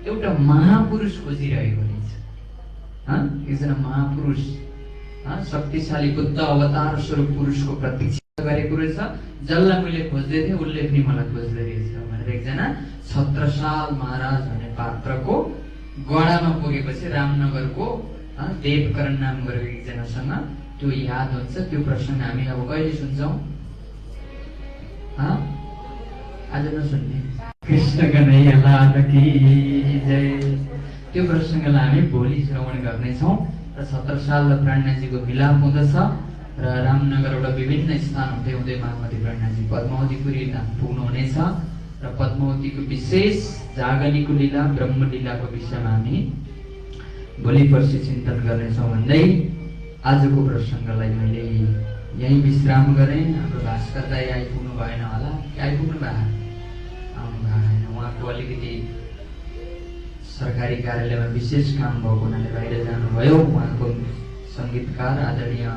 एउटा महापुरुष खोजिरहेको रहेछ। एकजना महापुरुष, शक्तिशाली बुद्ध अवतार स्वरूप पुरुषको प्रतीक्षा गरेको रहेछ। जसलाई मैले खोज्दै थिएँ उसले पनि मलाई खोज्दै रहेछ भनेर एकजना छत्रसाल महाराज भन्ने पात्रको गडामा पुगेपछि रामनगरको देवकरण नाम गरेको एकजनासँग त्यो याद हुन्छ। त्यो प्रसङ्ग हामी अब कहिले सुन्छौँ? आज नसुन्ने। कृष्ण कन्हैया लाल की जय। त्यो प्रसङ्गलाई हामी भोलि श्रवण गर्नेछौँ। र छत्रसाल र प्राणनाथजीको मिलाप हुँदछ र रामनगरबाट विभिन्न स्थान हुँदै हुँदै महामती प्राणनाथजी पद्मावतीपुरी पुग्नुहुनेछ। र पद्मावतीको विशेष जागनीको लीला, ब्रह्म लीलाको विषयमा हामी भोलि पर्सि चिन्तन गर्नेछौँ भन्दै आजको प्रसङ्गलाई मैले यहीँ विश्राम गरेँ। हाम्रो भास्कर दाई आइपुग्नु भएन होला, आइपुग्नु भयो? आउनु भएन, उहाँको अलिकति सरकारी कार्यालयमा विशेष काम भएको हुनाले बाहिर जानुभयो। उहाँको सङ्गीतकार आदरणीय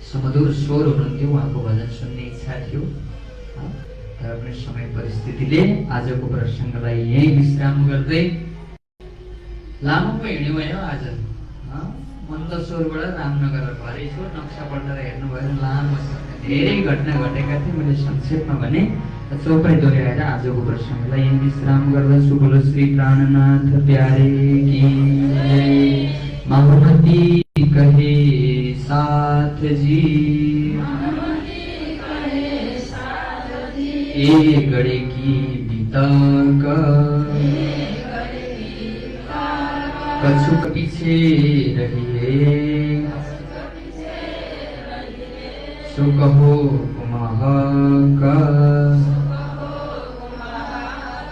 सुमधुर स्वर हुनुहुन्थ्यो, उहाँको भजन सुन्ने इच्छा थियो। तर पनि समय परिस्थितिले आजको प्रसङ्गलाई यहीँ विश्राम गर्दै लामो पो हिँड्यो भयो आज। मन्दसोरबाट रामनगर भरे छु, नक्सा पल्टेर हेर्नुभयो, लामो धेरै घटना घटेका थिए। मैले संक्षेपमा भने चौपाई दोहोऱ्याएर आजको प्रसङ्गलाई यहीँ विश्राम गर्दछु। बोलो श्री प्राणनाथ प्यारे की जय। महामती कहे साथ जी, ए गड़े की तक कछुक पीछे रहिए सो कहो महक।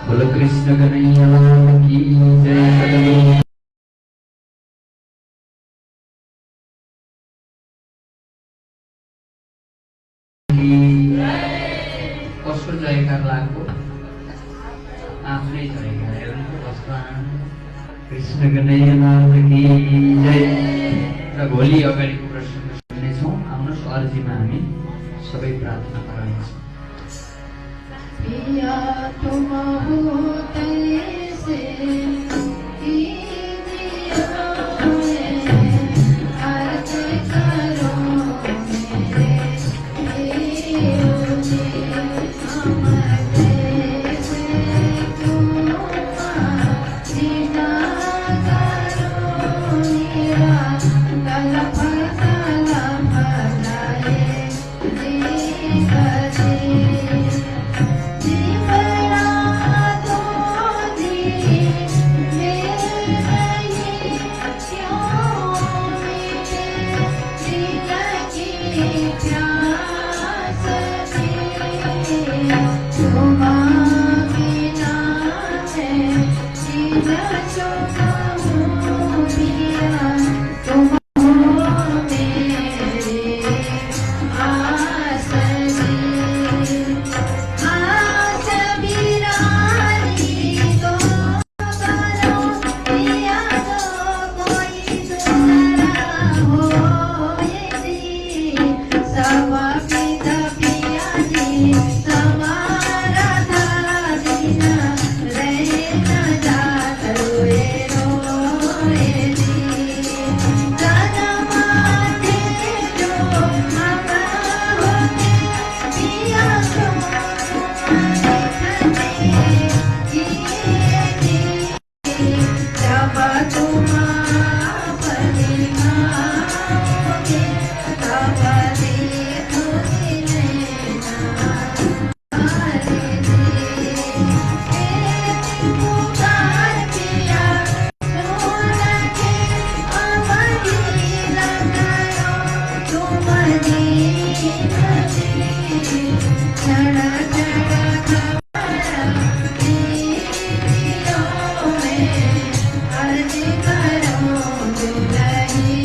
बोलो कृष्ण कन्हैया लाल की जय। सतगुरु कसको जयकार लागो आफ्नै जयकार कस्तो कृष्ण कन्हैया लाल की जय। र भोलि अगाडिको प्रश्न सुन्नेछौँ। आउनुहोस् अर्जीमा हामी सबै प्रार्थना गराउँछौँ। पिया तुम होते से कीजिए अर्ज करो मेरे हमते से तुम जीना करो मेरा तलप लाए जी करे जीवना तो जी मेरे क्यों मिटे दिल की प्यास तुम बिना मैं जीना चुका हूँ पिया तुम अर्ज करो दुलही